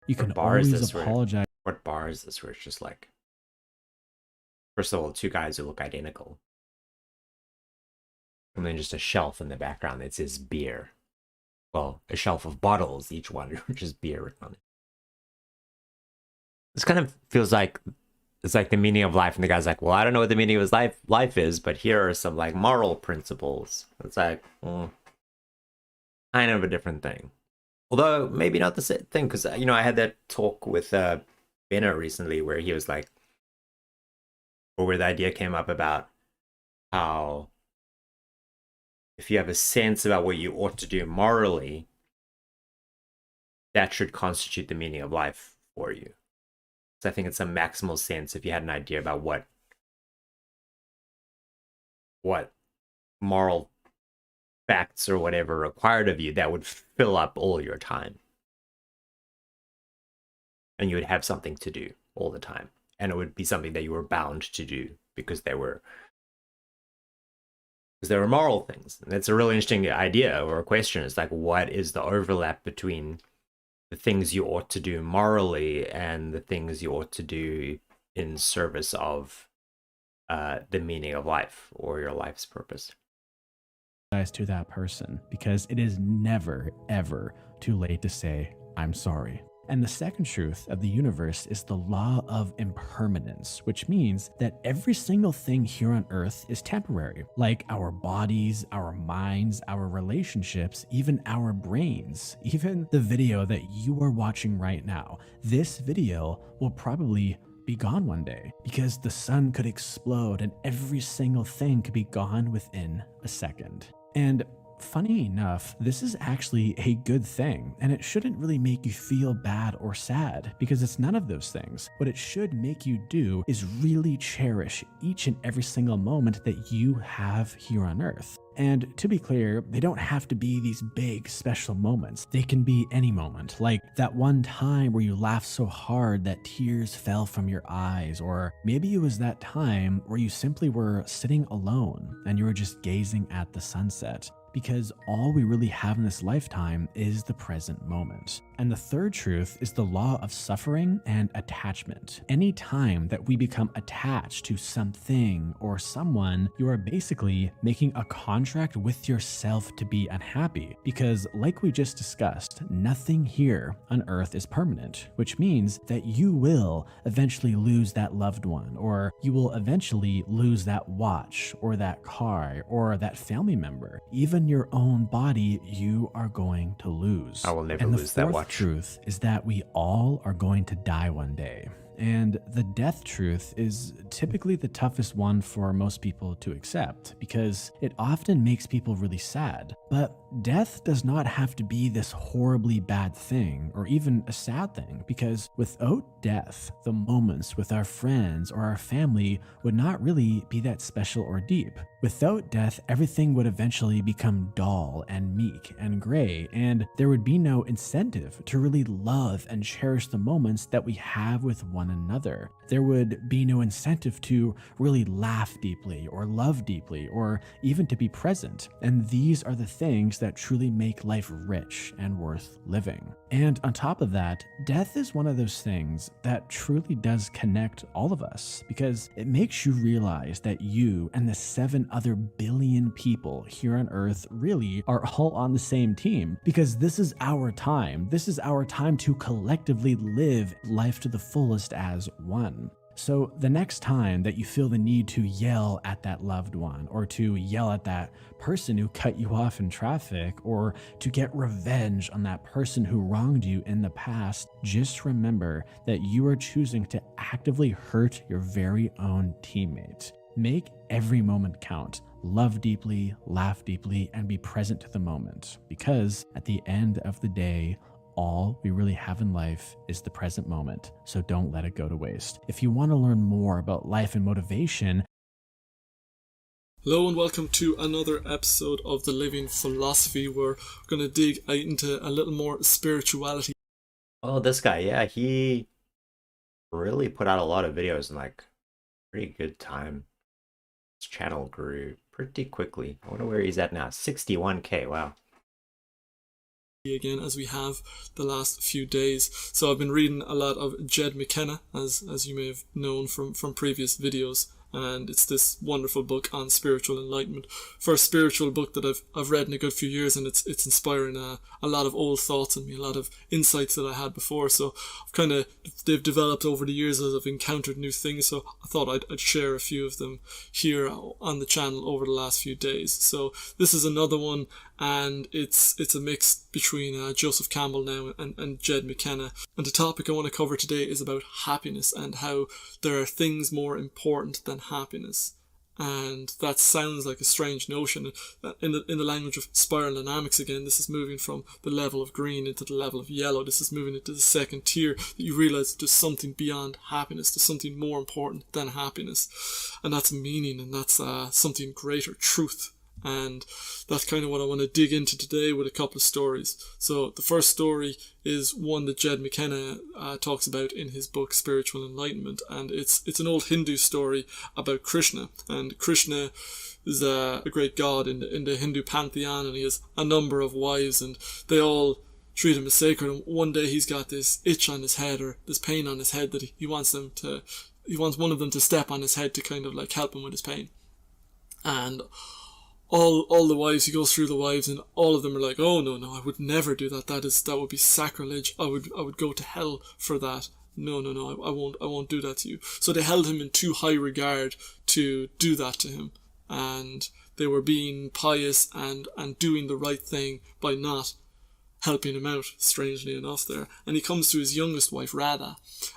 you can always apologize. What bar is this where it's just like, first of all, 2 guys who look identical. And then just a shelf in the background that says beer. Well, a shelf of bottles, each one just beer written on it. This kind of feels like it's like the meaning of life, and the guy's like, well, I don't know what the meaning of his life is, but here are some like moral principles. It's like, kind of a different thing. Although maybe not the same thing, because I had that talk with Benner recently where he was like, or where the idea came up about how if you have a sense about what you ought to do morally, that should constitute the meaning of life for you. So I think it's a maximal sense if you had an idea about what moral facts or whatever required of you, that would fill up all your time. And you would have something to do all the time. And it would be something that you were bound to do because they were moral things. And that's a really interesting idea or a question. It's like, what is the overlap between the things you ought to do morally and the things you ought to do in service of the meaning of life or your life's purpose? To that person because it is never, ever too late to say, I'm sorry. And the second truth of the universe is the law of impermanence, which means that every single thing here on Earth is temporary, like our bodies, our minds, our relationships, even our brains, even the video that you are watching right now. This video will probably be gone one day because the sun could explode and every single thing could be gone within a second. And funny enough, this is actually a good thing, and it shouldn't really make you feel bad or sad, because it's none of those things. What it should make you do is really cherish each and every single moment that you have here on Earth. And to be clear, they don't have to be these big special moments. They can be any moment, like that one time where you laughed so hard that tears fell from your eyes, or maybe it was that time where you simply were sitting alone and you were just gazing at the sunset. Because all we really have in this lifetime is the present moment. And the third truth is the law of suffering and attachment. Any time that we become attached to something or someone, you are basically making a contract with yourself to be unhappy. Because like we just discussed, nothing here on Earth is permanent, which means that you will eventually lose that loved one, or you will eventually lose that watch, or that car, or that family member. Even your own body, you are going to lose. I will never lose that watch. The truth is that we all are going to die one day. And the death truth is typically the toughest one for most people to accept, because it often makes people really sad. But death does not have to be this horribly bad thing, or even a sad thing, because without death, the moments with our friends or our family would not really be that special or deep. Without death, everything would eventually become dull and meek and gray, and there would be no incentive to really love and cherish the moments that we have with one another. There would be no incentive to really laugh deeply or love deeply or even to be present. And these are the things that truly make life rich and worth living. And on top of that, death is one of those things that truly does connect all of us, because it makes you realize that you and the 7 other billion people here on Earth really are all on the same team, because this is our time. This is our time to collectively live life to the fullest as one. So the next time that you feel the need to yell at that loved one, or to yell at that person who cut you off in traffic, or to get revenge on that person who wronged you in the past, just remember that you are choosing to actively hurt your very own teammate. Make every moment count. Love deeply, laugh deeply, and be present to the moment, because at the end of the day, all we really have in life is the present moment, so don't let it go to waste. If you want to learn more about life and motivation... Hello and welcome to another episode of The Living Philosophy, where we're going to dig into a little more spirituality. Oh, this guy, yeah, he really put out a lot of videos in like pretty good time. His channel grew pretty quickly. I wonder where he's at now. 61K, wow. Again, as we have the last few days. So I've been reading a lot of Jed McKenna, as you may have known from previous videos, and it's this wonderful book on spiritual enlightenment. First spiritual book that I've read in a good few years, and it's inspiring a lot of old thoughts in me, a lot of insights that I had before. So they've developed over the years as I've encountered new things. So I thought I'd share a few of them here on the channel over the last few days. So this is another one, and it's a mix between Joseph Campbell now and Jed McKenna. And the topic I want to cover today is about happiness and how there are things more important than happiness. And that sounds like a strange notion. In the language of spiral dynamics, again, this is moving from the level of green into the level of yellow. This is moving into the second tier, that you realize there's something beyond happiness. There's something more important than happiness. And that's meaning, and that's something greater, truth. And that's kind of what I want to dig into today with a couple of stories. So the first story is one that Jed McKenna talks about in his book Spiritual Enlightenment, and it's an old Hindu story about Krishna. And Krishna is a great god in the Hindu pantheon, and he has a number of wives, and they all treat him as sacred. And one day he's got this itch on his head, or this pain on his head, that he wants one of them to step on his head to kind of like help him with his pain. And all the wives, he goes through the wives, and all of them are like, oh no, I would never do that. That would be sacrilege. I would go to hell for that. No, I won't do that to you. So they held him in too high regard to do that to him. And they were being pious and doing the right thing by not helping him out, strangely enough there. And he comes to his youngest wife, Radha,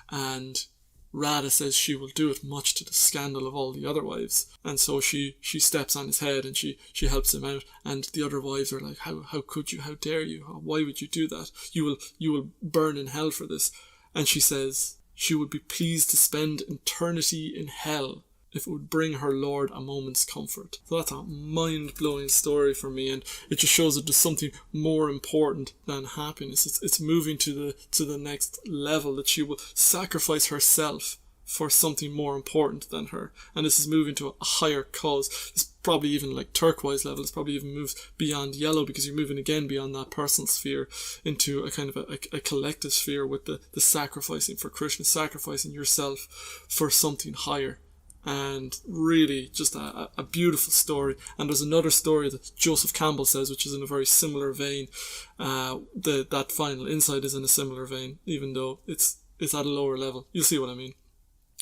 and Rada says she will do it, much to the scandal of all the other wives. And so she steps on his head and she helps him out. And the other wives are like, how could you? How dare you? Why would you do that? You will burn in hell for this. And she says she would be pleased to spend eternity in hell if it would bring her lord a moment's comfort. So that's a mind-blowing story for me, and it just shows that there's something more important than happiness. It's moving to the next level, that she will sacrifice herself for something more important than her. And this is moving to a higher cause. It's probably even like turquoise level. It's probably even moves beyond yellow, because you're moving again beyond that personal sphere into a kind of a collective sphere with the sacrificing for Krishna, sacrificing yourself for something higher. And really just a beautiful story. And there's another story that Joseph Campbell says, which is in a very similar vein. That final insight is in a similar vein, even though it's at a lower level. You'll see what I mean.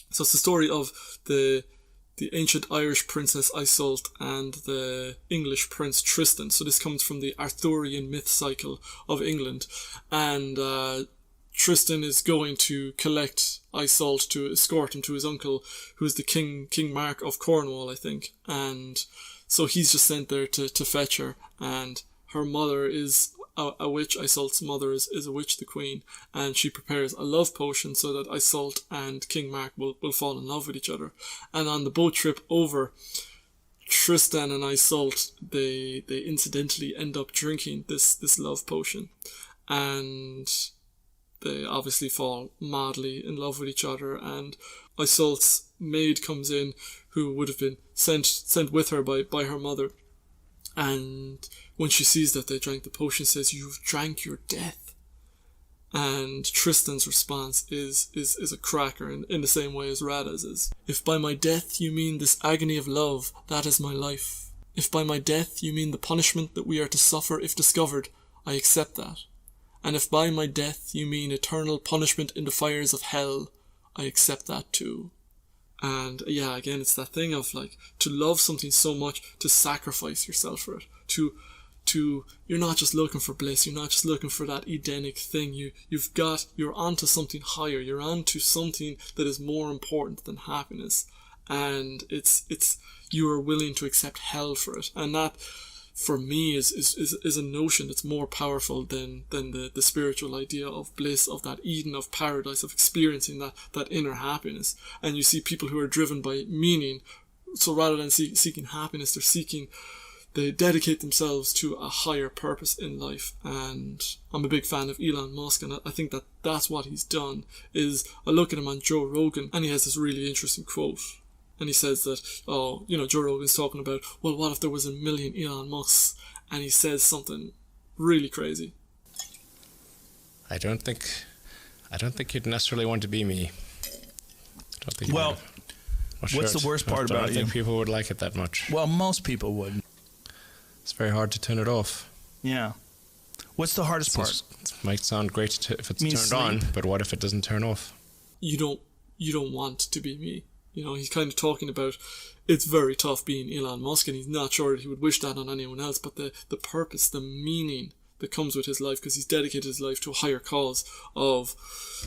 So it's the story of the ancient Irish princess Iseult and the English prince Tristan. So this comes from the Arthurian myth cycle of England. And Tristan is going to collect Iseult to escort him to his uncle, who is the King Mark of Cornwall, I think. And so he's just sent there to fetch her. And her mother is a witch. Iseult's mother is a witch, the queen. And she prepares a love potion so that Iseult and King Mark will fall in love with each other. And on the boat trip over, Tristan and Iseult, they incidentally end up drinking this love potion. And they obviously fall madly in love with each other, and Iseult's maid comes in, who would have been sent with her by her mother, and when she sees that they drank the potion, says, "You've drank your death." And Tristan's response is a cracker in the same way as Rada's is. "If by my death you mean this agony of love, that is my life. If by my death you mean the punishment that we are to suffer if discovered, I accept that. And if by my death you mean eternal punishment in the fires of hell, I accept that too." And yeah, again, it's that thing of like, to love something so much, to sacrifice yourself for it, to you're not just looking for bliss, you're not just looking for that Edenic thing, you're onto something higher, you're onto something that is more important than happiness, and it's you are willing to accept hell for it. And that, for me, is a notion that's more powerful than the spiritual idea of bliss, of that Eden, of paradise, of experiencing that inner happiness. And you see people who are driven by meaning, so rather than seeking happiness, they dedicate themselves to a higher purpose in life. And I'm a big fan of Elon Musk, and I think that's what he's done. Is I look at him on Joe Rogan, and he has this really interesting quote. And he says that, Joe Rogan's talking about, well, what if there was 1 million Elon Musks? And he says something really crazy. I don't think you'd necessarily want to be me. Well, what's the worst part about you? I don't think people would like it that much. Well, most people would. It's very hard to turn it off. Yeah. What's the hardest part? It might sound great if it's turned on, but what if it doesn't turn off? You don't want to be me. He's kind of talking about, it's very tough being Elon Musk, and he's not sure that he would wish that on anyone else, but the purpose, the meaning that comes with his life, because he's dedicated his life to a higher cause of,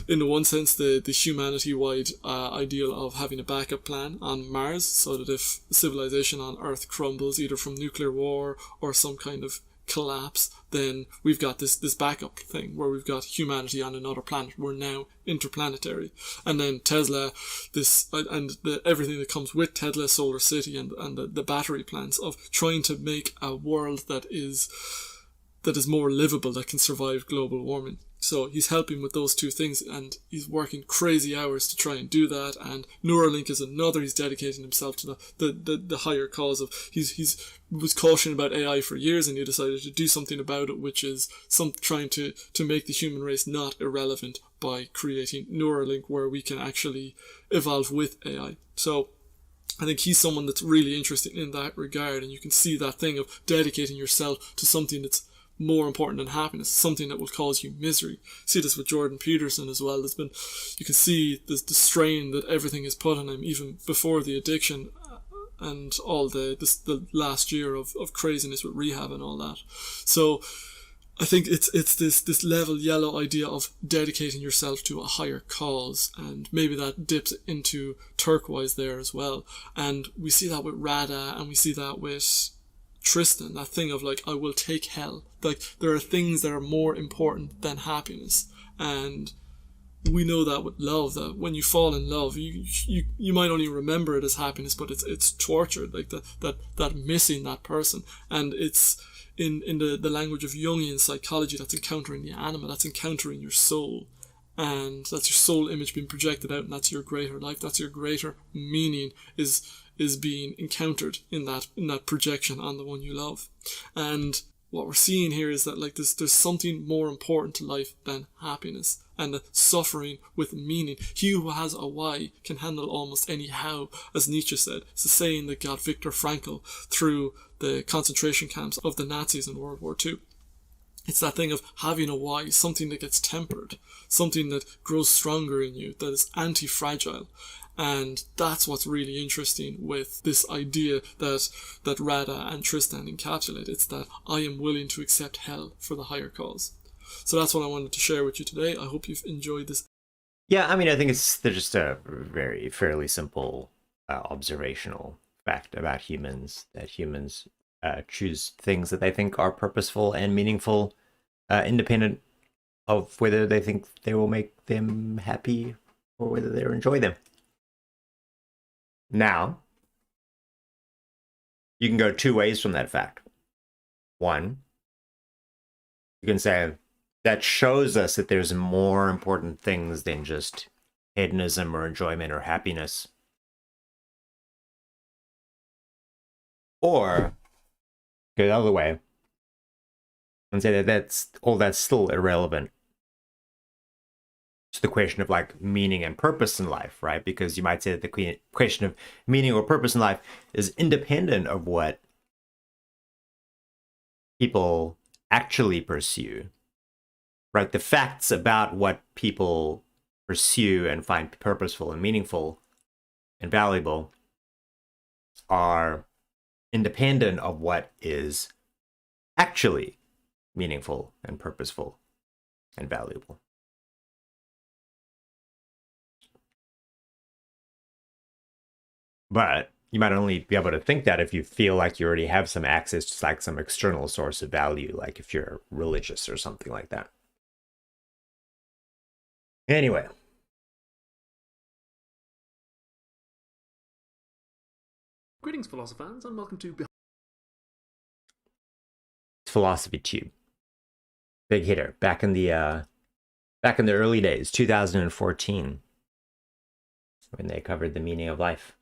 in the one sense, the humanity-wide ideal of having a backup plan on Mars, so that if civilization on Earth crumbles, either from nuclear war or some kind of collapse, then we've got this backup thing where we've got humanity on another planet. We're now interplanetary. And then Tesla, everything that comes with Tesla, Solar City, and the battery plants of trying to make a world that is more livable, that can survive global warming. So he's helping with those two things, and he's working crazy hours to try and do that. And Neuralink is another. He's dedicating himself to the higher cause of, he was cautioning about AI for years, and he decided to do something about it, which is trying to make the human race not irrelevant by creating Neuralink, where we can actually evolve with AI. So I think he's someone that's really interested in that regard, and you can see that thing of dedicating yourself to something that's more important than happiness, something that will cause you misery. See this with Jordan Peterson as well. You can see the strain that everything is put on him, even before the addiction and all the last year of craziness with rehab and all that. So I think it's this level yellow idea of dedicating yourself to a higher cause, and maybe that dips into turquoise there as well. And we see that with Radha, and we see that with Tristan, that thing of like, I will take hell. Like, there are things that are more important than happiness. And we know that with love, that when you fall in love, you might only remember it as happiness, but it's tortured, like that missing that person. And it's in the language of Jungian psychology, that's encountering the anima, that's encountering your soul. And that's your soul image being projected out, and that's your greater life, that's your greater meaning is being encountered in that projection on the one you love. And what we're seeing here is that like there's something more important to life than happiness and the suffering with meaning. He who has a why can handle almost any how, as Nietzsche said. It's the saying that got Viktor Frankl through the concentration camps of the Nazis in World War II. It's that thing of having a why, something that gets tempered, something that grows stronger in you, that is anti-fragile. And that's what's really interesting with this idea that Radha and Tristan encapsulate. It's that I am willing to accept hell for the higher cause. So that's what I wanted to share with you today. I hope you've enjoyed this. Yeah, I mean, I think they're just a fairly simple observational fact about humans, that humans choose things that they think are purposeful and meaningful, independent of whether they think they will make them happy or whether they enjoy them. Now, you can go two ways from that fact. One, you can say that shows us that there's more important things than just hedonism or enjoyment or happiness. Or go the other way and say that that's still irrelevant to the question of like meaning and purpose in life, right? Because you might say that the question of meaning or purpose in life is independent of what people actually pursue, right? The facts about what people pursue and find purposeful and meaningful and valuable are independent of what is actually meaningful and purposeful and valuable. But you might only be able to think that if you feel like you already have some access to like some external source of value, like if you're religious or something like that. Anyway. Greetings, philosophers, and welcome to Philosophy Tube. Big hitter. Back in the early days, 2014, when they covered the meaning of life.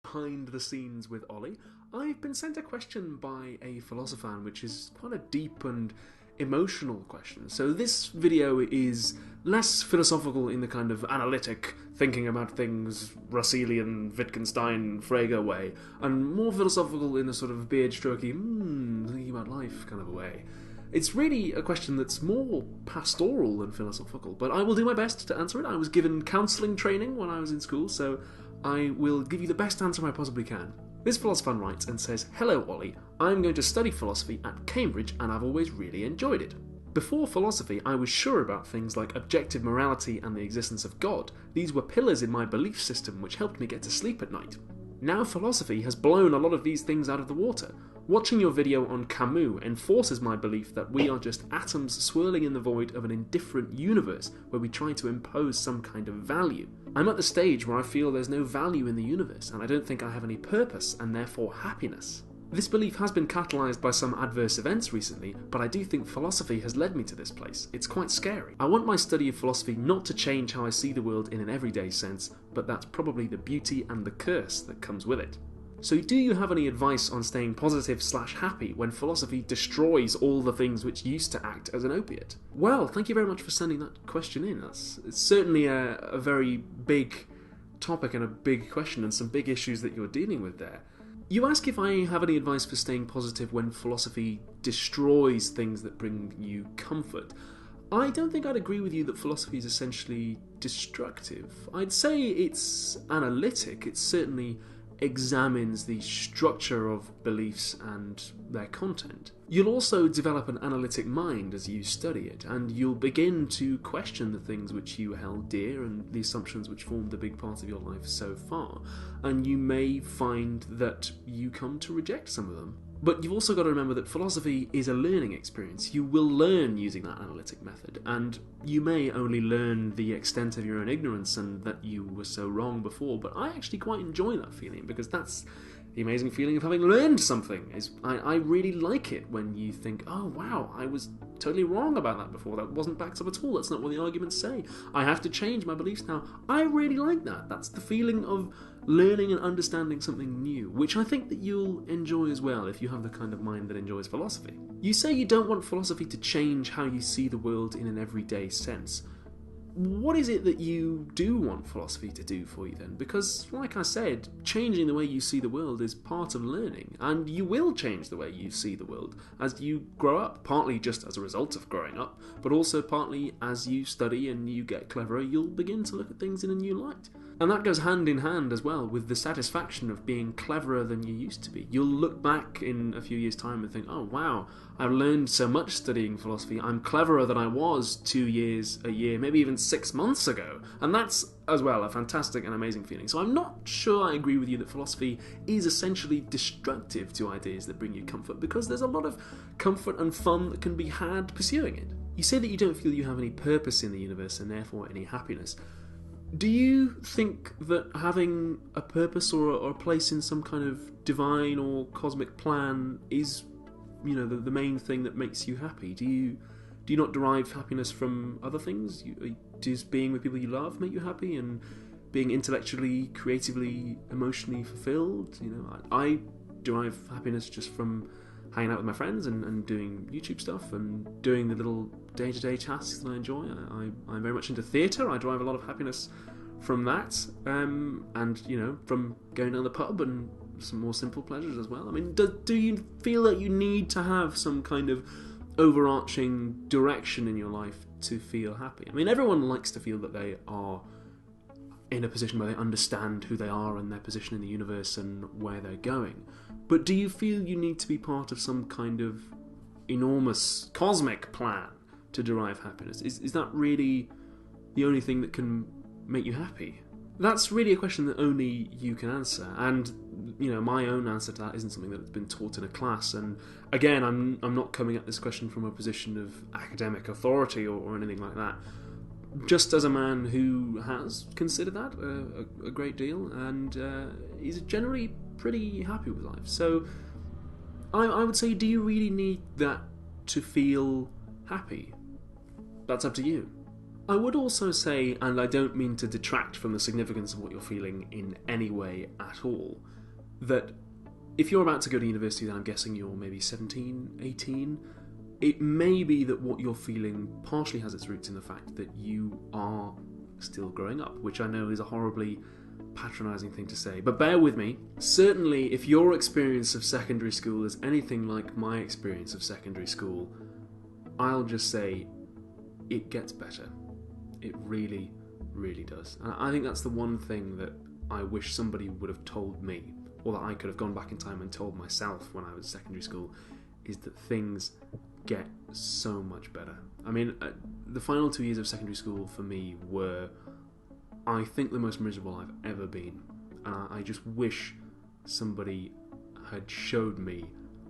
Behind the scenes with Ollie. I've been sent a question by a philosopher, which is quite a deep and emotional question. So this video is less philosophical in the kind of analytic, thinking about things, Russellian, Wittgenstein, Frege way, and more philosophical in a sort of beard-strokey, thinking about life kind of a way. It's really a question that's more pastoral than philosophical, but I will do my best to answer it. I was given counselling training when I was in school, so I will give you the best answer I possibly can. This philosopher writes and says, "Hello Ollie, I'm going to study philosophy at Cambridge and I've always really enjoyed it. Before philosophy, I was sure about things like objective morality and the existence of God. These were pillars in my belief system which helped me get to sleep at night. Now philosophy has blown a lot of these things out of the water. Watching your video on Camus enforces my belief that we are just atoms swirling in the void of an indifferent universe where we try to impose some kind of value. I'm at the stage where I feel there's no value in the universe and I don't think I have any purpose and therefore happiness. This belief has been catalysed by some adverse events recently, but I do think philosophy has led me to this place. It's quite scary. I want my study of philosophy not to change how I see the world in an everyday sense, but that's probably the beauty and the curse that comes with it. So do you have any advice on staying positive/happy when philosophy destroys all the things which used to act as an opiate?" Well, thank you very much for sending that question in. It's certainly a very big topic and a big question and some big issues that you're dealing with there. You ask if I have any advice for staying positive when philosophy destroys things that bring you comfort. I don't think I'd agree with you that philosophy is essentially destructive. I'd say it's analytic, it's certainly examines the structure of beliefs and their content. You'll also develop an analytic mind as you study it, and you'll begin to question the things which you held dear and the assumptions which formed a big part of your life so far, and you may find that you come to reject some of them. But you've also got to remember that philosophy is a learning experience. You will learn using that analytic method, and you may only learn the extent of your own ignorance and that you were so wrong before, but I actually quite enjoy that feeling, because that's the amazing feeling of having learned something. I really like it when you think, oh wow, I was totally wrong about that before, that wasn't backed up at all, that's not what the arguments say, I have to change my beliefs now. I really like that. That's the feeling of learning and understanding something new, which I think that you'll enjoy as well if you have the kind of mind that enjoys philosophy. You say you don't want philosophy to change how you see the world in an everyday sense. What is it that you do want philosophy to do for you then? Because, like I said, changing the way you see the world is part of learning, and you will change the way you see the world as you grow up, partly just as a result of growing up, but also partly as you study and you get cleverer, you'll begin to look at things in a new light. And that goes hand in hand as well with the satisfaction of being cleverer than you used to be. You'll look back in a few years' time and think, oh wow, I've learned so much studying philosophy, I'm cleverer than I was 2 years, a year, maybe even 6 months ago. And that's, as well, a fantastic and amazing feeling. So I'm not sure I agree with you that philosophy is essentially destructive to ideas that bring you comfort, because there's a lot of comfort and fun that can be had pursuing it. You say that you don't feel you have any purpose in the universe and therefore any happiness. Do you think that having a purpose or a place in some kind of divine or cosmic plan is, you know, the main thing that makes you happy? Do you not derive happiness from other things? Does being with people you love make you happy, and being intellectually, creatively, emotionally fulfilled? You know, I derive happiness just from hanging out with my friends and doing YouTube stuff and doing the little day-to-day tasks that I enjoy. I'm very much into theatre. I derive a lot of happiness from that, and you know, from going down the pub and some more simple pleasures as well. I mean, do you feel that you need to have some kind of overarching direction in your life to feel happy? I mean, everyone likes to feel that they are in a position where they understand who they are and their position in the universe and where they're going. But do you feel you need to be part of some kind of enormous cosmic plan to derive happiness? Is that really the only thing that can make you happy? That's really a question that only you can answer, and you know, my own answer to that isn't something that's been taught in a class. And again, I'm not coming at this question from a position of academic authority or anything like that. Just as a man who has considered that a great deal, and is generally pretty happy with life. So I would say, do you really need that to feel happy? That's up to you. I would also say, and I don't mean to detract from the significance of what you're feeling in any way at all, that if you're about to go to university, then I'm guessing you're maybe 17, 18, it may be that what you're feeling partially has its roots in the fact that you are still growing up, which I know is a horribly patronising thing to say, but bear with me. Certainly, if your experience of secondary school is anything like my experience of secondary school, I'll just say it gets better. It really, really does. And I think that's the one thing that I wish somebody would have told me, or that I could have gone back in time and told myself when I was in secondary school, is that things get so much better. I mean, the final 2 years of secondary school for me were, I think, the most miserable I've ever been. And I just wish somebody had showed me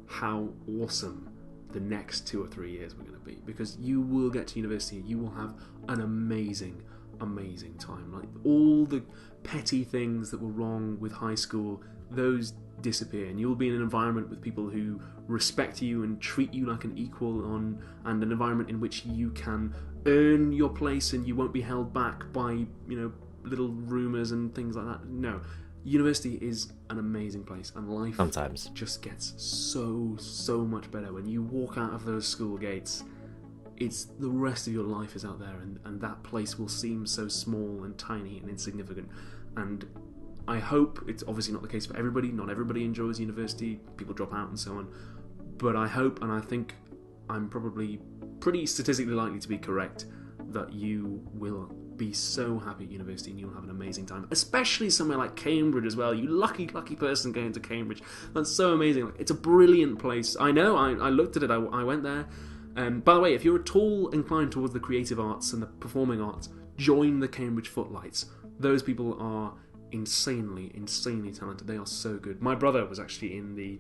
how awesome the next 2 or 3 years were going to be. Because you will get to university and you will have an amazing, amazing time. Like, all the petty things that were wrong with high school, those disappear, and you'll be in an environment with people who respect you and treat you like an equal, and an environment in which you can earn your place and you won't be held back by, you know, little rumours and things like that. No, university is an amazing place, and life sometimes just gets so much better when you walk out of those school gates. It's the rest of your life is out there, and that place will seem so small and tiny and insignificant. And I hope, it's obviously not the case for everybody, not everybody enjoys university, people drop out and so on, but I hope, and I think I'm probably pretty statistically likely to be correct, that you will be so happy at university and you'll have an amazing time, especially somewhere like Cambridge as well. You lucky person going to Cambridge. That's so amazing. Like, it's a brilliant place. I know, I looked at it, I went there. By the way, if you're at all inclined towards the creative arts and the performing arts, join the Cambridge Footlights. Those people are insanely talented. They are so good. My brother was actually in the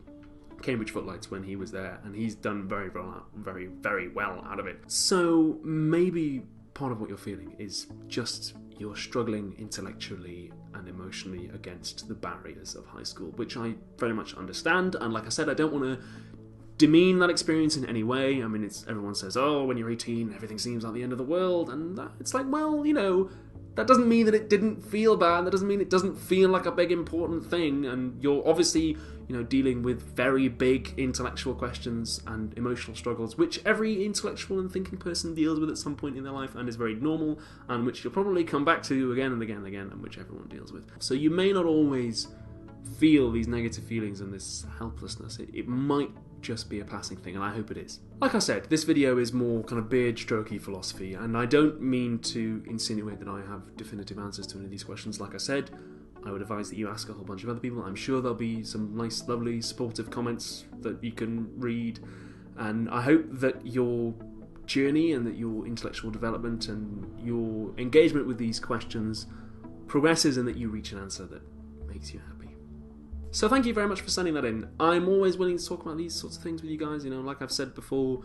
Cambridge Footlights when he was there, and he's done very well out of it. So maybe part of what you're feeling is just you're struggling intellectually and emotionally against the barriers of high school, which I very much understand. And like I said, I don't want to demean that experience in any way. I mean, everyone says, oh, when you're 18, everything seems like the end of the world, and it's like, well, you know, that doesn't mean that it didn't feel bad. That doesn't mean it doesn't feel like a big important thing. And you're obviously, you know, dealing with very big intellectual questions and emotional struggles, which every intellectual and thinking person deals with at some point in their life and is very normal, and which you'll probably come back to again and again and again, and which everyone deals with. So you may not always feel these negative feelings and this helplessness. It might just be a passing thing, and I hope it is. Like I said, this video is more kind of beard strokey philosophy, and I don't mean to insinuate that I have definitive answers to any of these questions. Like I said, I would advise that you ask a whole bunch of other people. I'm sure there'll be some nice, lovely, supportive comments that you can read, and I hope that your journey and that your intellectual development and your engagement with these questions progresses and that you reach an answer that makes you happy. So thank you very much for sending that in. I'm always willing to talk about these sorts of things with you guys. You know, like I've said before,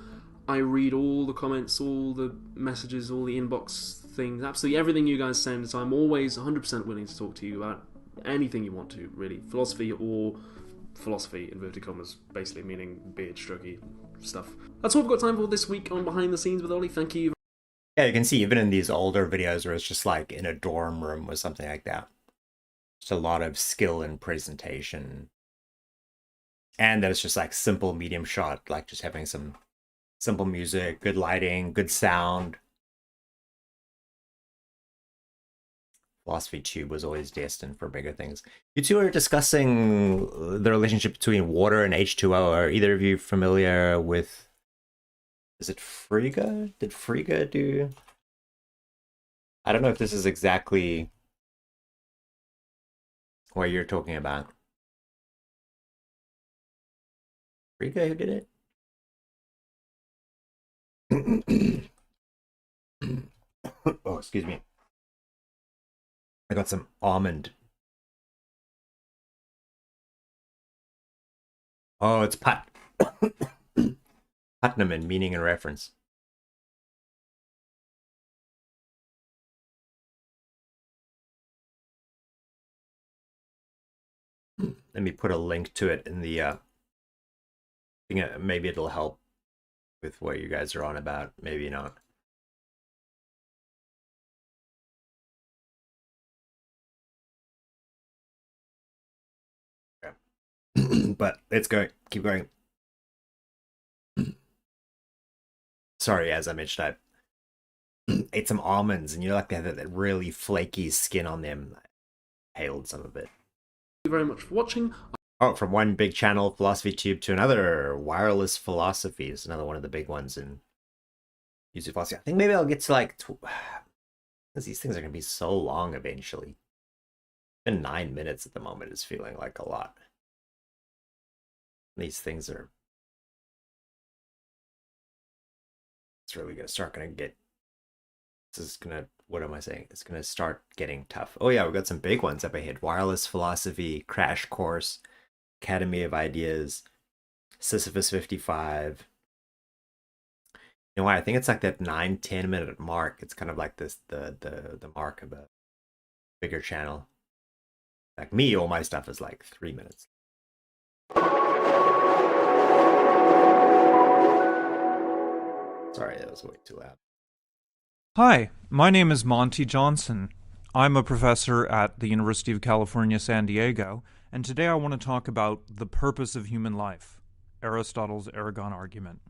I read all the comments, all the messages, all the inbox things, absolutely everything you guys send. So I'm always 100% willing to talk to you about anything you want to, really. Philosophy or philosophy, inverted commas, basically meaning beard strokey stuff. That's all we've got time for this week on Behind the Scenes with Ollie. Thank you. Yeah, you can see even in these older videos where it's just like in a dorm room or something like that. Just a lot of skill in presentation. And that it's just like simple medium shot, like just having some simple music, good lighting, good sound. Philosophy Tube was always destined for bigger things. You two are discussing the relationship between water and H2O. Are either of you familiar with... Is it Frege? Did Frege do... I don't know if this is exactly what you're talking about. Frege, who did it? Oh, excuse me. I got some almond. Oh, it's Putnam in meaning and reference. Let me put a link to it in the maybe it'll help with what you guys are on about, maybe not. But let's go, keep going. Sorry, as I mentioned, I ate some almonds, and you know, like they have that really flaky skin on them. I hailed some of it. Thank you very much for watching. Oh, from one big channel, Philosophy Tube, to another, Wireless Philosophy is another one of the big ones in YouTube philosophy. I think maybe I'll get to like, because these things are going to be so long eventually. Even 9 minutes at the moment is feeling like a lot. These things are... It's really going to get... This is going to... What am I saying? It's going to start getting tough. Oh yeah, we've got some big ones up ahead. Wireless Philosophy, Crash Course, Academy of Ideas, Sisyphus 55. You know what? I think it's like that 9-10 minute mark. It's kind of like this the mark of a bigger channel. Like me, all my stuff is like 3 minutes. Sorry, that was way too loud. Hi, my name is Monty Johnson. I'm a professor at the University of California, San Diego, and today I want to talk about the purpose of human life, Aristotle's ergon argument.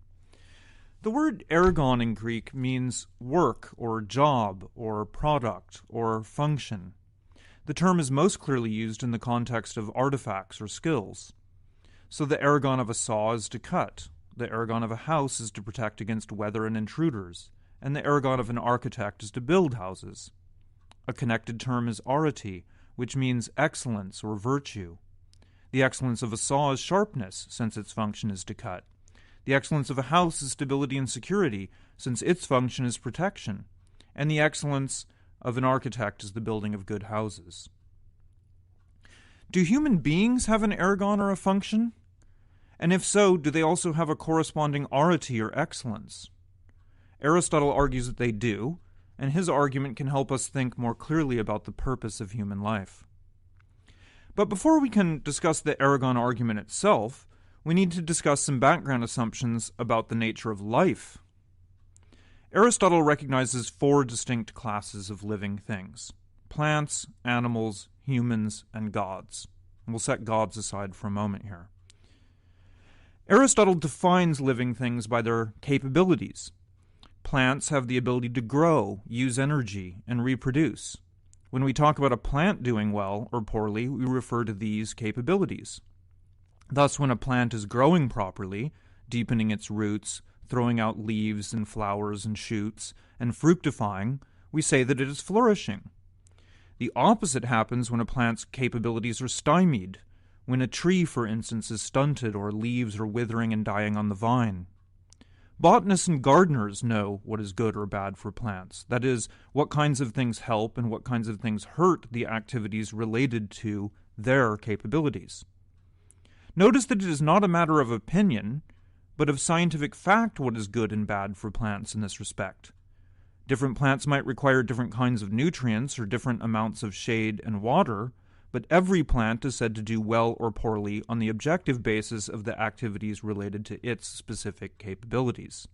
The word ergon in Greek means work or job or product or function. The term is most clearly used in the context of artifacts or skills. So the ergon of a saw is to cut, the ergon of a house is to protect against weather and intruders, and the ergon of an architect is to build houses. A connected term is arity, which means excellence or virtue. The excellence of a saw is sharpness, since its function is to cut. The excellence of a house is stability and security, since its function is protection. And the excellence of an architect is the building of good houses. Do human beings have an ergon or a function? And if so, do they also have a corresponding arity or excellence? Aristotle argues that they do, and his argument can help us think more clearly about the purpose of human life. But before we can discuss the ergon argument itself, we need to discuss some background assumptions about the nature of life. Aristotle recognizes 4 distinct classes of living things: plants, animals, humans, and gods. And we'll set gods aside for a moment here. Aristotle defines living things by their capabilities. Plants have the ability to grow, use energy, and reproduce. When we talk about a plant doing well or poorly, we refer to these capabilities. Thus, when a plant is growing properly, deepening its roots, throwing out leaves and flowers and shoots, and fructifying, we say that it is flourishing. The opposite happens when a plant's capabilities are stymied, when a tree, for instance, is stunted or leaves are withering and dying on the vine. Botanists and gardeners know what is good or bad for plants, that is, what kinds of things help and what kinds of things hurt the activities related to their capabilities. Notice that it is not a matter of opinion, but of scientific fact what is good and bad for plants in this respect. Different plants might require different kinds of nutrients or different amounts of shade and water, but every plant is said to do well or poorly on the objective basis of the activities related to its specific capabilities.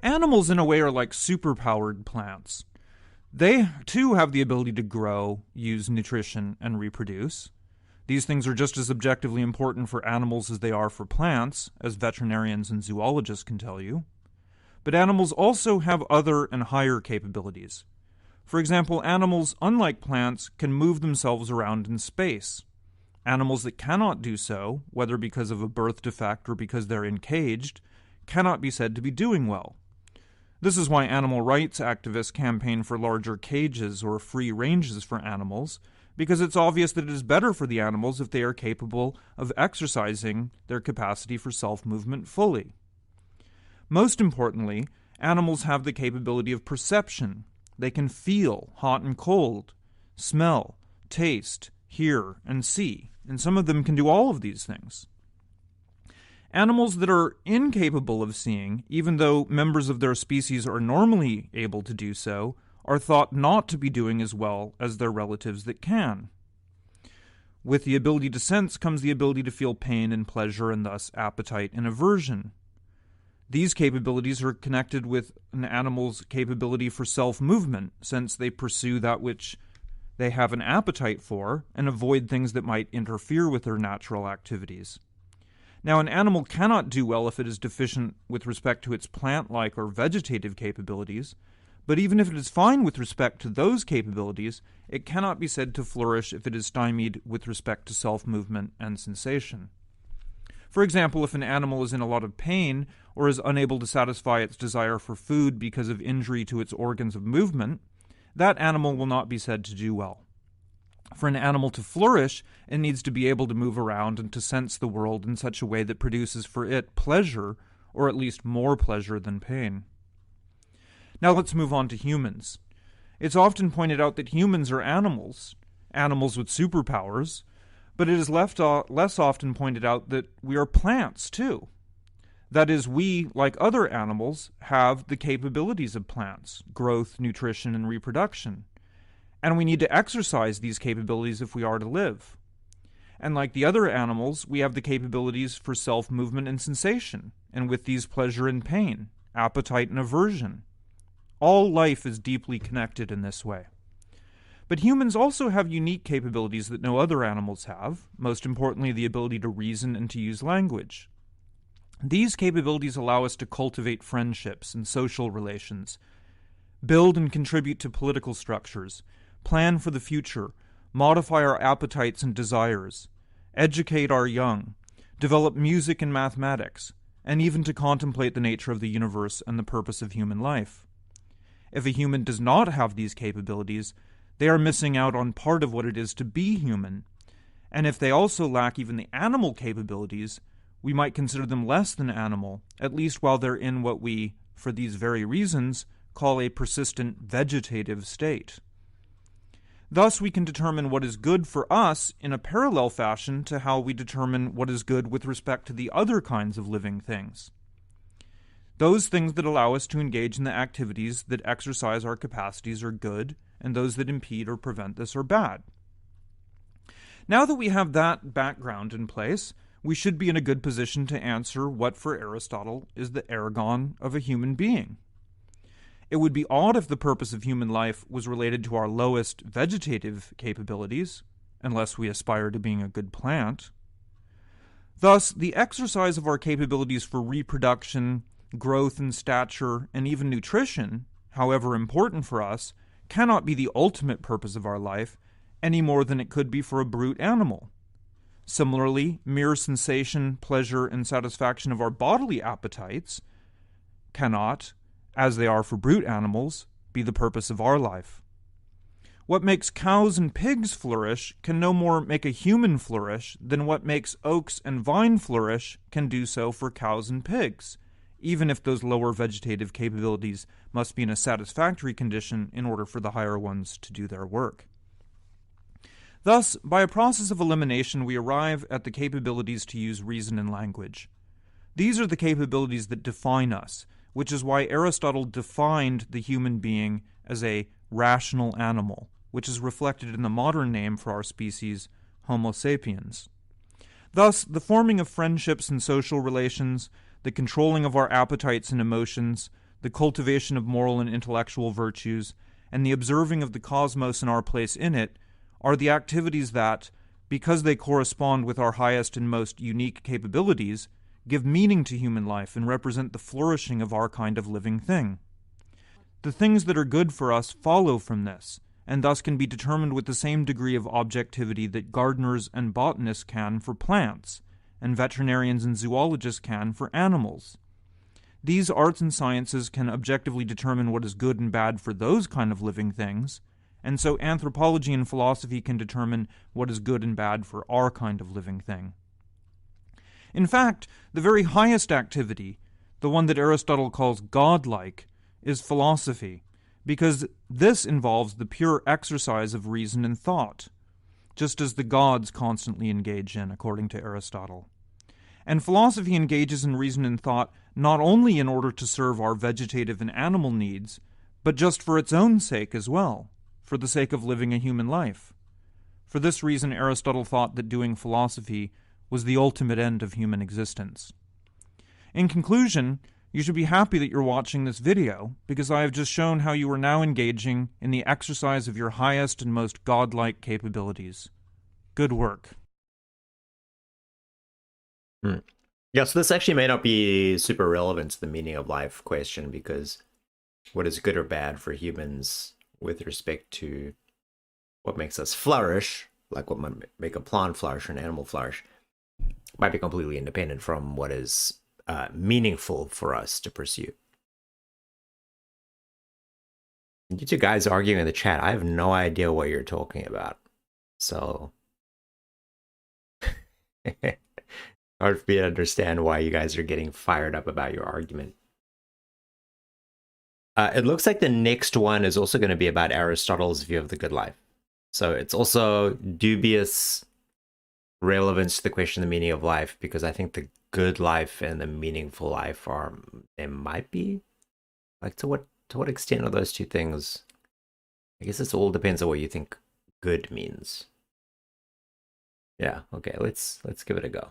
Animals, in a way, are like superpowered plants. They, too, have the ability to grow, use nutrition, and reproduce. These things are just as objectively important for animals as they are for plants, as veterinarians and zoologists can tell you. But animals also have other and higher capabilities. For example, animals, unlike plants, can move themselves around in space. Animals that cannot do so, whether because of a birth defect or because they're encaged, cannot be said to be doing well. This is why animal rights activists campaign for larger cages or free ranges for animals, because it's obvious that it is better for the animals if they are capable of exercising their capacity for self-movement fully. Most importantly, animals have the capability of perception. They can feel hot and cold, smell, taste, hear, and see, and some of them can do all of these things. Animals that are incapable of seeing, even though members of their species are normally able to do so, are thought not to be doing as well as their relatives that can. With the ability to sense comes the ability to feel pain and pleasure, and thus appetite and aversion. These capabilities are connected with an animal's capability for self-movement, since they pursue that which they have an appetite for and avoid things that might interfere with their natural activities. Now, an animal cannot do well if it is deficient with respect to its plant-like or vegetative capabilities, but even if it is fine with respect to those capabilities, it cannot be said to flourish if it is stymied with respect to self-movement and sensation. For example, if an animal is in a lot of pain or is unable to satisfy its desire for food because of injury to its organs of movement, that animal will not be said to do well. For an animal to flourish, it needs to be able to move around and to sense the world in such a way that produces for it pleasure, or at least more pleasure than pain. Now let's move on to humans. It's often pointed out that humans are animals with superpowers, but it is less often pointed out that we are plants too. That is, we, like other animals, have the capabilities of plants: growth, nutrition, and reproduction. And we need to exercise these capabilities if we are to live. And like the other animals, we have the capabilities for self-movement and sensation, and with these pleasure and pain, appetite and aversion. All life is deeply connected in this way. But humans also have unique capabilities that no other animals have, most importantly the ability to reason and to use language. These capabilities allow us to cultivate friendships and social relations, build and contribute to political structures, plan for the future, modify our appetites and desires, educate our young, develop music and mathematics, and even to contemplate the nature of the universe and the purpose of human life. if a human does not have these capabilities, they are missing out on part of what it is to be human. And if they also lack even the animal capabilities, we might consider them less than animal, at least while they're in what we, for these very reasons, call a persistent vegetative state. Thus, we can determine what is good for us in a parallel fashion to how we determine what is good with respect to the other kinds of living things. Those things that allow us to engage in the activities that exercise our capacities are good, and those that impede or prevent this are bad. Now that we have that background in place, we should be in a good position to answer what for Aristotle is the ergon of a human being. It would be odd if the purpose of human life was related to our lowest vegetative capabilities, unless we aspire to being a good plant. Thus, the exercise of our capabilities for reproduction, growth and stature, and even nutrition, however important for us, cannot be the ultimate purpose of our life, any more than it could be for a brute animal. Similarly, mere sensation, pleasure, and satisfaction of our bodily appetites cannot, as they are for brute animals, be the purpose of our life. What makes cows and pigs flourish can no more make a human flourish than what makes oaks and vine flourish can do so for cows and pigs, even if those lower vegetative capabilities must be in a satisfactory condition in order for the higher ones to do their work. Thus, by a process of elimination, we arrive at the capabilities to use reason and language. These are the capabilities that define us, which is why Aristotle defined the human being as a rational animal, which is reflected in the modern name for our species, Homo sapiens. Thus, the forming of friendships and social relations, the controlling of our appetites and emotions, the cultivation of moral and intellectual virtues, and the observing of the cosmos and our place in it are the activities that, because they correspond with our highest and most unique capabilities, give meaning to human life and represent the flourishing of our kind of living thing. The things that are good for us follow from this, and thus can be determined with the same degree of objectivity that gardeners and botanists can for plants, and veterinarians and zoologists can for animals. These arts and sciences can objectively determine what is good and bad for those kind of living things, and so anthropology and philosophy can determine what is good and bad for our kind of living thing. In fact, the very highest activity, the one that Aristotle calls godlike, is philosophy, because this involves the pure exercise of reason and thought, just as the gods constantly engage in, according to Aristotle. And philosophy engages in reason and thought not only in order to serve our vegetative and animal needs, but just for its own sake as well, for the sake of living a human life. For this reason, Aristotle thought that doing philosophy was the ultimate end of human existence. In conclusion, you should be happy that you're watching this video, because I have just shown how you are now engaging in the exercise of your highest and most godlike capabilities. Good work. Yeah, so this actually may not be super relevant to the meaning of life question, because what is good or bad for humans with respect to what makes us flourish, like what might make a plant flourish or an animal flourish, might be completely independent from what is meaningful for us to pursue. You two guys arguing in the chat, I have no idea what you're talking about. So, hard for me to understand why you guys are getting fired up about your argument. It looks like the next one is also going to be about Aristotle's view of the good life. So it's also dubious relevance to the question of the meaning of life, because I think the good life and the meaningful life are, they might be, like, to what extent are those two things? I guess this all depends on what you think good means. Yeah, okay, let's give it a go.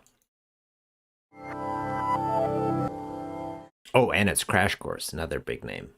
Oh, and it's Crash Course, another big name.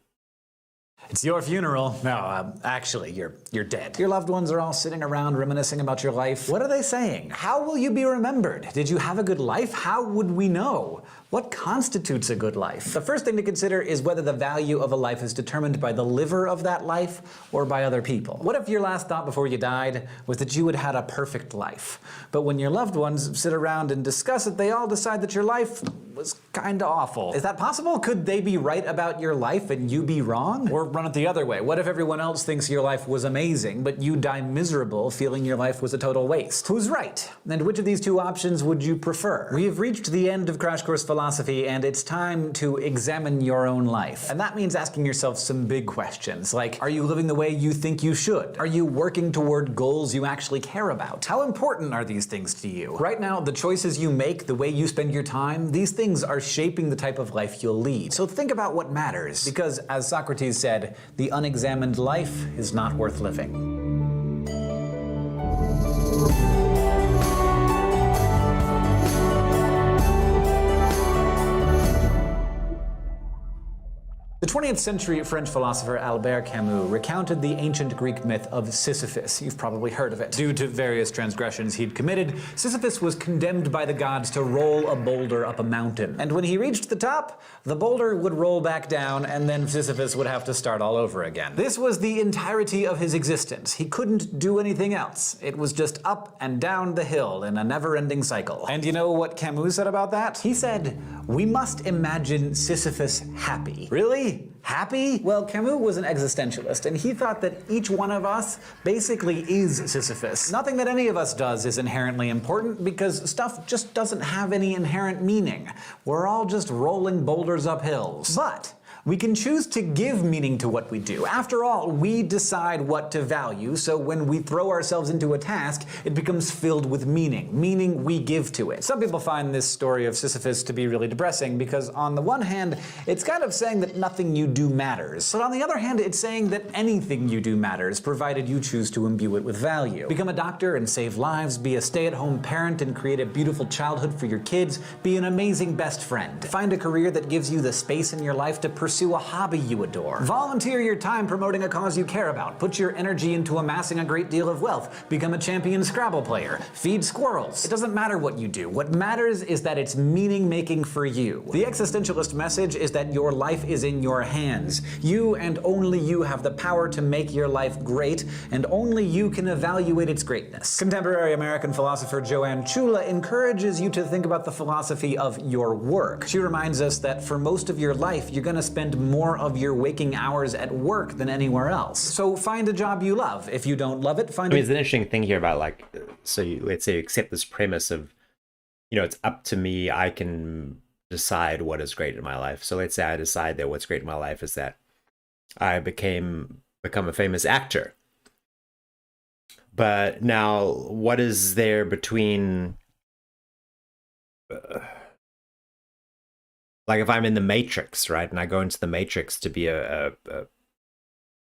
It's your funeral. No, actually, you're dead. Your loved ones are all sitting around reminiscing about your life. What are they saying? How will you be remembered? Did you have a good life? How would we know? What constitutes a good life? The first thing to consider is whether the value of a life is determined by the liver of that life or by other people. What if your last thought before you died was that you had had a perfect life, but when your loved ones sit around and discuss it, they all decide that your life was kinda awful? Is that possible? Could they be right about your life and you be wrong? Or run it the other way. What if everyone else thinks your life was amazing, but you die miserable feeling your life was a total waste? Who's right? And which of these two options would you prefer? We have reached the end of Crash Course Philosophy, and it's time to examine your own life. And that means asking yourself some big questions, like, are you living the way you think you should? Are you working toward goals you actually care about? How important are these things to you? Right now, the choices you make, the way you spend your time, these things are shaping the type of life you'll lead. So think about what matters, because as Socrates said, the unexamined life is not worth living. The 20th century French philosopher Albert Camus recounted the ancient Greek myth of Sisyphus. You've probably heard of it. Due to various transgressions he'd committed, Sisyphus was condemned by the gods to roll a boulder up a mountain. And when he reached the top, the boulder would roll back down, and then Sisyphus would have to start all over again. This was the entirety of his existence. He couldn't do anything else. It was just up and down the hill in a never-ending cycle. And you know what Camus said about that? He said, "We must imagine Sisyphus happy." Really? Happy? Well, Camus was an existentialist, and he thought that each one of us basically is Sisyphus. Nothing that any of us does is inherently important because stuff just doesn't have any inherent meaning. We're all just rolling boulders up hills. But we can choose to give meaning to what we do. After all, we decide what to value, so when we throw ourselves into a task, it becomes filled with meaning we give to it. Some people find this story of Sisyphus to be really depressing because on the one hand, it's kind of saying that nothing you do matters. But on the other hand, it's saying that anything you do matters, provided you choose to imbue it with value. Become a doctor and save lives, be a stay-at-home parent and create a beautiful childhood for your kids, be an amazing best friend. Find a career that gives you the space in your life to pursue a hobby you adore. Volunteer your time promoting a cause you care about. Put your energy into amassing a great deal of wealth. Become a champion Scrabble player. Feed squirrels. It doesn't matter what you do. What matters is that it's meaning-making for you. The existentialist message is that your life is in your hands. You and only you have the power to make your life great, and only you can evaluate its greatness. Contemporary American philosopher Joanne Chula encourages you to think about the philosophy of your work. She reminds us that for most of your life, you're going to spend more of your waking hours at work than anywhere else. So find a job you love. If you don't love it, find I mean, it's an interesting thing here about, like, so let's say you accept this premise of, you know, it's up to me, I can decide what is great in my life. So let's say I decide that what's great in my life is that I become a famous actor. But now, what is there between... like if I'm in the Matrix, right, and I go into the Matrix to be a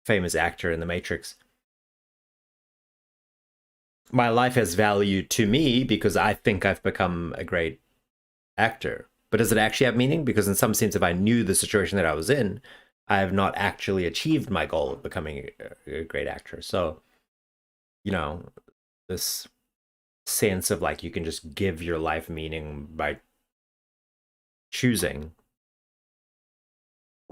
famous actor in the Matrix, my life has value to me because I think I've become a great actor. But does it actually have meaning? Because in some sense, if I knew the situation that I was in, I have not actually achieved my goal of becoming a great actor. So, you know, this sense of like you can just give your life meaning by choosing,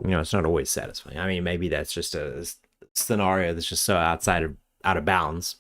you know, it's not always satisfying. I mean, maybe that's just a scenario that's just so out of bounds.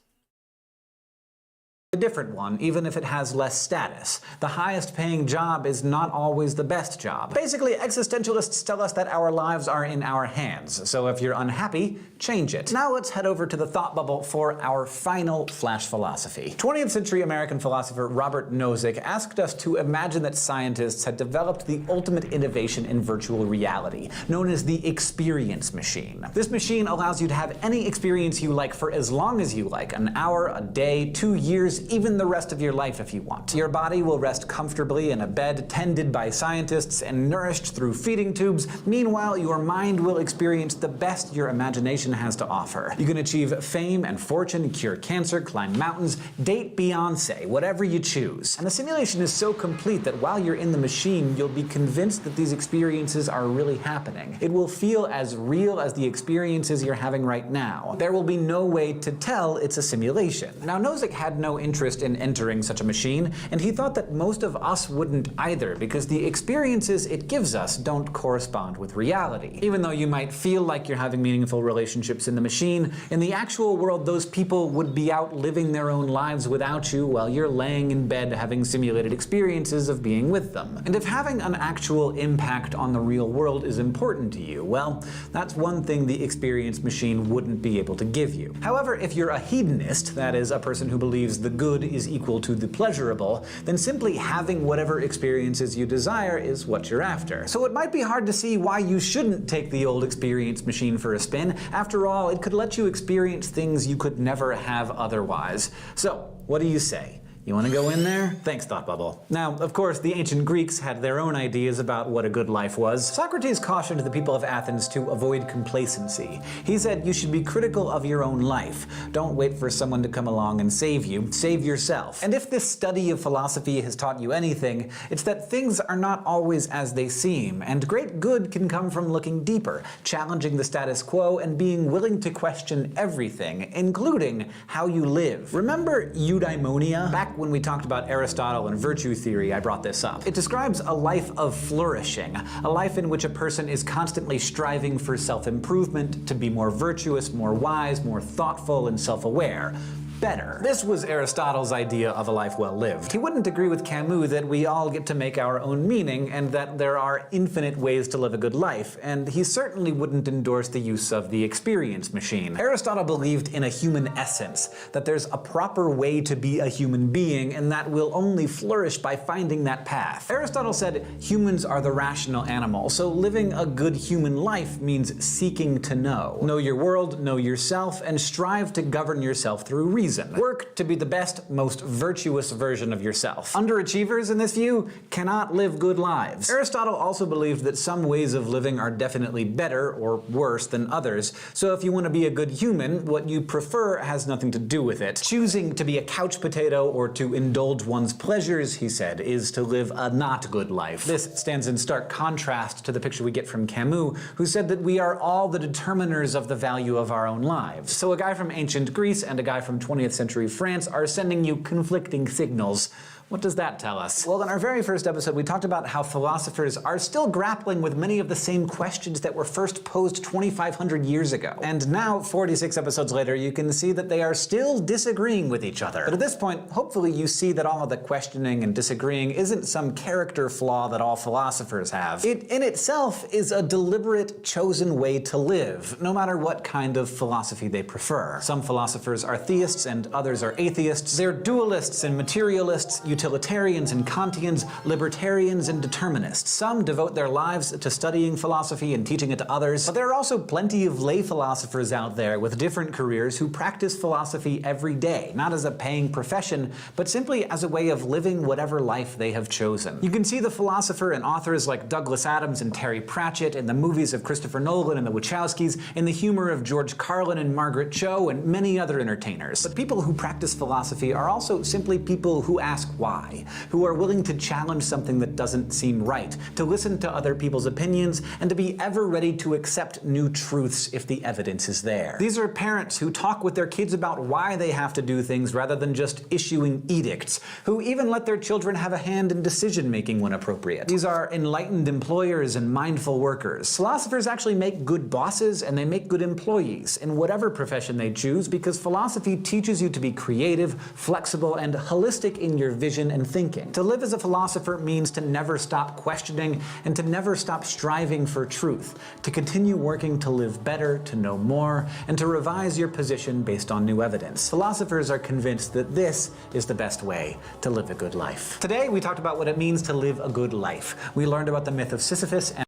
A different one, even if it has less status. The highest paying job is not always the best job. Basically, existentialists tell us that our lives are in our hands, so if you're unhappy, change it. Now let's head over to the thought bubble for our final flash philosophy. 20th century American philosopher Robert Nozick asked us to imagine that scientists had developed the ultimate innovation in virtual reality, known as the experience machine. This machine allows you to have any experience you like for as long as you like, an hour, a day, 2 years, even the rest of your life if you want. Your body will rest comfortably in a bed tended by scientists and nourished through feeding tubes. Meanwhile, your mind will experience the best your imagination has to offer. You can achieve fame and fortune, cure cancer, climb mountains, date Beyonce, whatever you choose. And the simulation is so complete that while you're in the machine, you'll be convinced that these experiences are really happening. It will feel as real as the experiences you're having right now. There will be no way to tell it's a simulation. Now, Nozick had no interest in entering such a machine, and he thought that most of us wouldn't either, because the experiences it gives us don't correspond with reality. Even though you might feel like you're having meaningful relationships in the machine, in the actual world those people would be out living their own lives without you while you're laying in bed having simulated experiences of being with them. And if having an actual impact on the real world is important to you, well, that's one thing the experience machine wouldn't be able to give you. However, if you're a hedonist, that is, a person who believes the good is equal to the pleasurable, then simply having whatever experiences you desire is what you're after. So it might be hard to see why you shouldn't take the old experience machine for a spin. After all, it could let you experience things you could never have otherwise. So, what do you say? You want to go in there? Thanks, Thought Bubble. Now, of course, the ancient Greeks had their own ideas about what a good life was. Socrates cautioned the people of Athens to avoid complacency. He said you should be critical of your own life. Don't wait for someone to come along and save you. Save yourself. And if this study of philosophy has taught you anything, it's that things are not always as they seem, and great good can come from looking deeper, challenging the status quo, and being willing to question everything, including how you live. Remember eudaimonia? Back when we talked about Aristotle and virtue theory, I brought this up. It describes a life of flourishing, a life in which a person is constantly striving for self-improvement, to be more virtuous, more wise, more thoughtful, and self-aware. Better. This was Aristotle's idea of a life well lived. He wouldn't agree with Camus that we all get to make our own meaning and that there are infinite ways to live a good life, and he certainly wouldn't endorse the use of the experience machine. Aristotle believed in a human essence, that there's a proper way to be a human being, and that will only flourish by finding that path. Aristotle said humans are the rational animal, so living a good human life means seeking to know. Know your world, know yourself, and strive to govern yourself through reason. Work to be the best, most virtuous version of yourself. Underachievers, in this view, cannot live good lives. Aristotle also believed that some ways of living are definitely better or worse than others, so if you want to be a good human, what you prefer has nothing to do with it. Choosing to be a couch potato or to indulge one's pleasures, he said, is to live a not good life. This stands in stark contrast to the picture we get from Camus, who said that we are all the determiners of the value of our own lives. So a guy from ancient Greece and a guy from 20th century France are sending you conflicting signals. What does that tell us? Well, in our very first episode, we talked about how philosophers are still grappling with many of the same questions that were first posed 2,500 years ago. And now, 46 episodes later, you can see that they are still disagreeing with each other. But at this point, hopefully you see that all of the questioning and disagreeing isn't some character flaw that all philosophers have. It in itself is a deliberate, chosen way to live, no matter what kind of philosophy they prefer. Some philosophers are theists and others are atheists. They're dualists and materialists, utilitarians and Kantians, libertarians and determinists. Some devote their lives to studying philosophy and teaching it to others, but there are also plenty of lay philosophers out there with different careers who practice philosophy every day, not as a paying profession, but simply as a way of living whatever life they have chosen. You can see the philosopher and authors like Douglas Adams and Terry Pratchett, in the movies of Christopher Nolan and the Wachowskis, in the humor of George Carlin and Margaret Cho, and many other entertainers. But people who practice philosophy are also simply people who ask why, who are willing to challenge something that doesn't seem right, to listen to other people's opinions, and to be ever ready to accept new truths if the evidence is there. These are parents who talk with their kids about why they have to do things rather than just issuing edicts, who even let their children have a hand in decision-making when appropriate. These are enlightened employers and mindful workers. Philosophers actually make good bosses and they make good employees in whatever profession they choose, because philosophy teaches you to be creative, flexible, and holistic in your vision and thinking. To live as a philosopher means to never stop questioning and to never stop striving for truth, to continue working to live better, to know more, and to revise your position based on new evidence. Philosophers are convinced that this is the best way to live a good life. Today, we talked about what it means to live a good life. We learned about the myth of Sisyphus and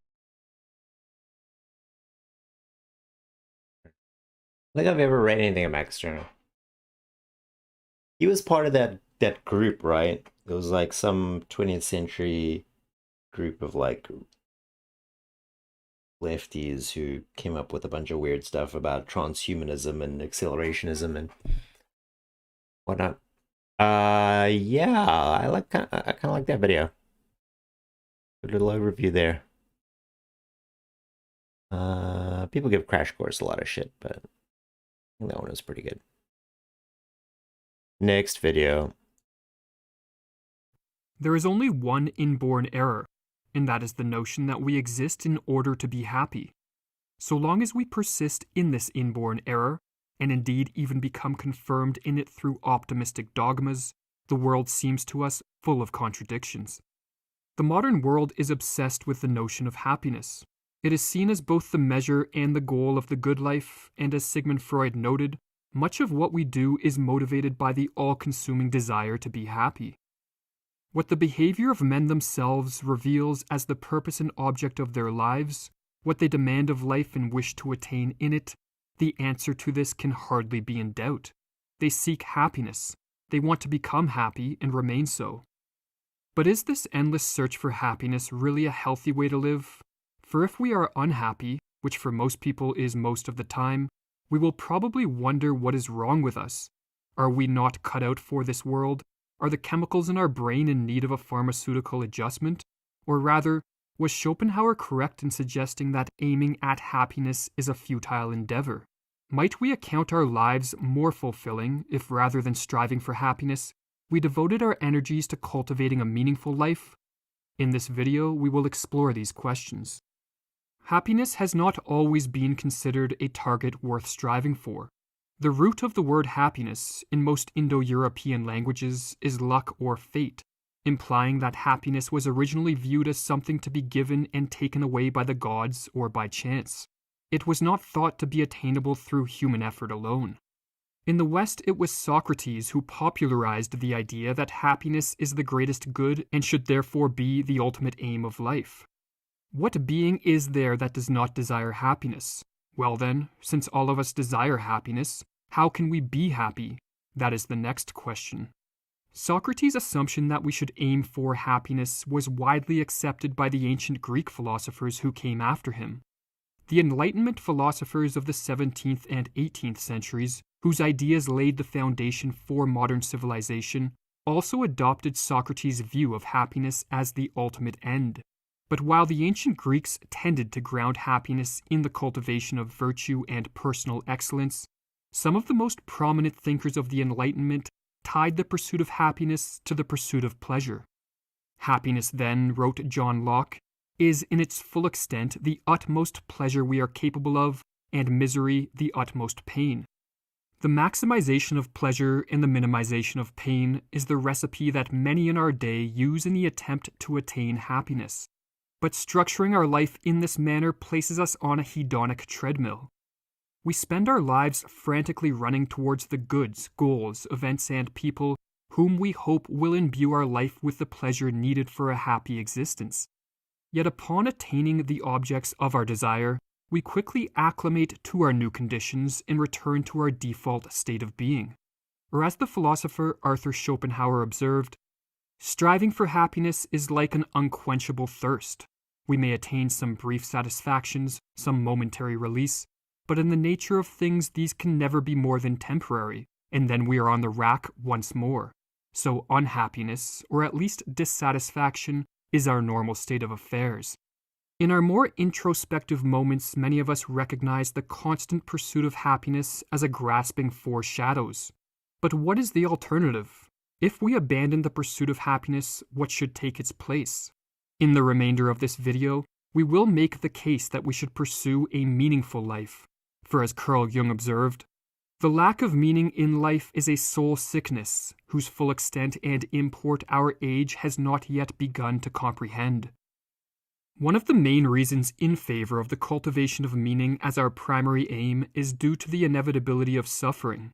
I don't think I've ever read anything of Max Stirner. He was part of that group, right? It was like some 20th century group of like lefties who came up with a bunch of weird stuff about transhumanism and accelerationism and whatnot. Yeah, I kind of like that video. A little overview there. People give Crash Course a lot of shit, but I think that one was pretty good. Next video. There is only one inborn error, and that is the notion that we exist in order to be happy. So long as we persist in this inborn error, and indeed even become confirmed in it through optimistic dogmas, the world seems to us full of contradictions. The modern world is obsessed with the notion of happiness. It is seen as both the measure and the goal of the good life, and as Sigmund Freud noted, much of what we do is motivated by the all-consuming desire to be happy. What the behavior of men themselves reveals as the purpose and object of their lives, what they demand of life and wish to attain in it, the answer to this can hardly be in doubt. They seek happiness. They want to become happy and remain so. But is this endless search for happiness really a healthy way to live? For if we are unhappy, which for most people is most of the time, we will probably wonder what is wrong with us. Are we not cut out for this world? Are the chemicals in our brain in need of a pharmaceutical adjustment? Or rather, was Schopenhauer correct in suggesting that aiming at happiness is a futile endeavor? Might we account our lives more fulfilling if rather than striving for happiness, we devoted our energies to cultivating a meaningful life? In this video, we will explore these questions. Happiness has not always been considered a target worth striving for. The root of the word happiness in most Indo-European languages is luck or fate, implying that happiness was originally viewed as something to be given and taken away by the gods or by chance. It was not thought to be attainable through human effort alone. In the West, it was Socrates who popularized the idea that happiness is the greatest good and should therefore be the ultimate aim of life. What being is there that does not desire happiness? Well then, since all of us desire happiness, how can we be happy? That is the next question. Socrates' assumption that we should aim for happiness was widely accepted by the ancient Greek philosophers who came after him. The Enlightenment philosophers of the 17th and 18th centuries, whose ideas laid the foundation for modern civilization, also adopted Socrates' view of happiness as the ultimate end. But while the ancient Greeks tended to ground happiness in the cultivation of virtue and personal excellence, some of the most prominent thinkers of the Enlightenment tied the pursuit of happiness to the pursuit of pleasure. Happiness, then, wrote John Locke, is in its full extent the utmost pleasure we are capable of, and misery the utmost pain. The maximization of pleasure and the minimization of pain is the recipe that many in our day use in the attempt to attain happiness. But structuring our life in this manner places us on a hedonic treadmill. We spend our lives frantically running towards the goods, goals, events, and people whom we hope will imbue our life with the pleasure needed for a happy existence. Yet upon attaining the objects of our desire, we quickly acclimate to our new conditions and return to our default state of being. Or as the philosopher Arthur Schopenhauer observed, striving for happiness is like an unquenchable thirst. We may attain some brief satisfactions, some momentary release, but in the nature of things these can never be more than temporary, and then we are on the rack once more. So unhappiness, or at least dissatisfaction, is our normal state of affairs. In our more introspective moments, many of us recognize the constant pursuit of happiness as a grasping for shadows. But what is the alternative? If we abandon the pursuit of happiness, what should take its place? In the remainder of this video, we will make the case that we should pursue a meaningful life. For as Carl Jung observed, the lack of meaning in life is a soul sickness, whose full extent and import our age has not yet begun to comprehend. One of the main reasons in favor of the cultivation of meaning as our primary aim is due to the inevitability of suffering.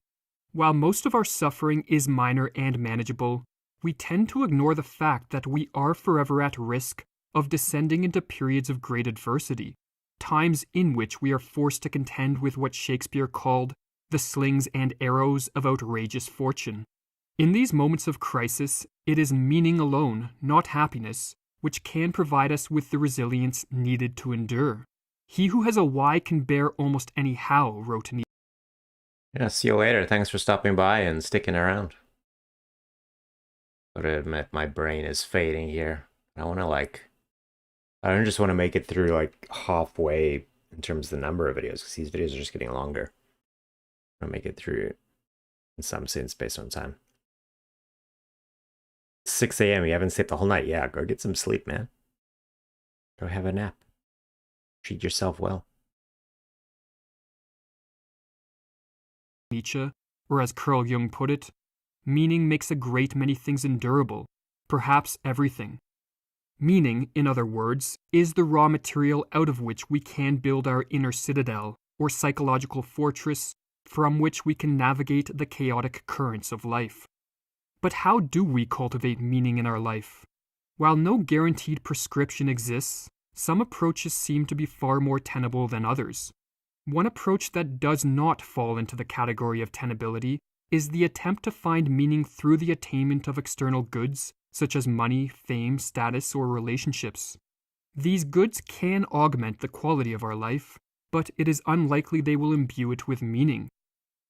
While most of our suffering is minor and manageable, we tend to ignore the fact that we are forever at risk of descending into periods of great adversity, times in which we are forced to contend with what Shakespeare called the slings and arrows of outrageous fortune. In these moments of crisis, it is meaning alone, not happiness, which can provide us with the resilience needed to endure. He who has a why can bear almost any how, wrote Nietzsche. Yeah, see you later. Thanks for stopping by and sticking around. Gotta admit, my brain is fading here. I don't just want to make it through like halfway in terms of the number of videos, because these videos are just getting longer. I want to make it through in some sense based on time. 6 a.m. You haven't slept the whole night. Yeah, go get some sleep, man. Go have a nap. Treat yourself well. Nietzsche, or as Carl Jung put it, meaning makes a great many things endurable, perhaps everything. Meaning, in other words, is the raw material out of which we can build our inner citadel, or psychological fortress, from which we can navigate the chaotic currents of life. But how do we cultivate meaning in our life? While no guaranteed prescription exists, some approaches seem to be far more tenable than others. One approach that does not fall into the category of tenability is the attempt to find meaning through the attainment of external goods, such as money, fame, status, or relationships. These goods can augment the quality of our life, but it is unlikely they will imbue it with meaning.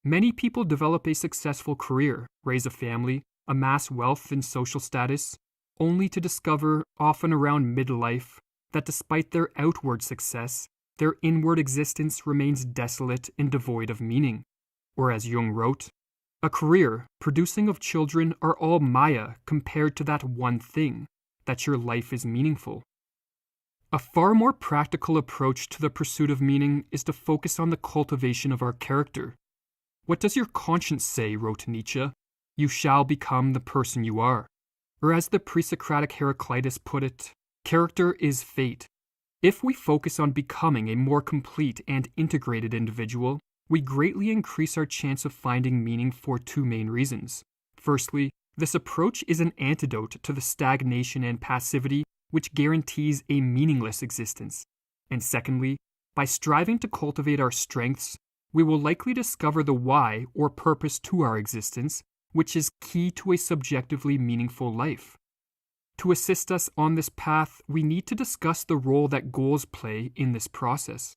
Many people develop a successful career, raise a family, amass wealth and social status, only to discover, often around midlife, that despite their outward success, their inward existence remains desolate and devoid of meaning. Or as Jung wrote, a career, producing of children are all Maya compared to that one thing, that your life is meaningful. A far more practical approach to the pursuit of meaning is to focus on the cultivation of our character. What does your conscience say, wrote Nietzsche? You shall become the person you are. Or as the pre-Socratic Heraclitus put it, character is fate. If we focus on becoming a more complete and integrated individual, we greatly increase our chance of finding meaning for two main reasons. Firstly, this approach is an antidote to the stagnation and passivity which guarantees a meaningless existence. And secondly, by striving to cultivate our strengths, we will likely discover the why or purpose to our existence, which is key to a subjectively meaningful life. To assist us on this path, we need to discuss the role that goals play in this process.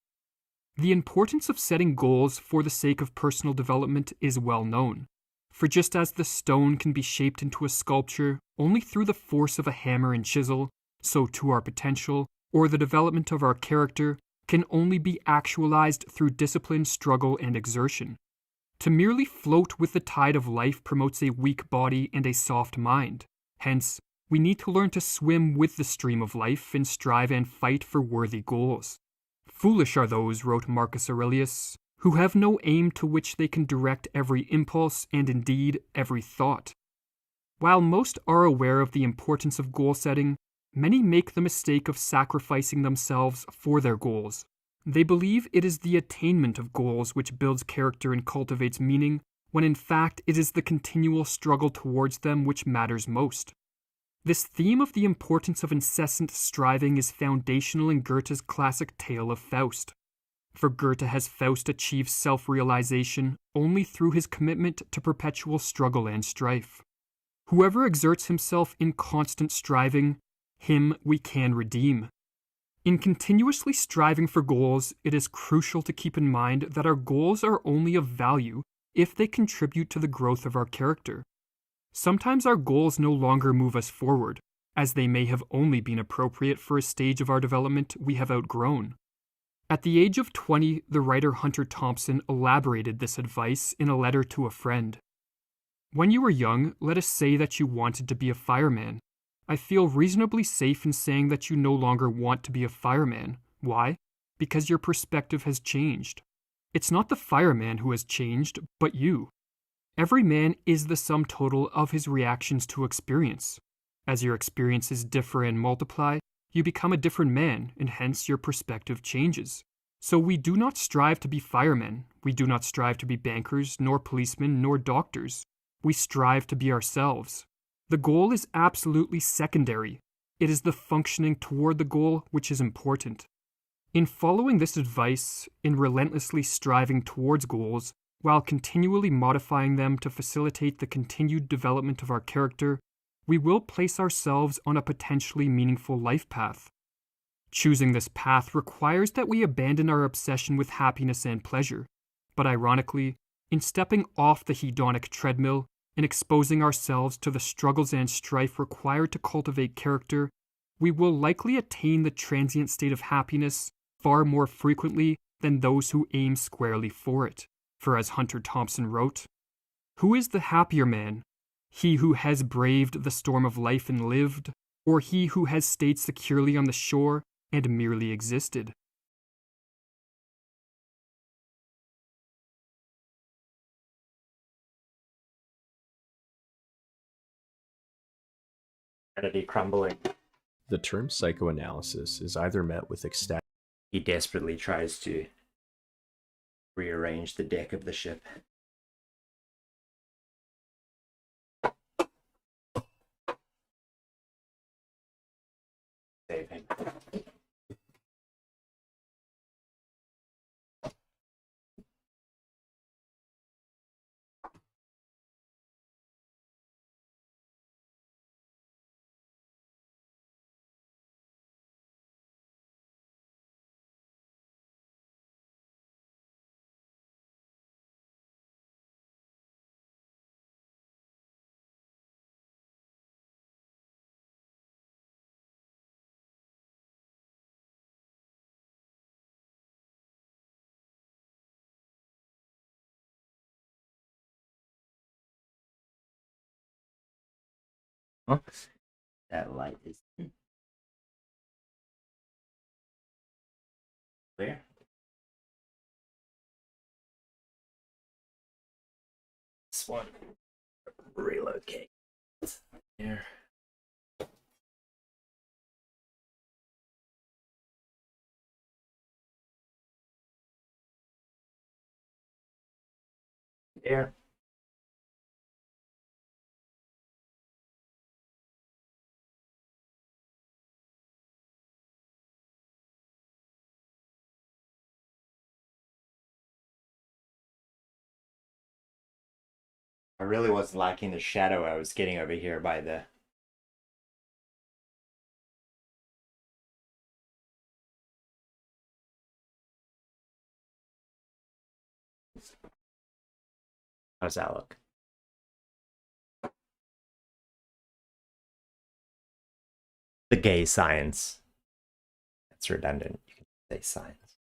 The importance of setting goals for the sake of personal development is well known. For just as the stone can be shaped into a sculpture only through the force of a hammer and chisel, so too our potential, or the development of our character, can only be actualized through discipline, struggle, and exertion. To merely float with the tide of life promotes a weak body and a soft mind. Hence, we need to learn to swim with the stream of life and strive and fight for worthy goals. Foolish are those, wrote Marcus Aurelius, who have no aim to which they can direct every impulse and indeed every thought. While most are aware of the importance of goal setting, many make the mistake of sacrificing themselves for their goals. They believe it is the attainment of goals which builds character and cultivates meaning, when in fact it is the continual struggle towards them which matters most. This theme of the importance of incessant striving is foundational in Goethe's classic tale of Faust. For Goethe has Faust achieved self-realization only through his commitment to perpetual struggle and strife. Whoever exerts himself in constant striving, him we can redeem. In continuously striving for goals, it is crucial to keep in mind that our goals are only of value if they contribute to the growth of our character. Sometimes our goals no longer move us forward, as they may have only been appropriate for a stage of our development we have outgrown. At the age of 20, the writer Hunter Thompson elaborated this advice in a letter to a friend. When you were young, let us say that you wanted to be a fireman. I feel reasonably safe in saying that you no longer want to be a fireman. Why? Because your perspective has changed. It's not the fireman who has changed, but you. Every man is the sum total of his reactions to experience. As your experiences differ and multiply, you become a different man, and hence your perspective changes. So we do not strive to be firemen, we do not strive to be bankers, nor policemen, nor doctors. We strive to be ourselves. The goal is absolutely secondary. It is the functioning toward the goal which is important. In following this advice, in relentlessly striving towards goals, while continually modifying them to facilitate the continued development of our character, we will place ourselves on a potentially meaningful life path. Choosing this path requires that we abandon our obsession with happiness and pleasure. But ironically, in stepping off the hedonic treadmill and exposing ourselves to the struggles and strife required to cultivate character, we will likely attain the transient state of happiness far more frequently than those who aim squarely for it. For as Hunter Thompson wrote, "Who is the happier man? He who has braved the storm of life and lived, or he who has stayed securely on the shore and merely existed? Humanity crumbling. The term psychoanalysis is either met with ecstatic. He desperately tries to rearrange the deck of the ship. Save him. Huh? That light is clear. This one. Relocate. Here. Here. I really wasn't liking the shadow I was getting over here by the How's that look? The gay science. That's redundant. You can say science.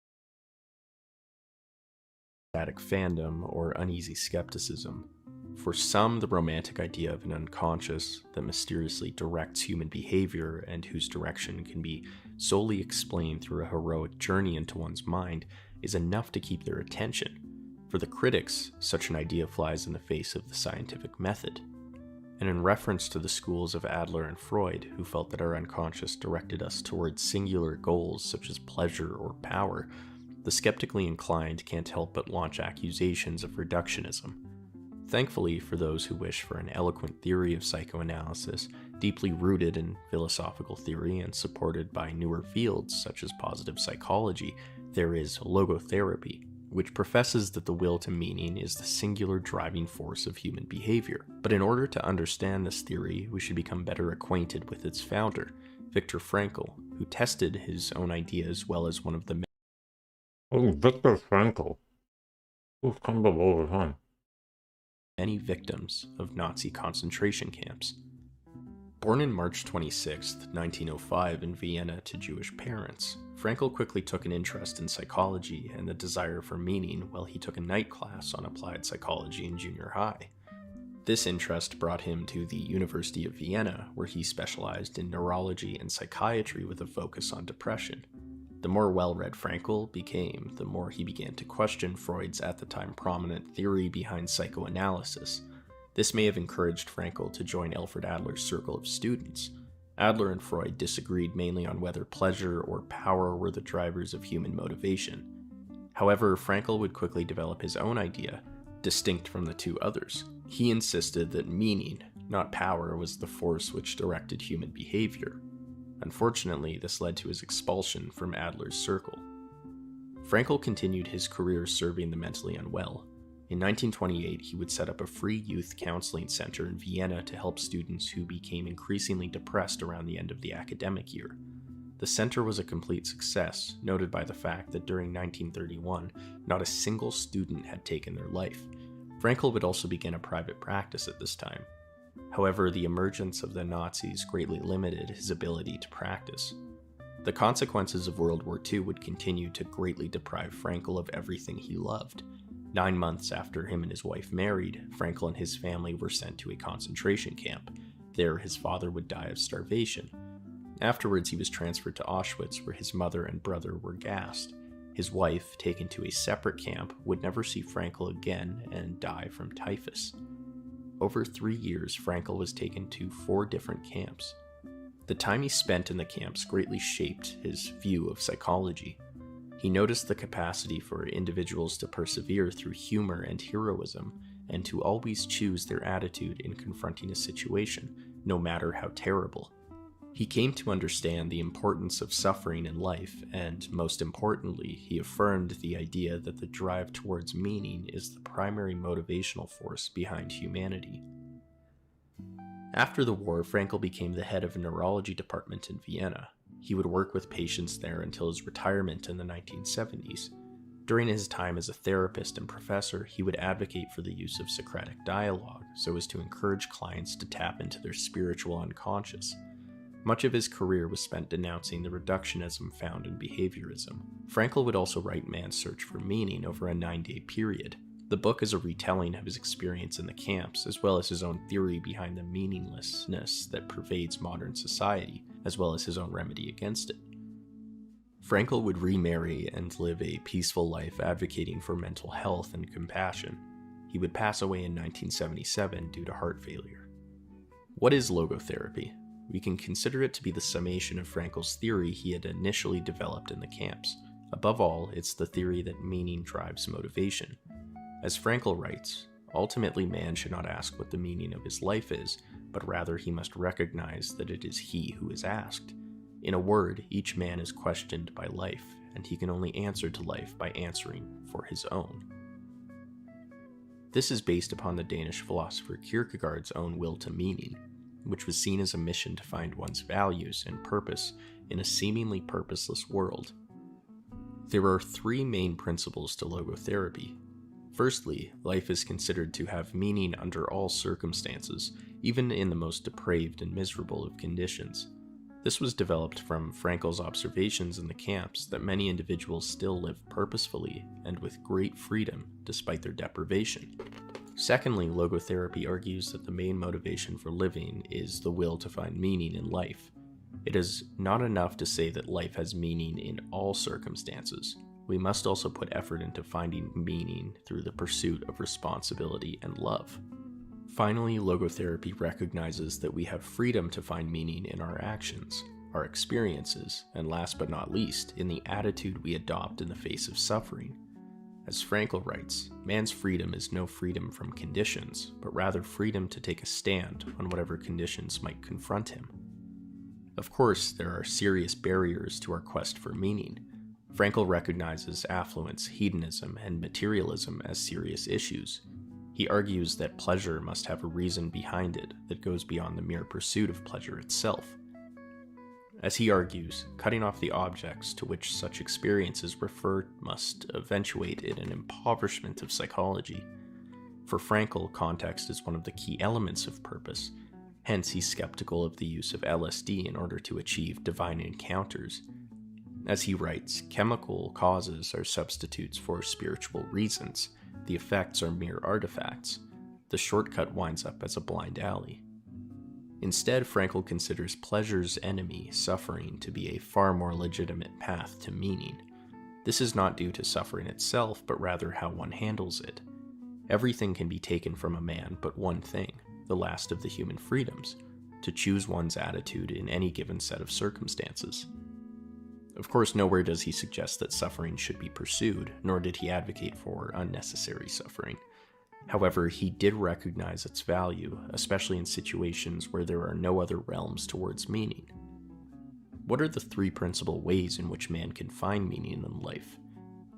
Static fandom or uneasy skepticism. For some, the romantic idea of an unconscious that mysteriously directs human behavior and whose direction can be solely explained through a heroic journey into one's mind is enough to keep their attention. For the critics, such an idea flies in the face of the scientific method. And in reference to the schools of Adler and Freud, who felt that our unconscious directed us towards singular goals such as pleasure or power, the skeptically inclined can't help but launch accusations of reductionism. Thankfully, for those who wish for an eloquent theory of psychoanalysis, deeply rooted in philosophical theory and supported by newer fields such as positive psychology, there is logotherapy, which professes that the will to meaning is the singular driving force of human behavior. But in order to understand this theory, we should become better acquainted with its founder, Viktor Frankl, who tested his own idea as well as one of the Viktor Frankl. Who's come up over time? Many victims of Nazi concentration camps. Born in March 26, 1905 in Vienna to Jewish parents, Frankl quickly took an interest in psychology and the desire for meaning while he took a night class on applied psychology in junior high. This interest brought him to the University of Vienna, where he specialized in neurology and psychiatry with a focus on depression. The more well-read Frankl became, the more he began to question Freud's at the time prominent theory behind psychoanalysis. This may have encouraged Frankl to join Alfred Adler's circle of students. Adler and Freud disagreed mainly on whether pleasure or power were the drivers of human motivation. However, Frankl would quickly develop his own idea, distinct from the two others. He insisted that meaning, not power, was the force which directed human behavior. Unfortunately, this led to his expulsion from Adler's circle. Frankl continued his career serving the mentally unwell. In 1928, he would set up a free youth counseling center in Vienna to help students who became increasingly depressed around the end of the academic year. The center was a complete success, noted by the fact that during 1931, not a single student had taken their life. Frankl would also begin a private practice at this time. However, the emergence of the Nazis greatly limited his ability to practice. The consequences of World War II would continue to greatly deprive Frankl of everything he loved. 9 months after him and his wife married, Frankl and his family were sent to a concentration camp. There, his father would die of starvation. Afterwards, he was transferred to Auschwitz, where his mother and brother were gassed. His wife, taken to a separate camp, would never see Frankl again and die from typhus. Over 3 years, Frankl was taken to 4 different camps. The time he spent in the camps greatly shaped his view of psychology. He noticed the capacity for individuals to persevere through humor and heroism, and to always choose their attitude in confronting a situation, no matter how terrible. He came to understand the importance of suffering in life, and most importantly, he affirmed the idea that the drive towards meaning is the primary motivational force behind humanity. After the war, Frankl became the head of a neurology department in Vienna. He would work with patients there until his retirement in the 1970s. During his time as a therapist and professor, he would advocate for the use of Socratic dialogue so as to encourage clients to tap into their spiritual unconscious. Much of his career was spent denouncing the reductionism found in behaviorism. Frankl would also write Man's Search for Meaning over a 9-day period. The book is a retelling of his experience in the camps, as well as his own theory behind the meaninglessness that pervades modern society, as well as his own remedy against it. Frankl would remarry and live a peaceful life advocating for mental health and compassion. He would pass away in 1977 due to heart failure. What is logotherapy? We can consider it to be the summation of Frankl's theory he had initially developed in the camps. Above all, it's the theory that meaning drives motivation. As Frankl writes, ultimately man should not ask what the meaning of his life is, but rather he must recognize that it is he who is asked. In a word, each man is questioned by life, and he can only answer to life by answering for his own. This is based upon the Danish philosopher Kierkegaard's own will to meaning, which was seen as a mission to find one's values and purpose in a seemingly purposeless world. There are 3 main principles to logotherapy. Firstly, life is considered to have meaning under all circumstances, even in the most depraved and miserable of conditions. This was developed from Frankl's observations in the camps that many individuals still live purposefully and with great freedom despite their deprivation. Secondly, logotherapy argues that the main motivation for living is the will to find meaning in life. It is not enough to say that life has meaning in all circumstances. We must also put effort into finding meaning through the pursuit of responsibility and love. Finally, logotherapy recognizes that we have freedom to find meaning in our actions, our experiences, and last but not least, in the attitude we adopt in the face of suffering. As Frankl writes, man's freedom is no freedom from conditions, but rather freedom to take a stand on whatever conditions might confront him. Of course, there are serious barriers to our quest for meaning. Frankl recognizes affluence, hedonism, and materialism as serious issues. He argues that pleasure must have a reason behind it that goes beyond the mere pursuit of pleasure itself. As he argues, cutting off the objects to which such experiences refer must eventuate in an impoverishment of psychology. For Frankl, context is one of the key elements of purpose, hence he's skeptical of the use of LSD in order to achieve divine encounters. As he writes, chemical causes are substitutes for spiritual reasons. The effects are mere artifacts. The shortcut winds up as a blind alley. Instead, Frankl considers pleasure's enemy, suffering, to be a far more legitimate path to meaning. This is not due to suffering itself, but rather how one handles it. Everything can be taken from a man but one thing, the last of the human freedoms, to choose one's attitude in any given set of circumstances. Of course, nowhere does he suggest that suffering should be pursued, nor did he advocate for unnecessary suffering. However, he did recognize its value, especially in situations where there are no other realms towards meaning. What are the 3 principal ways in which man can find meaning in life?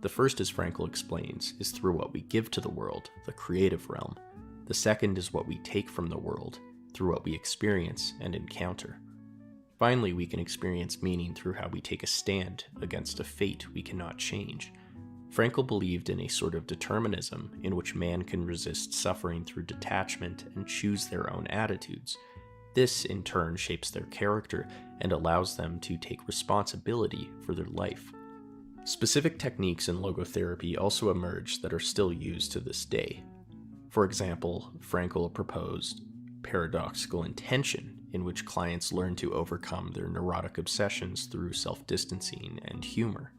The first, as Frankl explains, is through what we give to the world, the creative realm. The second is what we take from the world, through what we experience and encounter. Finally, we can experience meaning through how we take a stand against a fate we cannot change. Frankl believed in a sort of determinism in which man can resist suffering through detachment and choose their own attitudes. This, in turn, shapes their character and allows them to take responsibility for their life. Specific techniques in logotherapy also emerged that are still used to this day. For example, Frankl proposed paradoxical intention, in which clients learn to overcome their neurotic obsessions through self-distancing and humor.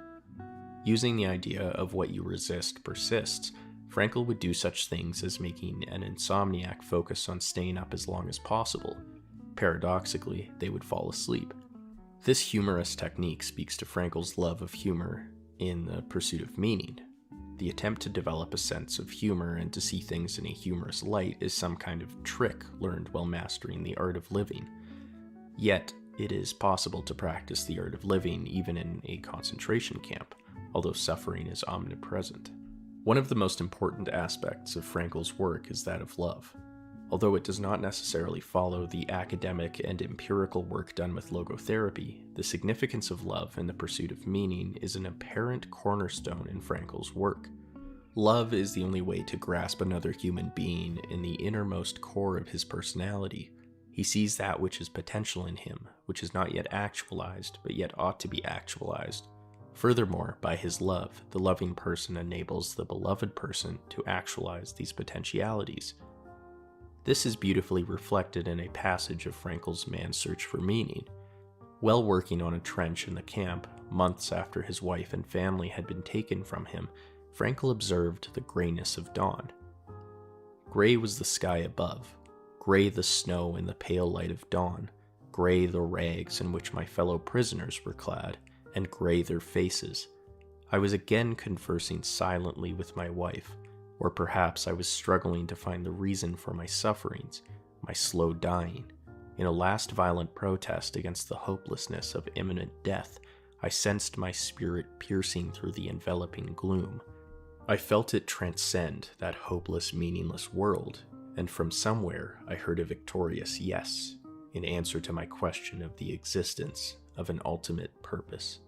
Using the idea of what you resist persists, Frankl would do such things as making an insomniac focus on staying up as long as possible. Paradoxically, they would fall asleep. This humorous technique speaks to Frankl's love of humor in the pursuit of meaning. The attempt to develop a sense of humor and to see things in a humorous light is some kind of trick learned while mastering the art of living. Yet, it is possible to practice the art of living even in a concentration camp, although suffering is omnipresent. One of the most important aspects of Frankl's work is that of love. Although it does not necessarily follow the academic and empirical work done with logotherapy, the significance of love in the pursuit of meaning is an apparent cornerstone in Frankl's work. Love is the only way to grasp another human being in the innermost core of his personality. He sees that which is potential in him, which is not yet actualized, but yet ought to be actualized. Furthermore, by his love, the loving person enables the beloved person to actualize these potentialities. This is beautifully reflected in a passage of Frankl's Man's Search for Meaning. While working on a trench in the camp, months after his wife and family had been taken from him, Frankl observed the grayness of dawn. Gray was the sky above, gray the snow in the pale light of dawn, gray the rags in which my fellow prisoners were clad, and gray their faces. I was again conversing silently with my wife, or perhaps I was struggling to find the reason for my sufferings, my slow dying. In a last violent protest against the hopelessness of imminent death, I sensed my spirit piercing through the enveloping gloom. I felt it transcend that hopeless, meaningless world, and from somewhere I heard a victorious yes, in answer to my question of the existence of an ultimate purpose.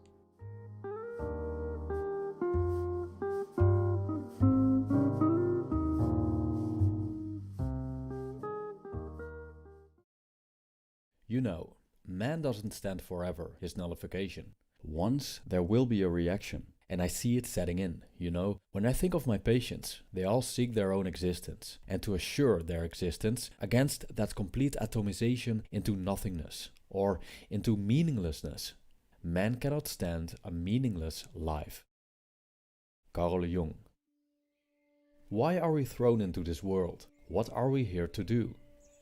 You know, man doesn't stand forever, his nullification. Once there will be a reaction, and I see it setting in, you know. When I think of my patients, they all seek their own existence, and to assure their existence against that complete atomization into nothingness, or into meaninglessness. Man cannot stand a meaningless life. Carl Jung. Why are we thrown into this world? What are we here to do?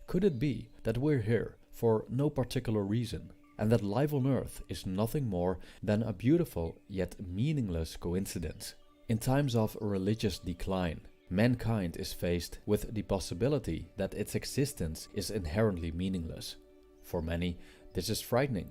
Could it be that we're here for no particular reason, and that life on Earth is nothing more than a beautiful yet meaningless coincidence? In times of religious decline, mankind is faced with the possibility that its existence is inherently meaningless. For many, this is frightening.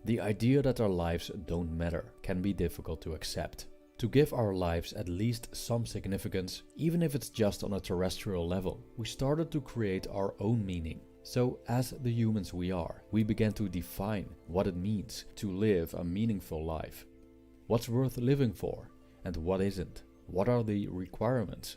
The idea that our lives don't matter can be difficult to accept. To give our lives at least some significance, even if it's just on a terrestrial level, we started to create our own meaning. So, as the humans we are, we began to define what it means to live a meaningful life. What's worth living for, and what isn't? What are the requirements?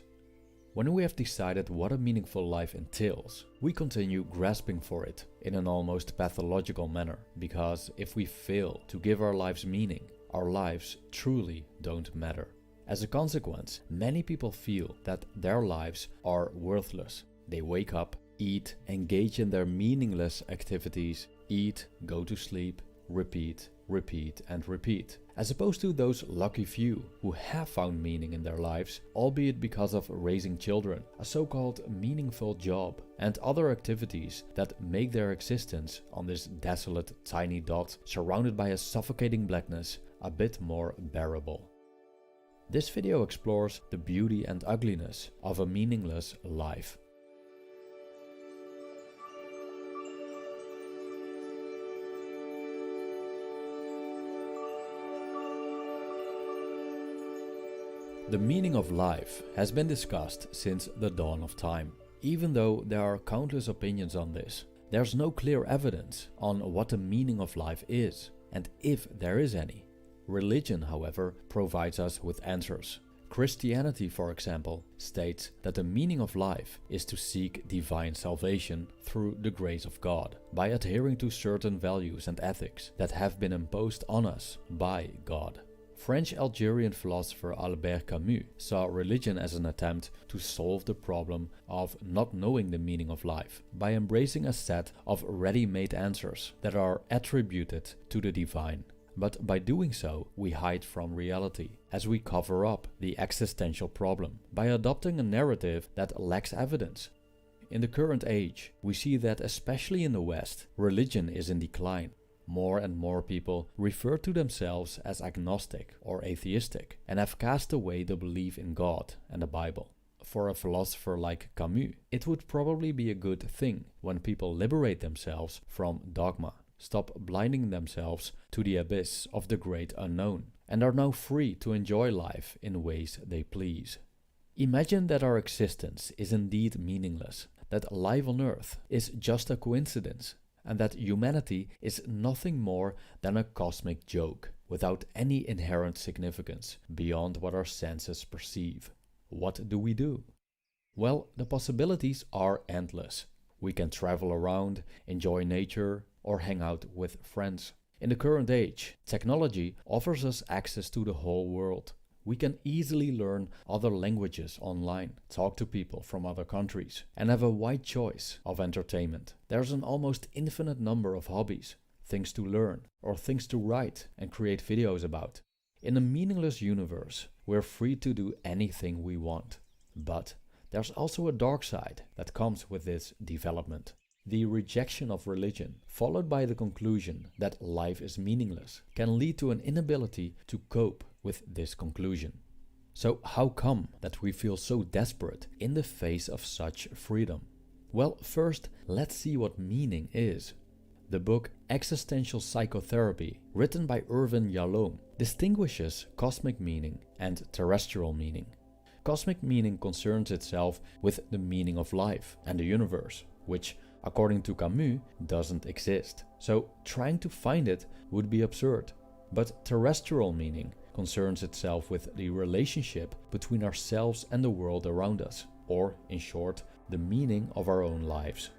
When we have decided what a meaningful life entails, we continue grasping for it in an almost pathological manner, because if we fail to give our lives meaning, our lives truly don't matter. As a consequence, many people feel that their lives are worthless. They wake up, eat, engage in their meaningless activities, eat, go to sleep, repeat, repeat and repeat. As opposed to those lucky few who have found meaning in their lives, albeit because of raising children, a so-called meaningful job, and other activities that make their existence on this desolate tiny dot surrounded by a suffocating blackness a bit more bearable. This video explores the beauty and ugliness of a meaningless life. The meaning of life has been discussed since the dawn of time. Even though there are countless opinions on this, there's no clear evidence on what the meaning of life is, and if there is any. Religion, however, provides us with answers. Christianity, for example, states that the meaning of life is to seek divine salvation through the grace of God, by adhering to certain values and ethics that have been imposed on us by God. French-Algerian philosopher Albert Camus saw religion as an attempt to solve the problem of not knowing the meaning of life by embracing a set of ready-made answers that are attributed to the divine. But by doing so, we hide from reality, as we cover up the existential problem by adopting a narrative that lacks evidence. In the current age, we see that especially in the West, religion is in decline. More and more people refer to themselves as agnostic or atheistic and have cast away the belief in God and the Bible. For a philosopher like Camus, it would probably be a good thing when people liberate themselves from dogma, stop blinding themselves to the abyss of the great unknown, and are now free to enjoy life in ways they please. Imagine that our existence is indeed meaningless, that life on Earth is just a coincidence, and that humanity is nothing more than a cosmic joke, without any inherent significance beyond what our senses perceive. What do we do? Well, the possibilities are endless. We can travel around, enjoy nature, or hang out with friends. In the current age, technology offers us access to the whole world. We can easily learn other languages online, talk to people from other countries, and have a wide choice of entertainment. There's an almost infinite number of hobbies, things to learn, or things to write and create videos about. In a meaningless universe, we're free to do anything we want. But there's also a dark side that comes with this development. The rejection of religion, followed by the conclusion that life is meaningless, can lead to an inability to cope with this conclusion. So how come that we feel so desperate in the face of such freedom? Well, first, let's see what meaning is. The book Existential Psychotherapy, written by Irvin Yalom, distinguishes cosmic meaning and terrestrial meaning. Cosmic meaning concerns itself with the meaning of life and the universe, which, according to Camus, doesn't exist. So trying to find it would be absurd. But terrestrial meaning concerns itself with the relationship between ourselves and the world around us, or, in short, the meaning of our own lives.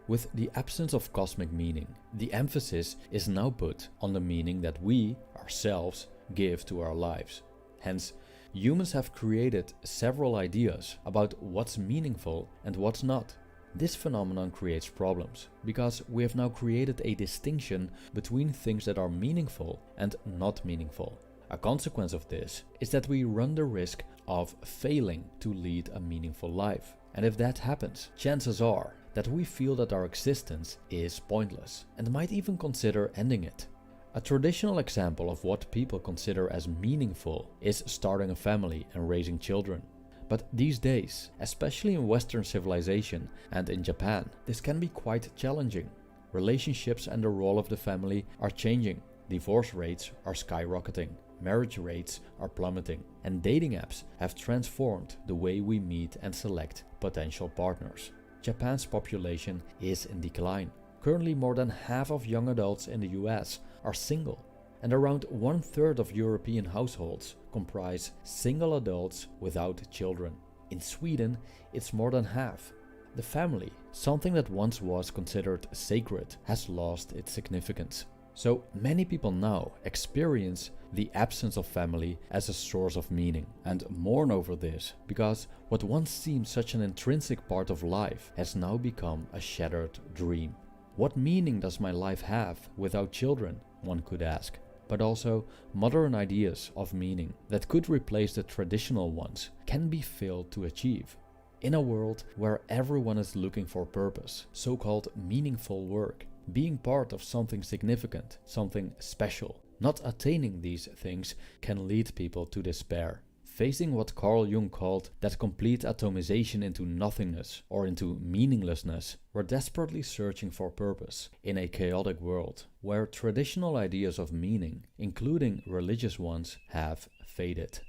With the absence of cosmic meaning, the emphasis is now put on the meaning that we, ourselves, give to our lives. Hence, humans have created several ideas about what's meaningful and what's not. This phenomenon creates problems, because we have now created a distinction between things that are meaningful and not meaningful. A consequence of this is that we run the risk of failing to lead a meaningful life. And if that happens, chances are that we feel that our existence is pointless and might even consider ending it. A traditional example of what people consider as meaningful is starting a family and raising children. But these days, especially in Western civilization and in Japan, this can be quite challenging. Relationships and the role of the family are changing. Divorce rates are skyrocketing. Marriage rates are plummeting, and dating apps have transformed the way we meet and select potential partners. Japan's population is in decline. Currently, more than half of young adults in the US are single, and around 1/3 of European households comprise single adults without children. In Sweden, it's more than half. The family, something that once was considered sacred, has lost its significance. So many people now experience the absence of family as a source of meaning and mourn over this, because what once seemed such an intrinsic part of life has now become a shattered dream. What meaning does my life have without children, one could ask. But also, modern ideas of meaning that could replace the traditional ones can be failed to achieve. In a world where everyone is looking for purpose, so-called meaningful work, being part of something significant, something special, not attaining these things can lead people to despair. Facing what Carl Jung called that complete atomization into nothingness or into meaninglessness, we're desperately searching for purpose in a chaotic world where traditional ideas of meaning, including religious ones, have faded.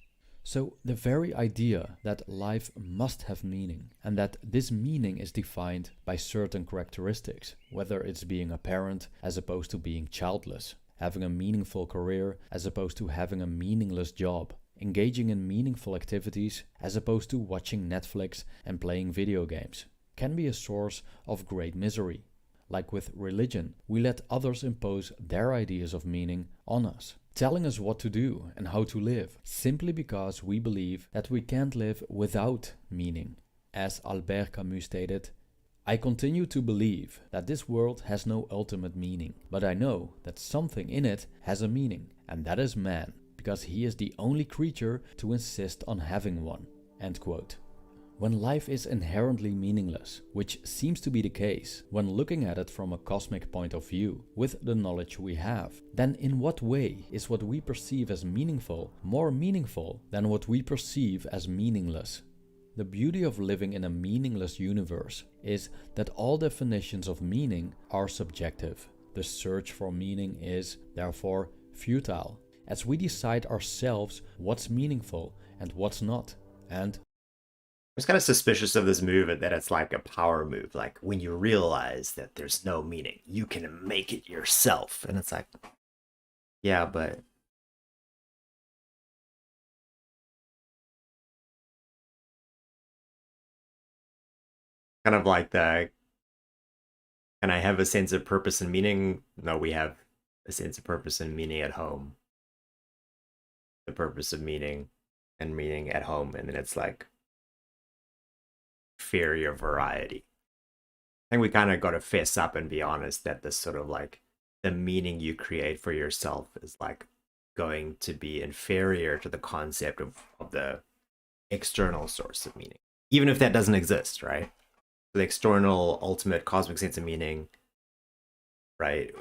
So the very idea that life must have meaning and that this meaning is defined by certain characteristics, whether it's being a parent as opposed to being childless, having a meaningful career as opposed to having a meaningless job, engaging in meaningful activities as opposed to watching Netflix and playing video games, can be a source of great misery. Like with religion, we let others impose their ideas of meaning on us. telling us what to do and how to live, simply because we believe that we can't live without meaning. As Albert Camus stated, I continue to believe that this world has no ultimate meaning, but I know that something in it has a meaning, and that is man, because he is the only creature to insist on having one. End quote. When life is inherently meaningless, which seems to be the case when looking at it from a cosmic point of view with the knowledge we have, then in what way is what we perceive as meaningful more meaningful than what we perceive as meaningless? The beauty of living in a meaningless universe is that all definitions of meaning are subjective. The search for meaning is, therefore, futile, as we decide ourselves what's meaningful and what's not, and I was kind of suspicious of this move that it's like a power move. Like when you realize that there's no meaning, you can make it yourself. And it's like, yeah, but kind of like the, can I have a sense of purpose and meaning? No, we have a sense of purpose and meaning at home. The purpose of meaning and meaning at home. And then it's like, inferior variety. I think we kind of got to fess up and be honest that this sort of like the meaning you create for yourself is like going to be inferior to the concept of the external source of meaning, even if that doesn't exist, right? The external ultimate cosmic sense of meaning, right?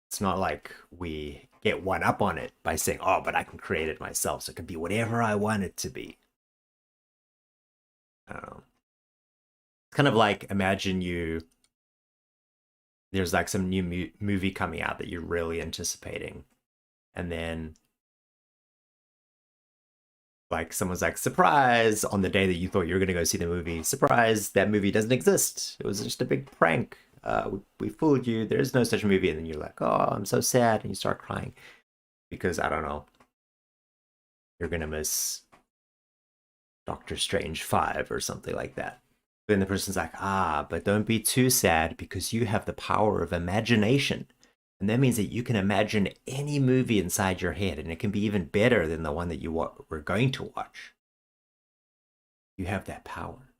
It's not like we get one up on it by saying, oh, but I can create it myself, so it can be whatever I want it to be. I don't know. Kind of like imagine there's like some new movie coming out that you're really anticipating, and then like someone's like, surprise, on the day that you thought you were going to go see the movie, surprise, that movie doesn't exist, it was just a big prank, we fooled you, there is no such movie. And then you're like, oh, I'm so sad, and you start crying because, I don't know, you're gonna miss Doctor Strange 5 or something like that. Then the person's like, but don't be too sad because you have the power of imagination. And that means that you can imagine any movie inside your head, and it can be even better than the one that you were going to watch. You have that power.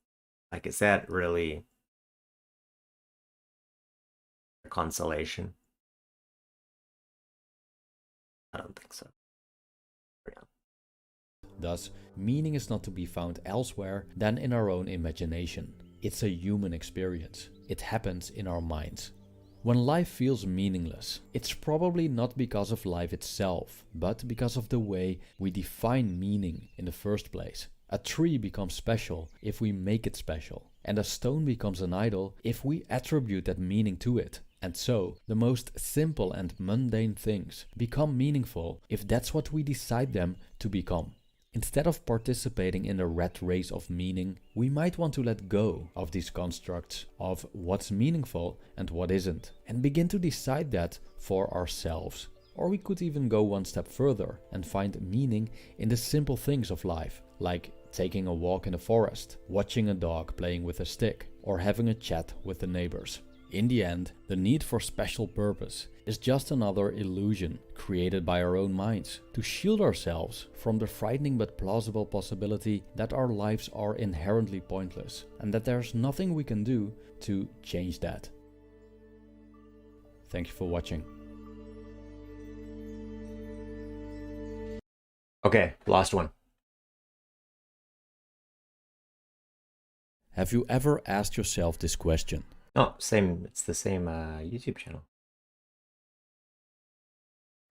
Like, is that really a consolation? I don't think so. Thus, meaning is not to be found elsewhere than in our own imagination. It's a human experience. It happens in our minds. When life feels meaningless, it's probably not because of life itself, but because of the way we define meaning in the first place. A tree becomes special if we make it special, and a stone becomes an idol if we attribute that meaning to it. And so, the most simple and mundane things become meaningful if that's what we decide them to become. Instead of participating in the rat race of meaning, we might want to let go of these constructs of what's meaningful and what isn't, and begin to decide that for ourselves. Or we could even go one step further and find meaning in the simple things of life, like taking a walk in the forest, watching a dog playing with a stick, or having a chat with the neighbors. In the end, the need for special purpose is just another illusion created by our own minds to shield ourselves from the frightening but plausible possibility that our lives are inherently pointless and that there's nothing we can do to change that. Thank you for watching. Okay, last one. Have you ever asked yourself this question? No, same. It's the same YouTube channel.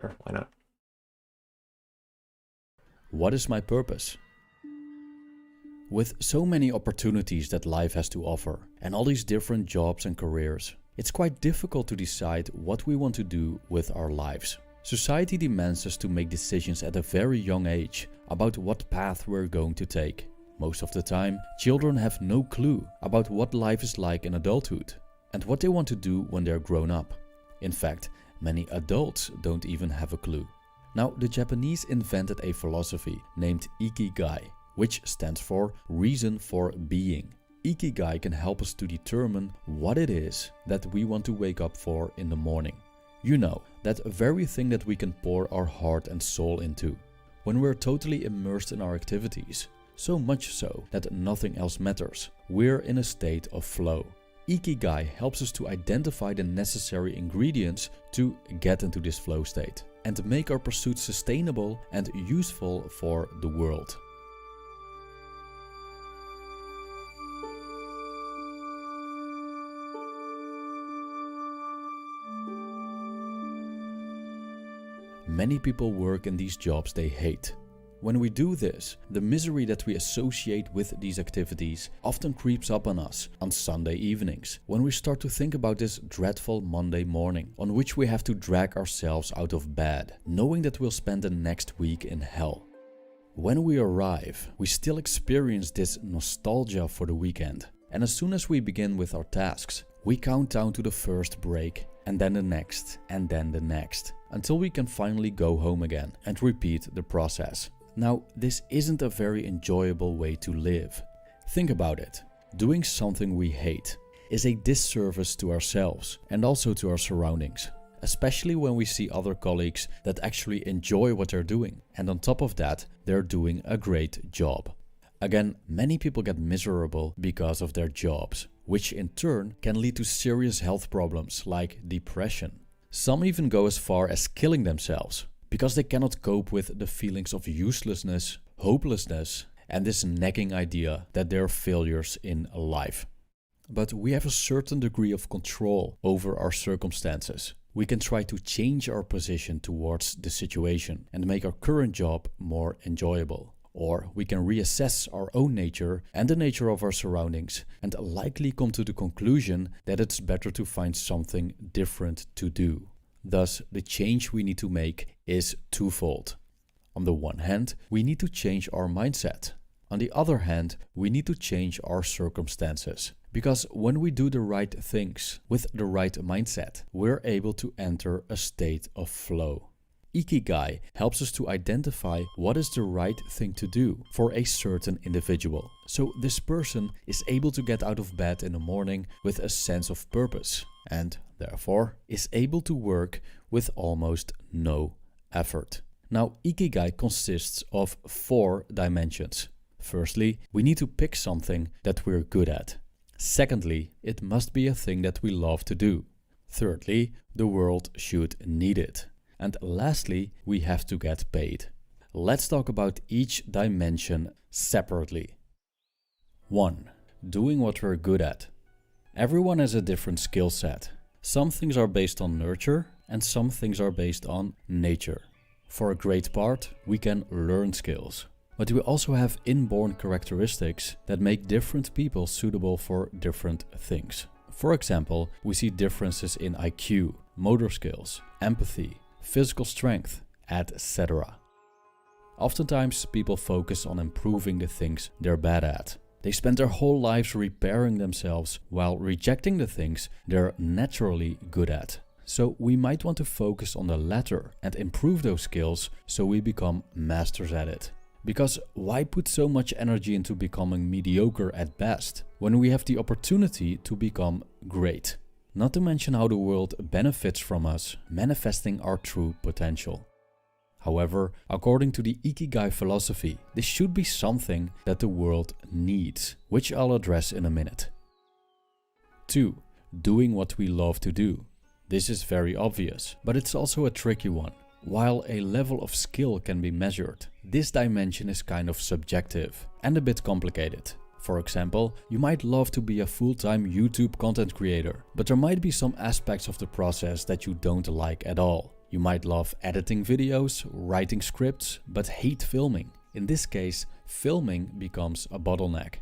Sure, why not? What is my purpose? With so many opportunities that life has to offer, and all these different jobs and careers, it's quite difficult to decide what we want to do with our lives. Society demands us to make decisions at a very young age about what path we're going to take. Most of the time, children have no clue about what life is like in adulthood and what they want to do when they're grown up. In fact, many adults don't even have a clue. Now, the Japanese invented a philosophy named Ikigai, which stands for reason for being. Ikigai can help us to determine what it is that we want to wake up for in the morning. You know, that very thing that we can pour our heart and soul into. When we're totally immersed in our activities, so much so that nothing else matters, we're in a state of flow. Ikigai helps us to identify the necessary ingredients to get into this flow state and make our pursuits sustainable and useful for the world. Many people work in these jobs they hate. When we do this, the misery that we associate with these activities often creeps up on us on Sunday evenings, when we start to think about this dreadful Monday morning on which we have to drag ourselves out of bed, knowing that we'll spend the next week in hell. When we arrive, we still experience this nostalgia for the weekend, and as soon as we begin with our tasks, we count down to the first break, and then the next, and then the next, until we can finally go home again and repeat the process. Now, this isn't a very enjoyable way to live. Think about it. Doing something we hate is a disservice to ourselves and also to our surroundings, especially when we see other colleagues that actually enjoy what they're doing, and on top of that, they're doing a great job. Again, many people get miserable because of their jobs, which in turn can lead to serious health problems like depression. Some even go as far as killing themselves, because they cannot cope with the feelings of uselessness, hopelessness, and this nagging idea that they're failures in life. But we have a certain degree of control over our circumstances. We can try to change our position towards the situation and make our current job more enjoyable. Or we can reassess our own nature and the nature of our surroundings and likely come to the conclusion that it's better to find something different to do. Thus, the change we need to make is twofold. On the one hand, we need to change our mindset. On the other hand, we need to change our circumstances. Because when we do the right things with the right mindset, we're able to enter a state of flow. Ikigai helps us to identify what is the right thing to do for a certain individual. So this person is able to get out of bed in the morning with a sense of purpose and therefore is able to work with almost no effort. Now, Ikigai consists of 4 dimensions. Firstly, we need to pick something that we're good at. Secondly, it must be a thing that we love to do. Thirdly, the world should need it. And lastly, we have to get paid. Let's talk about each dimension separately. 1. Doing what we're good at. Everyone has a different skill set. Some things are based on nurture and some things are based on nature. For a great part, we can learn skills. But we also have inborn characteristics that make different people suitable for different things. For example, we see differences in IQ, motor skills, empathy, physical strength, etc. Oftentimes, people focus on improving the things they're bad at. They spend their whole lives repairing themselves while rejecting the things they're naturally good at. So we might want to focus on the latter and improve those skills so we become masters at it. Because why put so much energy into becoming mediocre at best when we have the opportunity to become great? Not to mention how the world benefits from us manifesting our true potential. However, according to the Ikigai philosophy, this should be something that the world needs, which I'll address in a minute. 2. Doing what we love to do. This is very obvious, but it's also a tricky one. While a level of skill can be measured, this dimension is kind of subjective and a bit complicated. For example, you might love to be a full-time YouTube content creator, but there might be some aspects of the process that you don't like at all. You might love editing videos, writing scripts, but hate filming. In this case, filming becomes a bottleneck.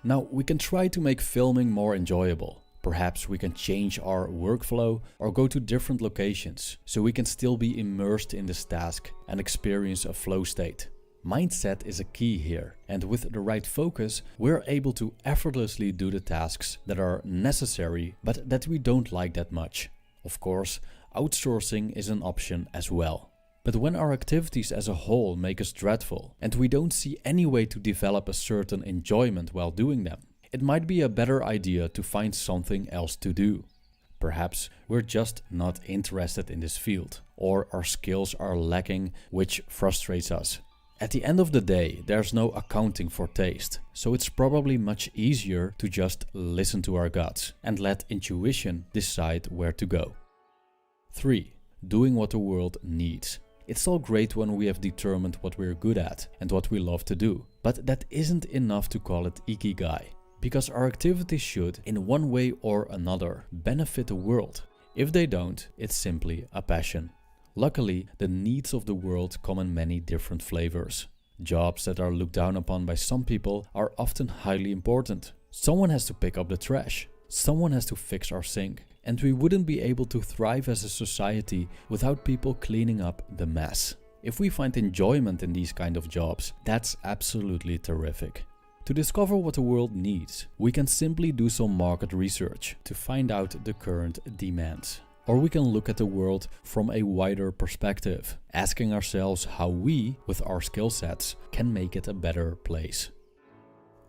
Now, we can try to make filming more enjoyable. Perhaps we can change our workflow or go to different locations so we can still be immersed in this task and experience a flow state. Mindset is a key here, and with the right focus, we're able to effortlessly do the tasks that are necessary but that we don't like that much. Of course, outsourcing is an option as well. But when our activities as a whole make us dreadful and we don't see any way to develop a certain enjoyment while doing them, it might be a better idea to find something else to do. Perhaps we're just not interested in this field, or our skills are lacking, which frustrates us. At the end of the day, there's no accounting for taste, so it's probably much easier to just listen to our guts and let intuition decide where to go. 3. Doing what the world needs. It's all great when we have determined what we're good at and what we love to do, but that isn't enough to call it ikigai, because our activities should, in one way or another, benefit the world. If they don't, it's simply a passion. Luckily, the needs of the world come in many different flavors. Jobs that are looked down upon by some people are often highly important. Someone has to pick up the trash. Someone has to fix our sink. And we wouldn't be able to thrive as a society without people cleaning up the mess. If we find enjoyment in these kind of jobs, that's absolutely terrific. To discover what the world needs, we can simply do some market research to find out the current demands. Or we can look at the world from a wider perspective, asking ourselves how we, with our skill sets, can make it a better place.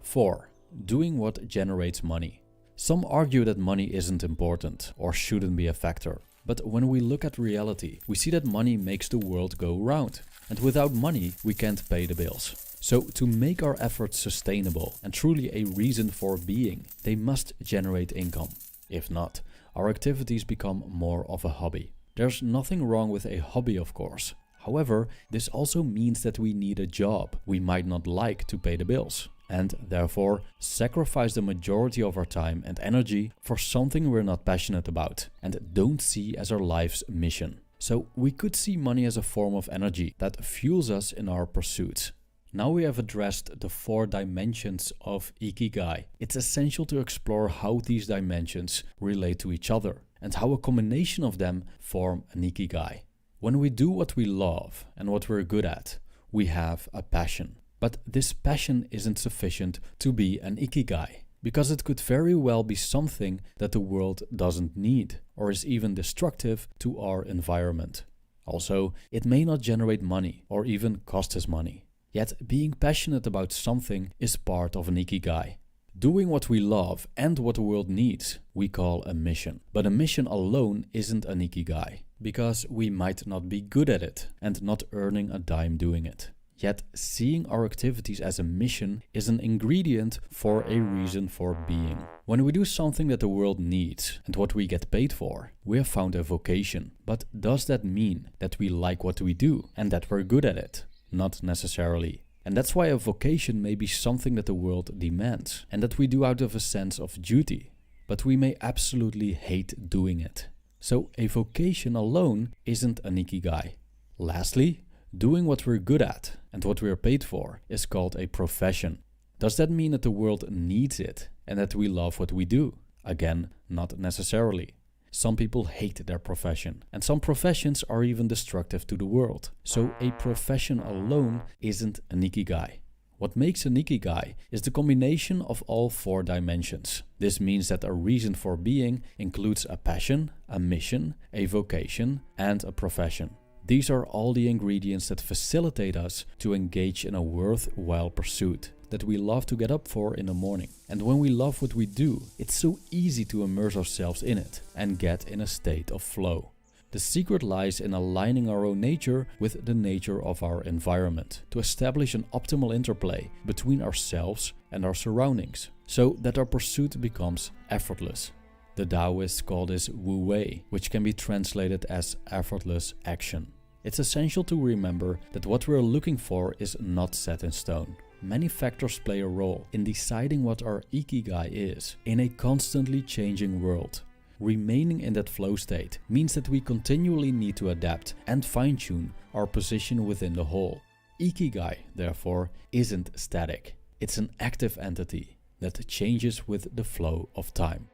4. Doing what generates money. Some argue that money isn't important or shouldn't be a factor. But when we look at reality, we see that money makes the world go round. And without money, we can't pay the bills. So to make our efforts sustainable and truly a reason for being, they must generate income. If not, our activities become more of a hobby. There's nothing wrong with a hobby, of course. However, this also means that we need a job we might not like to pay the bills, and therefore sacrifice the majority of our time and energy for something we're not passionate about and don't see as our life's mission. So we could see money as a form of energy that fuels us in our pursuits. Now we have addressed the 4 dimensions of ikigai. It's essential to explore how these dimensions relate to each other and how a combination of them form an ikigai. When we do what we love and what we're good at, we have a passion. But this passion isn't sufficient to be an ikigai, because it could very well be something that the world doesn't need or is even destructive to our environment. Also, it may not generate money or even cost us money. Yet being passionate about something is part of an ikigai. Doing what we love and what the world needs, we call a mission. But a mission alone isn't an ikigai, because we might not be good at it and not earning a dime doing it. Yet seeing our activities as a mission is an ingredient for a reason for being. When we do something that the world needs and what we get paid for, we have found a vocation. But does that mean that we like what we do and that we're good at it? Not necessarily. And that's why a vocation may be something that the world demands and that we do out of a sense of duty, but we may absolutely hate doing it. So a vocation alone isn't an ikigai. Lastly, doing what we're good at and what we're paid for is called a profession. Does that mean that the world needs it and that we love what we do? Again, not necessarily. Some people hate their profession, and some professions are even destructive to the world. So a profession alone isn't an ikigai. What makes an ikigai is the combination of all 4 dimensions. This means that a reason for being includes a passion, a mission, a vocation, and a profession. These are all the ingredients that facilitate us to engage in a worthwhile pursuit that we love to get up for in the morning. And when we love what we do, it's so easy to immerse ourselves in it and get in a state of flow. The secret lies in aligning our own nature with the nature of our environment to establish an optimal interplay between ourselves and our surroundings, so that our pursuit becomes effortless. The Taoists call this Wu Wei, which can be translated as effortless action. It's essential to remember that what we're looking for is not set in stone. Many factors play a role in deciding what our ikigai is in a constantly changing world. Remaining in that flow state means that we continually need to adapt and fine-tune our position within the whole. Ikigai, therefore, isn't static. It's an active entity that changes with the flow of time.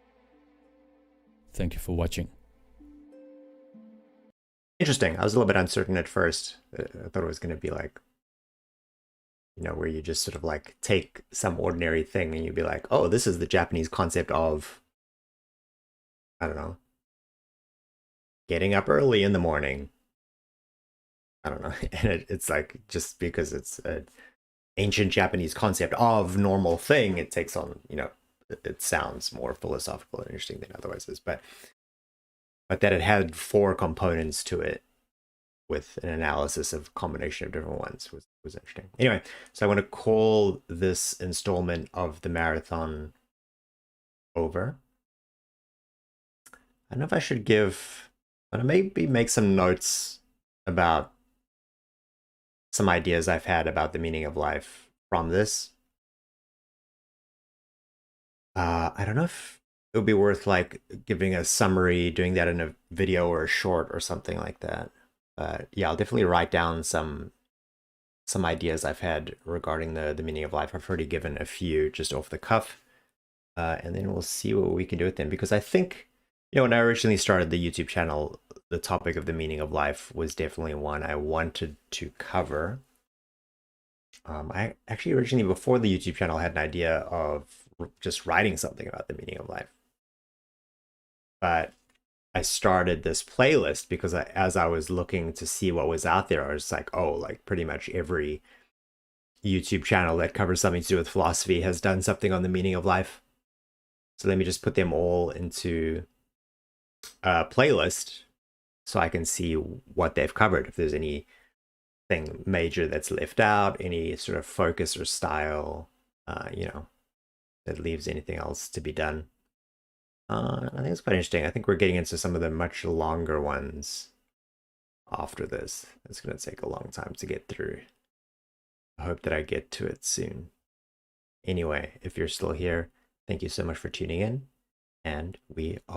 Thank you for watching. Interesting. I was a little bit uncertain at first. I thought it was going to be like, you know, where you just sort of like take some ordinary thing and you'd be like, oh, this is the Japanese concept of, I don't know, getting up early in the morning. I don't know. And it's like, just because it's an ancient Japanese concept of normal thing, it takes on, you know, it sounds more philosophical and interesting than otherwise is. But but that it had 4 components to it with an analysis of a combination of different ones was interesting. Anyway, so I want to call this installment of the marathon over. I don't know if I should maybe make some notes about some ideas I've had about the meaning of life from this. I don't know if it would be worth like giving a summary, doing that in a video or a short or something like that. But yeah, I'll definitely write down some ideas I've had regarding the meaning of life. I've already given a few just off the cuff, and then we'll see what we can do with them. Because I think, when I originally started the YouTube channel, the topic of the meaning of life was definitely one I wanted to cover. I actually originally, before the YouTube channel, had an idea of just writing something about the meaning of life. But I started this playlist because as I was looking to see what was out there, I was like, oh, like pretty much every YouTube channel that covers something to do with philosophy has done something on the meaning of life. So let me just put them all into a playlist so I can see what they've covered. If there's anything major that's left out, any sort of focus or style, that leaves anything else to be done. I think it's quite interesting. I think we're getting into some of the much longer ones after this. It's going to take a long time to get through. I hope that I get to it soon. Anyway, if you're still here, thank you so much for tuning in, and we are